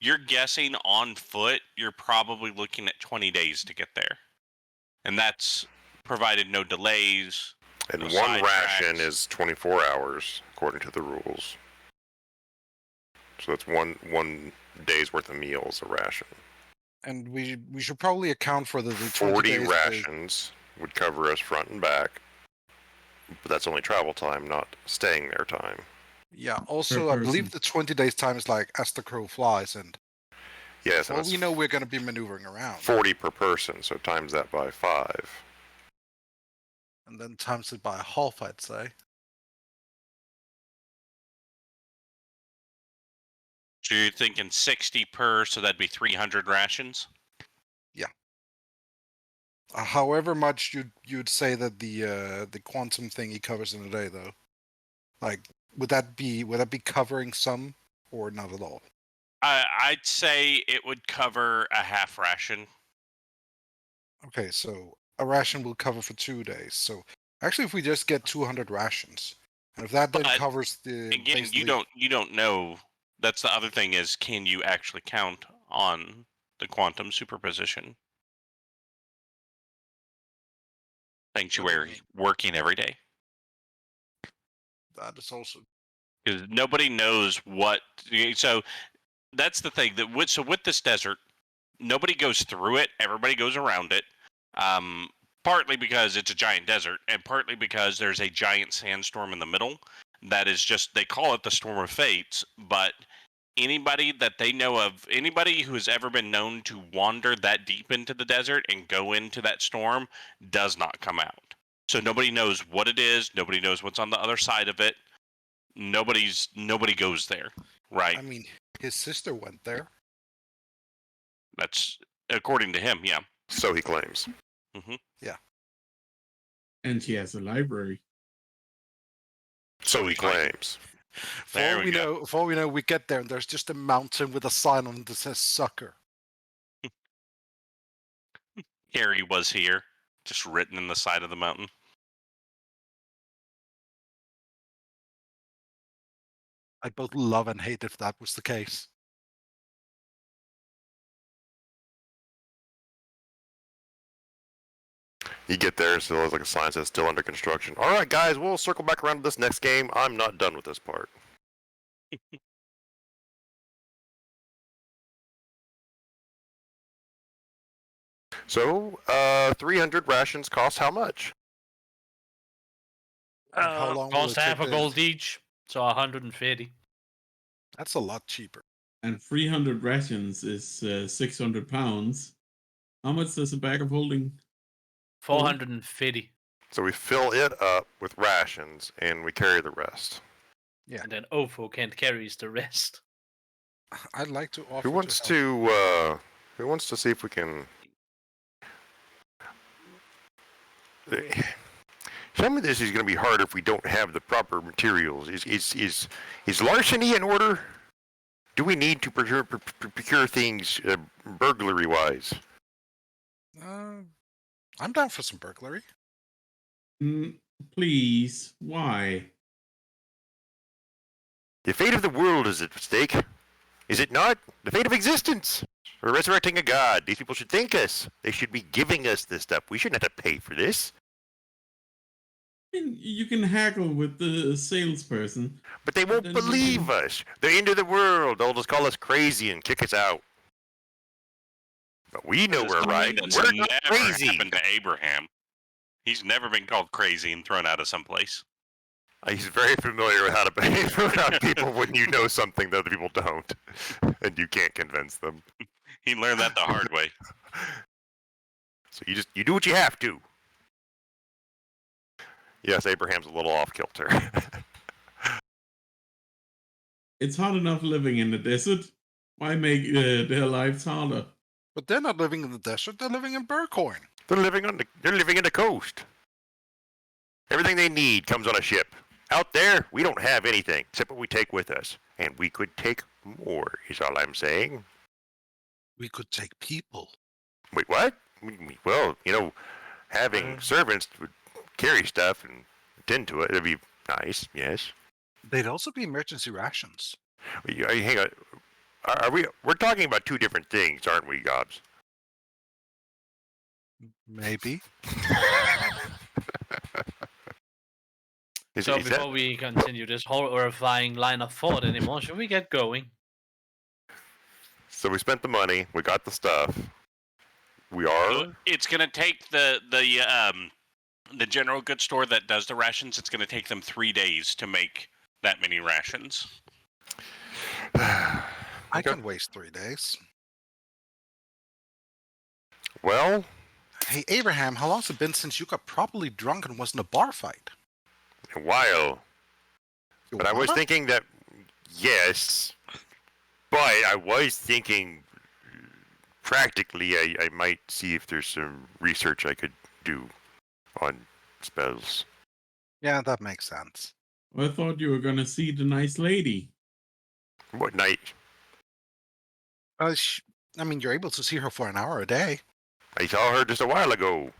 you're guessing on foot. You're probably looking at 20 days to get there, and that's provided no delays. And no one ration sidetracks. is 24 hours according to the rules. So that's one day's worth of meals a ration. And we should probably account for the 20 40 days. rations would cover us front and back. But that's only travel time, not staying there time. Yeah. Also, I believe person. the 20 days time is like as the crow flies, and Yes, and well, that's we know we're going to be maneuvering around, 40 per person, so times that by 5. and then times it by half, I'd say. So you're thinking 60 per, so that'd be 300 rations. However much you'd say that the quantum thing he covers in a day, though, like would that be covering some or not at all? I'd say it would cover a half ration. Okay, so a ration will cover for 2 days. So actually, if we just get 200 rations, and if that then But, covers the Again, basically- you don't know. That's the other thing is, can you actually count on the quantum superposition sanctuary working every day? that is also Because nobody knows what. So that's the thing that with this desert, nobody goes through it. Everybody goes around it. Partly because it's a giant desert, and partly because there's a giant sandstorm in the middle. That is just, they call it the Storm of Fates, but anybody that they know of, anybody who has ever been known to wander that deep into the desert and go into that storm does not come out. So nobody knows what it is. Nobody knows what's on the other side of it. Nobody goes there, right? I mean, his sister went there. That's according to him, yeah. So he claims. And she has a library. So he claims. There we For all we know, we get there and there's just a mountain with a sign on it that says "sucker." Harry was here, just written in the side of the mountain. I both love and hate if that was the case. You get there, so there's like a sign that says still under construction. All right, guys, we'll circle back around to this next game. I'm not done with this part. So, 300 rations cost how much? And how long will Cost it half take a to- gold each, so 150. That's a lot cheaper. And 300 rations is 600 pounds. How much does a bag of holding? 450. So we fill it up with rations and we carry the rest. Yeah. And then Othokent carries the rest. I'd like to offer. Who wants help. who wants to see if we can some of this is going to be hard if we don't have the proper materials. Is larceny in order? Do we need to procure things burglary-wise? I'm down for some burglary. Please, why? The fate of the world is at stake. Is it not? The fate of existence. We're resurrecting a god. These people should thank us. They should be giving us this stuff. We shouldn't have to pay for this. I mean, you can haggle with the salesperson. But they won't Then we believe can- us. The end of the world. They'll just call us crazy and kick us out. But we know we're right. That's We're not never crazy. happened to Abraham. He's never been called crazy and thrown out of someplace. He's very familiar with how to behave around people when you know something that other people don't, and you can't convince them. He learned that the hard way. So you do what you have to. Yes, Abraham's a little off kilter. It's hard enough living in the desert. Why make their lives harder? But they're not living in the desert. They're living in Burcoin. They're living in the coast. Everything they need comes on a ship. Out there, we don't have anything except what we take with us, and we could take more. Is all I'm saying. We could take people. Wait, what? Well, having servants would carry stuff and attend to it. It'd be nice. Yes. They'd also be emergency rations. Hang on. We're talking about two different things, aren't we, Gobs? Maybe. So before we continue this horrifying line of thought anymore, should we get going? So we spent the money. We got the stuff. We are. It's gonna take the general goods store that does the rations. It's gonna take them 3 days to make that many rations. I can waste 3 days. Well. Hey, Abraham, how long's it been since you got properly drunk and was in a bar fight? A while. But I was thinking that, yes. But I was thinking, practically, I might see if there's some research I could do on spells. Yeah, that makes sense. I thought you were gonna see the nice lady. What night? I mean, you're able to see her for an hour a day. I saw her just a while ago.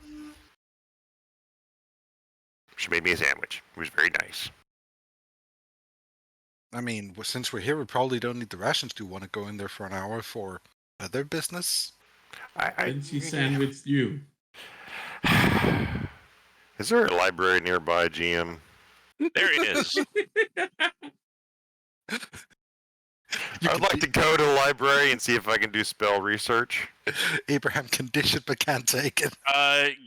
She made me a sandwich. It was very nice. I mean, since we're here, we probably don't need the rations. Do you want to go in there for an hour for other business? And she sandwiched you. Is there a library nearby, GM? There it is. I'd like to go to the library and see if I can do spell research. Abraham can dish it but can't take it.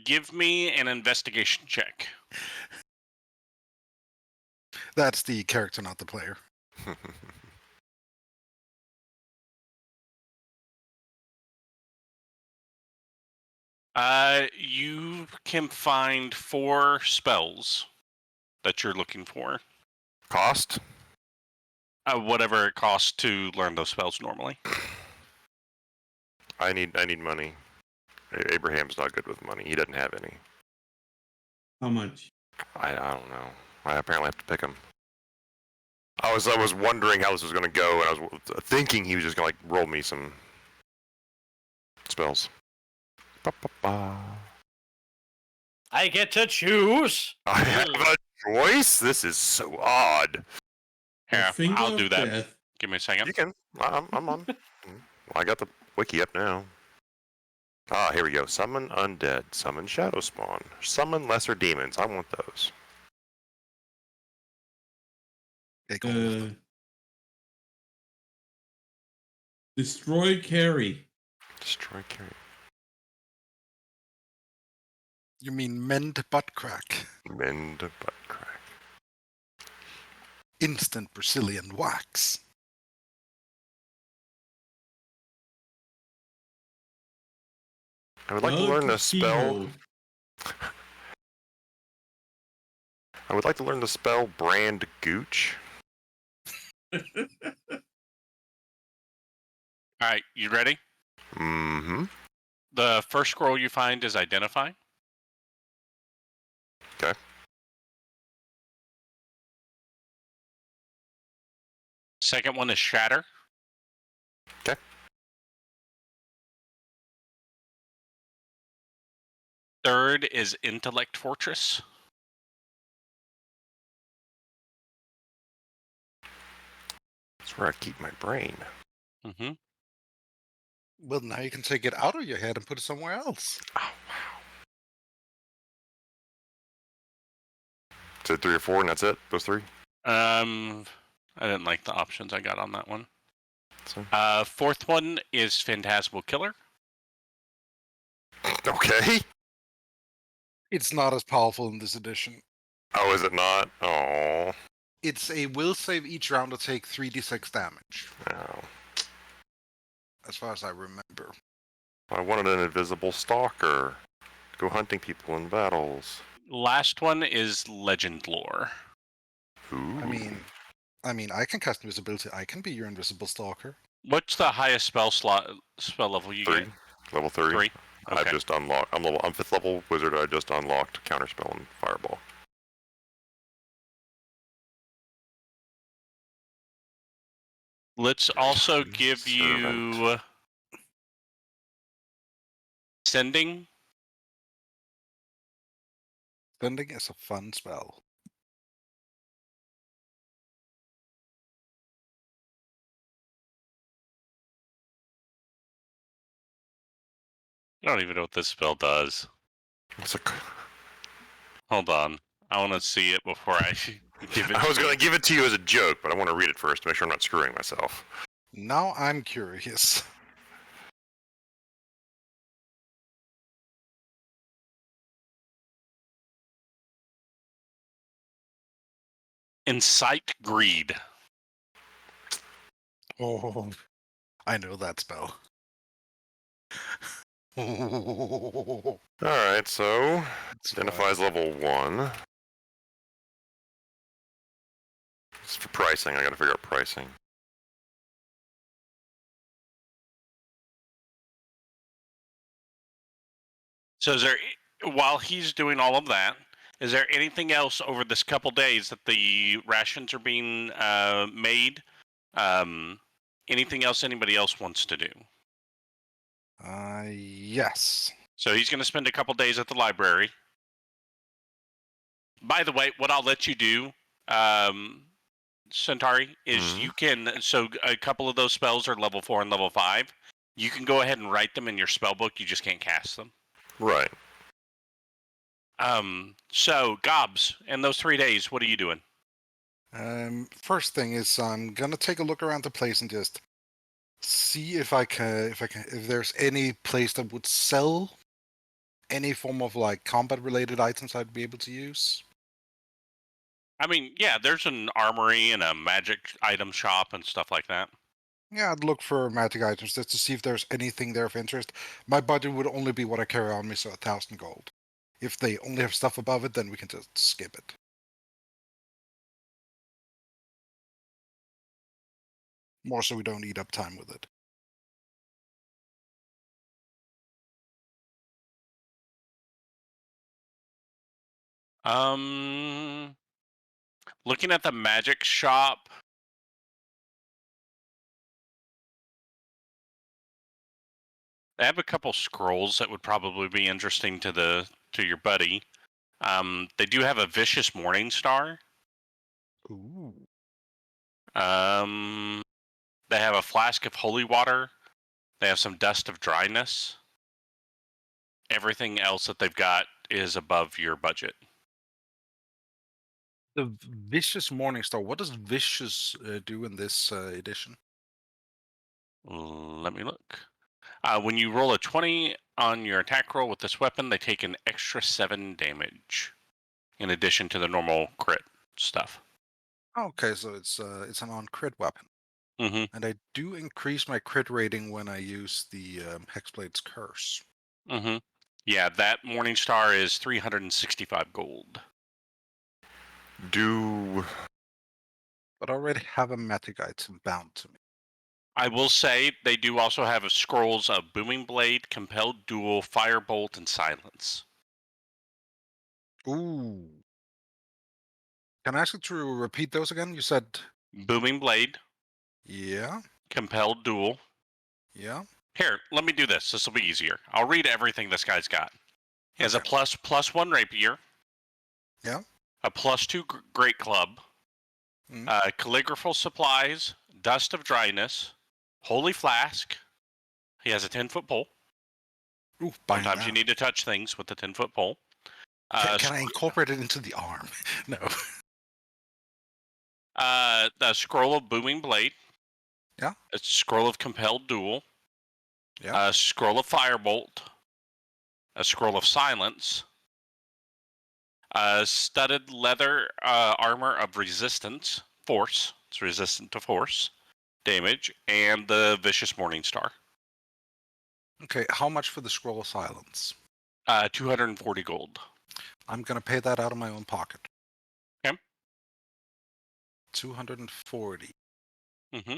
Give me an investigation check. That's the character, not the player. You can find 4 spells that you're looking for. Cost? Whatever it costs to learn those spells normally. I need money. Abraham's not good with money. He doesn't have any. How much? I don't know. I apparently have to pick him. I was wondering how this was going to go, and I was thinking he was just going to roll me some spells. I get to choose. I have a choice. This is so odd. Here, Finger I'll of do that. death. Give me a second. You can. I'm on. I got the wiki up now. Ah, here we go. Summon undead. Summon shadow spawn. Summon lesser demons. I want those. Destroy carry. Destroy carry. You mean mend butt crack? Mend butt crack. Instant Brazilian wax. I would like to learn the spell. I would like to learn the spell Brand Gooch. Alright, you ready? Mm-hmm. The first scroll you find is Identify. Okay. Second one is Shatter. Okay. Third is Intellect Fortress. That's where I keep my brain. Mm-hmm. Well, now you can take it out of your head and put it somewhere else. Oh, wow. Is it 3 or 4 and that's it? Those 3? I didn't like the options I got on that one. So. Fourth one is Phantasmal Killer. Okay. It's not as powerful in this edition. Oh, is it not? Oh, It's a will save each round to take 3d6 damage, no. as far as I remember. I wanted an invisible stalker. Go hunting people in battles. Last one is legend lore. Ooh. I mean, I can cast invisibility. I can be your invisible stalker. What's the highest spell level you 3. get? Level 3. 3. I've Okay. just unlocked. I'm 5th level wizard. I just unlocked counterspell and fireball. Let's also Servant. give you sending. Sending is a fun spell. I don't even know what this spell does. It's a... Hold on. I want to see it before I give it. I was to going you. to give it to you as a joke, but I want to read it first to make sure I'm not screwing myself. Now I'm curious. Incite greed. Oh, I know that spell. Alright, so... It's Identifies level 1. It's for pricing. I got to figure out pricing. So is there, while he's doing all of that, is there anything else over this couple days that the rations are being made? Anything else anybody else wants to do? Yes. So he's going to spend a couple days at the library. By the way, what I'll let you do, Cyntari, is you can. So a couple of those spells are level 4 and level 5. You can go ahead and write them in your spell book. You just can't cast them. Right. So Gobs, in those 3 days, what are you doing? First thing is I'm gonna take a look around the place and just see if if there's any place that would sell any form of like combat related items I'd be able to use. I mean, yeah, there's an armory and a magic item shop and stuff like that. Yeah, I'd look for magic items just to see if there's anything there of interest. My budget would only be what I carry on me, so 1,000 gold. If they only have stuff above it, then we can just skip it. More so we don't eat up time with it. Looking at the magic shop, they have a couple scrolls that would probably be interesting to your buddy. They do have a vicious morning star. Ooh. They have a flask of holy water. They have some dust of dryness. Everything else that they've got is above your budget. The Vicious Morningstar. What does Vicious do in this edition? Let me look. When you roll a 20 on your attack roll with this weapon, they take an extra 7 damage, in addition to the normal crit stuff. Okay, so it's an on-crit weapon. Mm-hmm. And I do increase my crit rating when I use the Hexblade's Curse. Mm-hmm. Yeah, that morning star is 365 gold. But I already have a magic item bound to me. I will say they do also have scrolls of Booming Blade, Compelled Duel, Firebolt, and Silence. Ooh. Can I ask you to repeat those again? You said... Booming Blade. Yeah. Compelled Duel. Yeah. Here, let me do this. This will be easier. I'll read everything this guy's got. He has a +1 rapier. Yeah. A +2 great club. Calligraphal supplies, dust of dryness, holy flask. He has a 10-foot pole. Ooh, Sometimes you need to touch things with the 10-foot pole. Can I incorporate it into the arm? No. The scroll of Booming Blade. Yeah. A scroll of Compelled Duel. Yeah. A scroll of Firebolt. A scroll of Silence. Studded leather armor of resistance, force. It's resistant to force damage, and the vicious morning star. Okay, how much for the scroll of silence? 240 gold. I'm gonna pay that out of my own pocket. Okay. 240. Mm-hmm.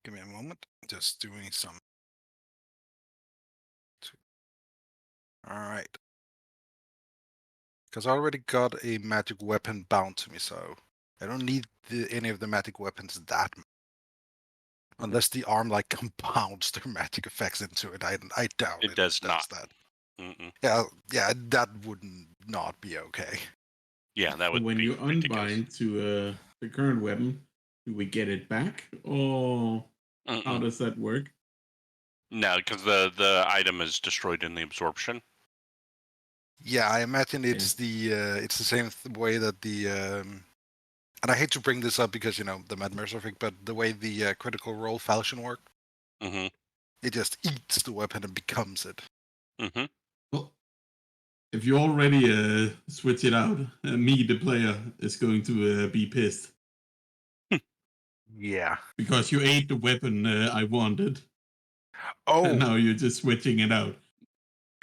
Give me a moment. Just doing some. All right. Because I already got a magic weapon bound to me, so I don't need any of the magic weapons that much. Unless the arm like compounds their magic effects into it. I doubt It does not. that. Mm-mm. Yeah, that would not be okay. Yeah, that So would when be you ridiculous. unbind to the current weapon, do we get it back, or how does that work? No, because the item is destroyed in the absorption. Yeah, I imagine it's the same way that the and I hate to bring this up because the Mad Mercer thing, but the way the critical role falchion work, Mm-hmm. it just eats the weapon and becomes it. Mm-hmm. Well, if you already switch it out, me, the player, is going to be pissed. Yeah. Because you ate the weapon I wanted, Oh. and now you're just switching it out.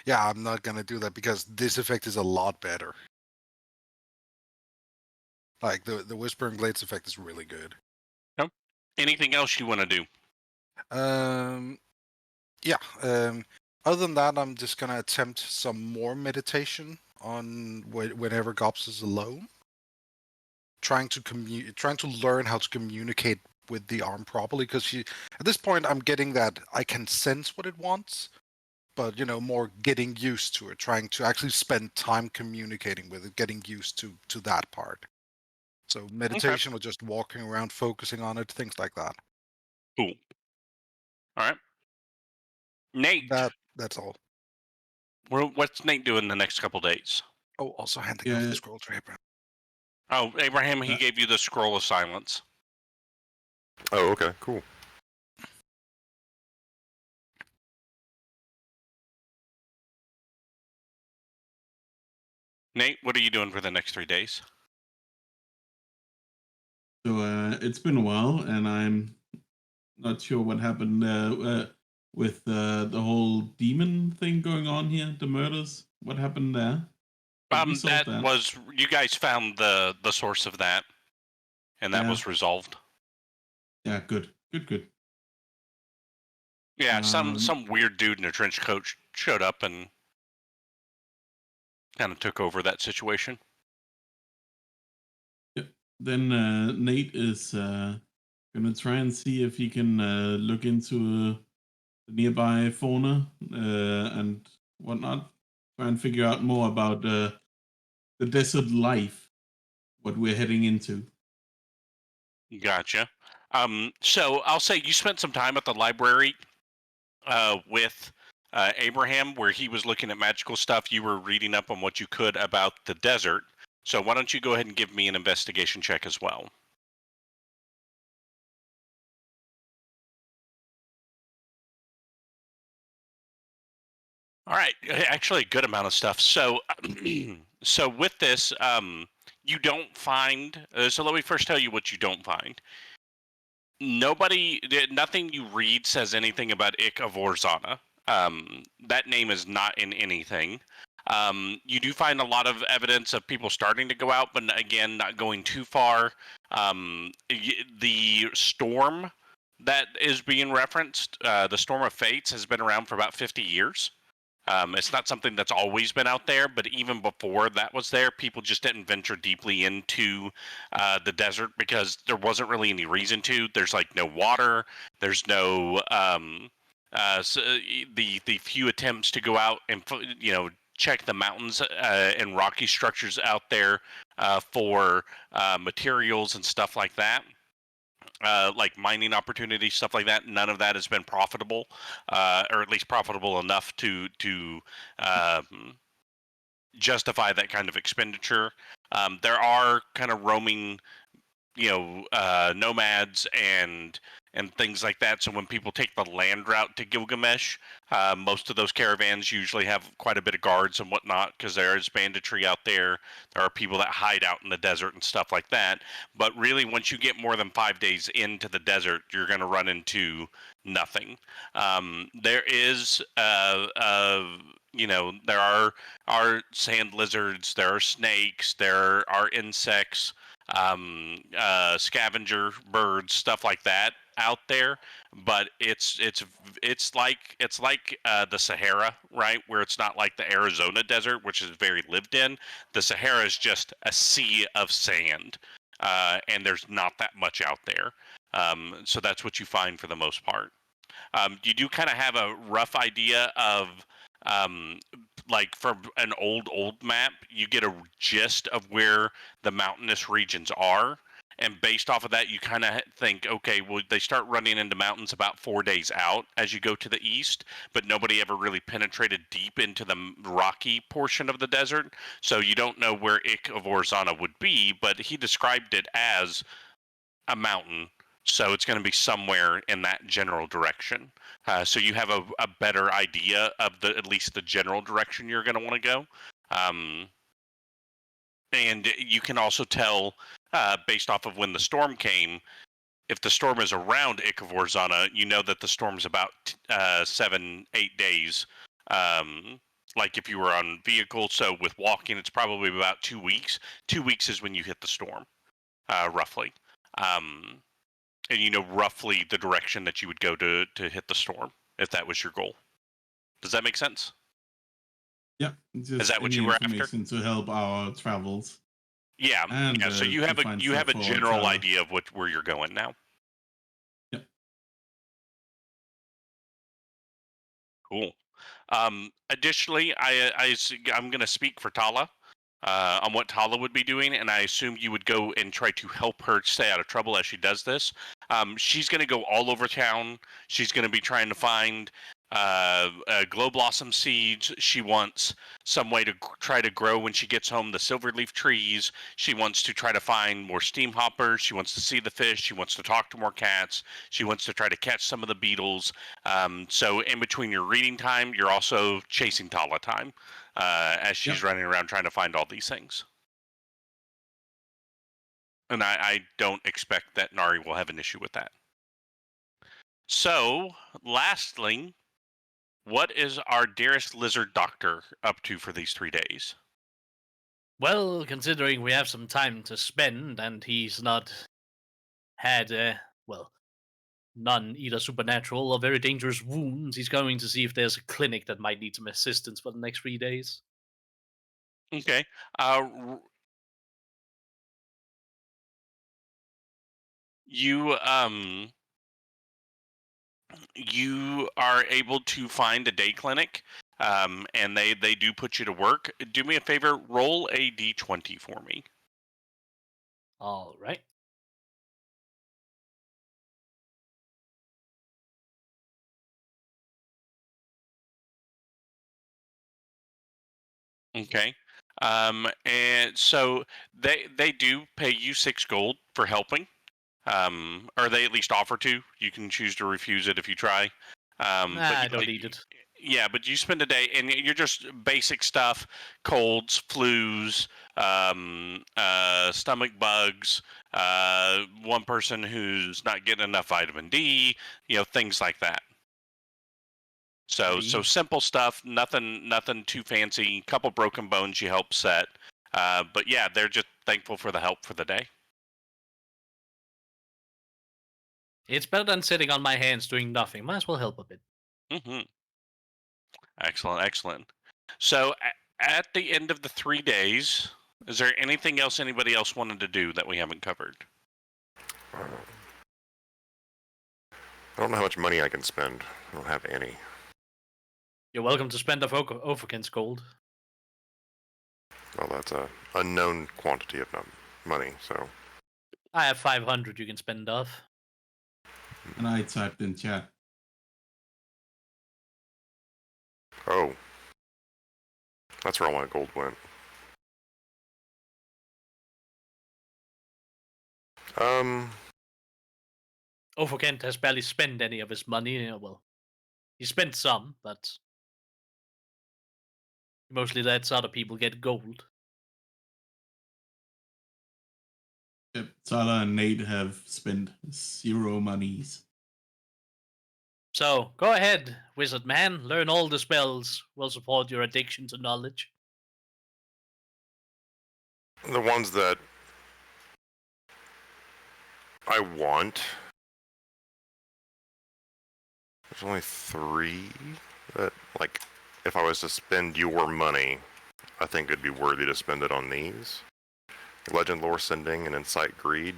Yeah, I'm not gonna do that because this effect is a lot better. Like the Whispering Blades effect is really good. Nope. Anything else you want to do? Yeah. Other than that, I'm just gonna attempt some more meditation on whenever Gobx is alone. Trying to learn how to communicate with the arm properly, because at this point I'm getting that I can sense what it wants, but more getting used to it, trying to actually spend time communicating with it, getting used to that part. So meditation or just walking around focusing on it, things like that. Cool. All right. Nate. That's all. What's Nate doing the next couple days? Oh, also handing off the scroll to Abraham. Oh, Abraham, he gave you the scroll of silence. Oh, okay, cool. Nate, what are you doing for the next 3 days? So it's been a while, and I'm not sure what happened with the whole demon thing going on here, the murders. What happened there? That was, you guys found the source of that, and that was resolved. Yeah, good. Yeah, some weird dude in a trench coat showed up and kind of took over that situation. Yeah. Then Nate is gonna try and see if he can look into the nearby fauna and whatnot. Try and figure out more about the desert life, what we're heading into. Gotcha. So I'll say you spent some time at the library with Abraham, where he was looking at magical stuff. You were reading up on what you could about the desert. So why don't you go ahead and give me an investigation check as well? All right, actually a good amount of stuff. So, so with this, you don't find. So let me first tell you what you don't find. Nothing you read says anything about Ik of Orzana. That name is not in anything. You do find a lot of evidence of people starting to go out, but again, not going too far. The storm that is being referenced, the Storm of Fates, has been around for about 50 years. It's not something that's always been out there, but even before that was there, people just didn't venture deeply into the desert because there wasn't really any reason to. There's like no water. There's no the few attempts to go out and check the mountains and rocky structures out there for materials and stuff like that. Like mining opportunities, stuff like that. None of that has been profitable, or at least profitable enough to justify that kind of expenditure. There are kind of roaming, nomads and things like that. So when people take the land route to Gilgamesh, most of those caravans usually have quite a bit of guards and whatnot because there is banditry out there. There are people that hide out in the desert and stuff like that. But really, once you get more than 5 days into the desert, you're going to run into nothing. There is, there are sand lizards, there are snakes, there are insects, scavenger birds, stuff like that out there, but it's like the Sahara, right? Where it's not like the Arizona desert, which is very lived in. The Sahara is just a sea of sand, and there's not that much out there. So that's what you find for the most part. You do kind of have a rough idea of, like from an old map, you get a gist of where the mountainous regions are. And based off of that, you kind of think, okay, well, they start running into mountains about 4 days out as you go to the east, but nobody ever really penetrated deep into the rocky portion of the desert. So you don't know where Ik of Orzana would be, but he described it as a mountain. So it's going to be somewhere in that general direction. So you have a better idea of at least the general direction you're going to want to go. And you can also tell, based off of when the storm came, if the storm is around Ik of Orzana, you know that the storm's about 7-8 days. Like if you were on vehicle, so with walking, it's probably about 2 weeks. 2 weeks is when you hit the storm, roughly. And you know roughly the direction that you would go to hit the storm, if that was your goal. Does that make sense? Yeah, just Is that what any you were after? information to help our travels. Yeah, And, so you to have find a stuff for general Talah. idea of where you're going now. Yep. Cool. Additionally, I'm going to speak for Talah on what Talah would be doing, and I assume you would go and try to help her stay out of trouble as she does this. She's going to go all over town. She's going to be trying to find glow blossom seeds. She wants some way to try to grow when she gets home the silverleaf trees. She wants to try to find more steam hoppers. She wants to see the fish. She wants to talk to more cats. She wants to try to catch some of the beetles. So in between your reading time, you're also chasing Talah time as she's running around trying to find all these things. And I don't expect that Nari will have an issue with that. So, lastly, what is our dearest lizard doctor up to for these 3 days? Well, considering we have some time to spend and he's not had, none either supernatural or very dangerous wounds, he's going to see if there's a clinic that might need some assistance for the next 3 days. Okay. You are able to find a day clinic, and they do put you to work. Do me a favor, roll a d20 for me. All right. Okay. And so they do pay you 6 gold for helping. Or they at least offer to. You can choose to refuse it if you try. I don't need it. Yeah, but you spend a day and you're just basic stuff: colds, flus, stomach bugs. One person who's not getting enough vitamin D. Things like that. So simple stuff, nothing too fancy. Couple broken bones you help set, but yeah, they're just thankful for the help for the day. It's better than sitting on my hands doing nothing. Might as well help a bit. Mm-hmm. Excellent. So at the end of the 3 days, is there anything else anybody else wanted to do that we haven't covered? I don't know how much money I can spend. I don't have any. You're welcome to spend Othokent's gold. Well, that's a unknown quantity of money, so... I have 500 you can spend off. And I typed in chat. Oh. That's where all my gold went. Othokent has barely spent any of his money. Well, he spent some, but he mostly lets other people get gold. Yep, Talah and Nate have spent 0 monies. So, go ahead, wizard man. Learn all the spells. We'll support your addiction to knowledge. The ones that I want. There's only 3 that, like, if I was to spend your money, I think it'd be worthy to spend it on these. Legend Lore Sending and Insight Greed.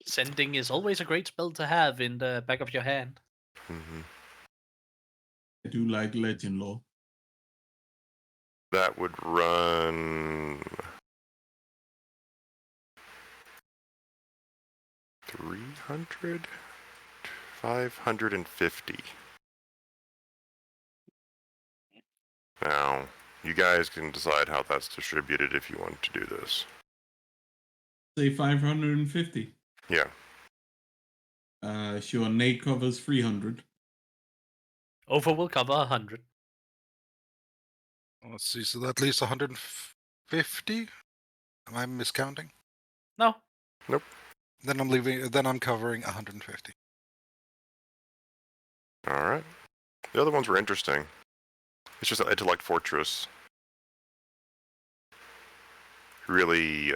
Sending is always a great spell to have in the back of your hand. Mm-hmm. I do like Legend Lore. That would run 300, 550. Now, you guys can decide how that's distributed if you want to do this. Say 550. Yeah. Sure, Nate covers 300. Over will cover 100. Let's see, so that leaves 150? Am I miscounting? No. Nope. Then I'm covering 150. Alright. The other ones were interesting. It's just an Intellect Fortress. You really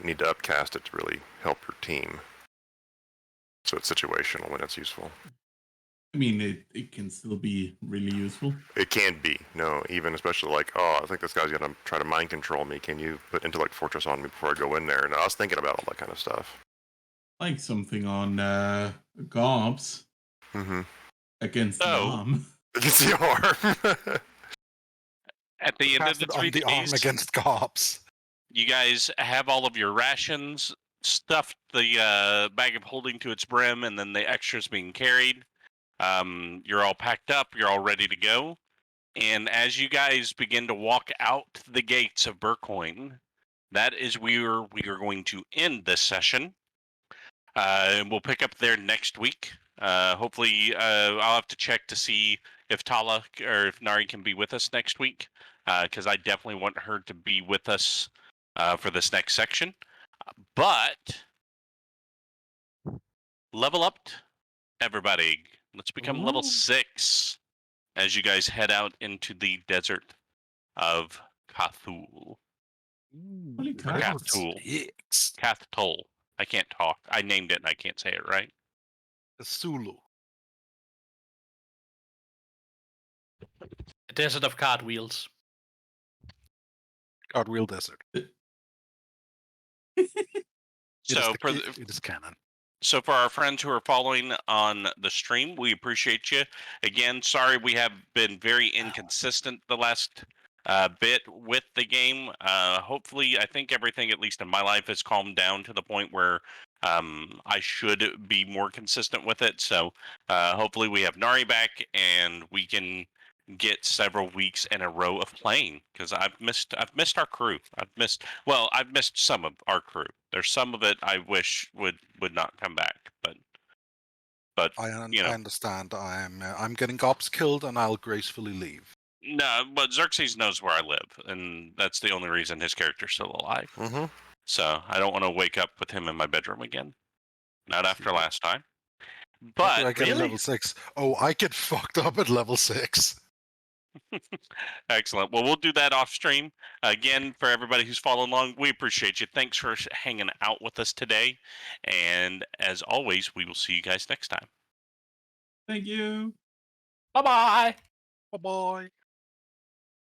need to upcast it to really help your team. So it's situational when it's useful. I mean, it can still be really useful. It can be. No, even especially like, oh, I think this guy's going to try to mind control me. Can you put Intellect Fortress on me before I go in there? And I was thinking about all that kind of stuff. Like something on Gobx Mm-hmm. against the So- arm. Against the arm. At the end of Cast the it 3 on the arm days, against Gobx. you guys have all of your rations stuffed the bag of holding to its brim, and then the extras being carried. You're all packed up. You're all ready to go. And as you guys begin to walk out the gates of Burcoin, that is where we are going to end this session. And we'll pick up there next week. Hopefully, I'll have to check to see if Talah or if Nari can be with us next week, because I definitely want her to be with us for this next section. But level up, everybody. Let's become level 6 as you guys head out into the desert of Cthulhu. Holy Or crap. Cthulhu. Cthulhu. I can't talk. I named it and I can't say it right. Sulu. A desert of cartwheels. Cartwheel Desert. So It is canon. So for our friends who are following on the stream, we appreciate you. Again, sorry we have been very inconsistent the last bit with the game. Hopefully, I think everything, at least in my life, has calmed down to the point where I should be more consistent with it. So hopefully we have Nari back and we can get several weeks in a row of playing, because I've missed our crew. I've missed some of our crew. There's some of it I wish would not come back, but I you know, understand. I'm getting Gobx killed, and I'll gracefully leave. no. But Xerxes knows where I live, and that's the only reason his character's still alive. Mm-hmm. So I don't want to wake up with him in my bedroom again. Not after last time. After But I get really? a level 6. Oh, I get fucked up at level 6. excellent. Well, we'll do that off stream. Again, for everybody who's following along, we appreciate you. Thanks for hanging out with us today. And as always, we will see you guys next time. Thank you. Bye-bye. Bye-bye.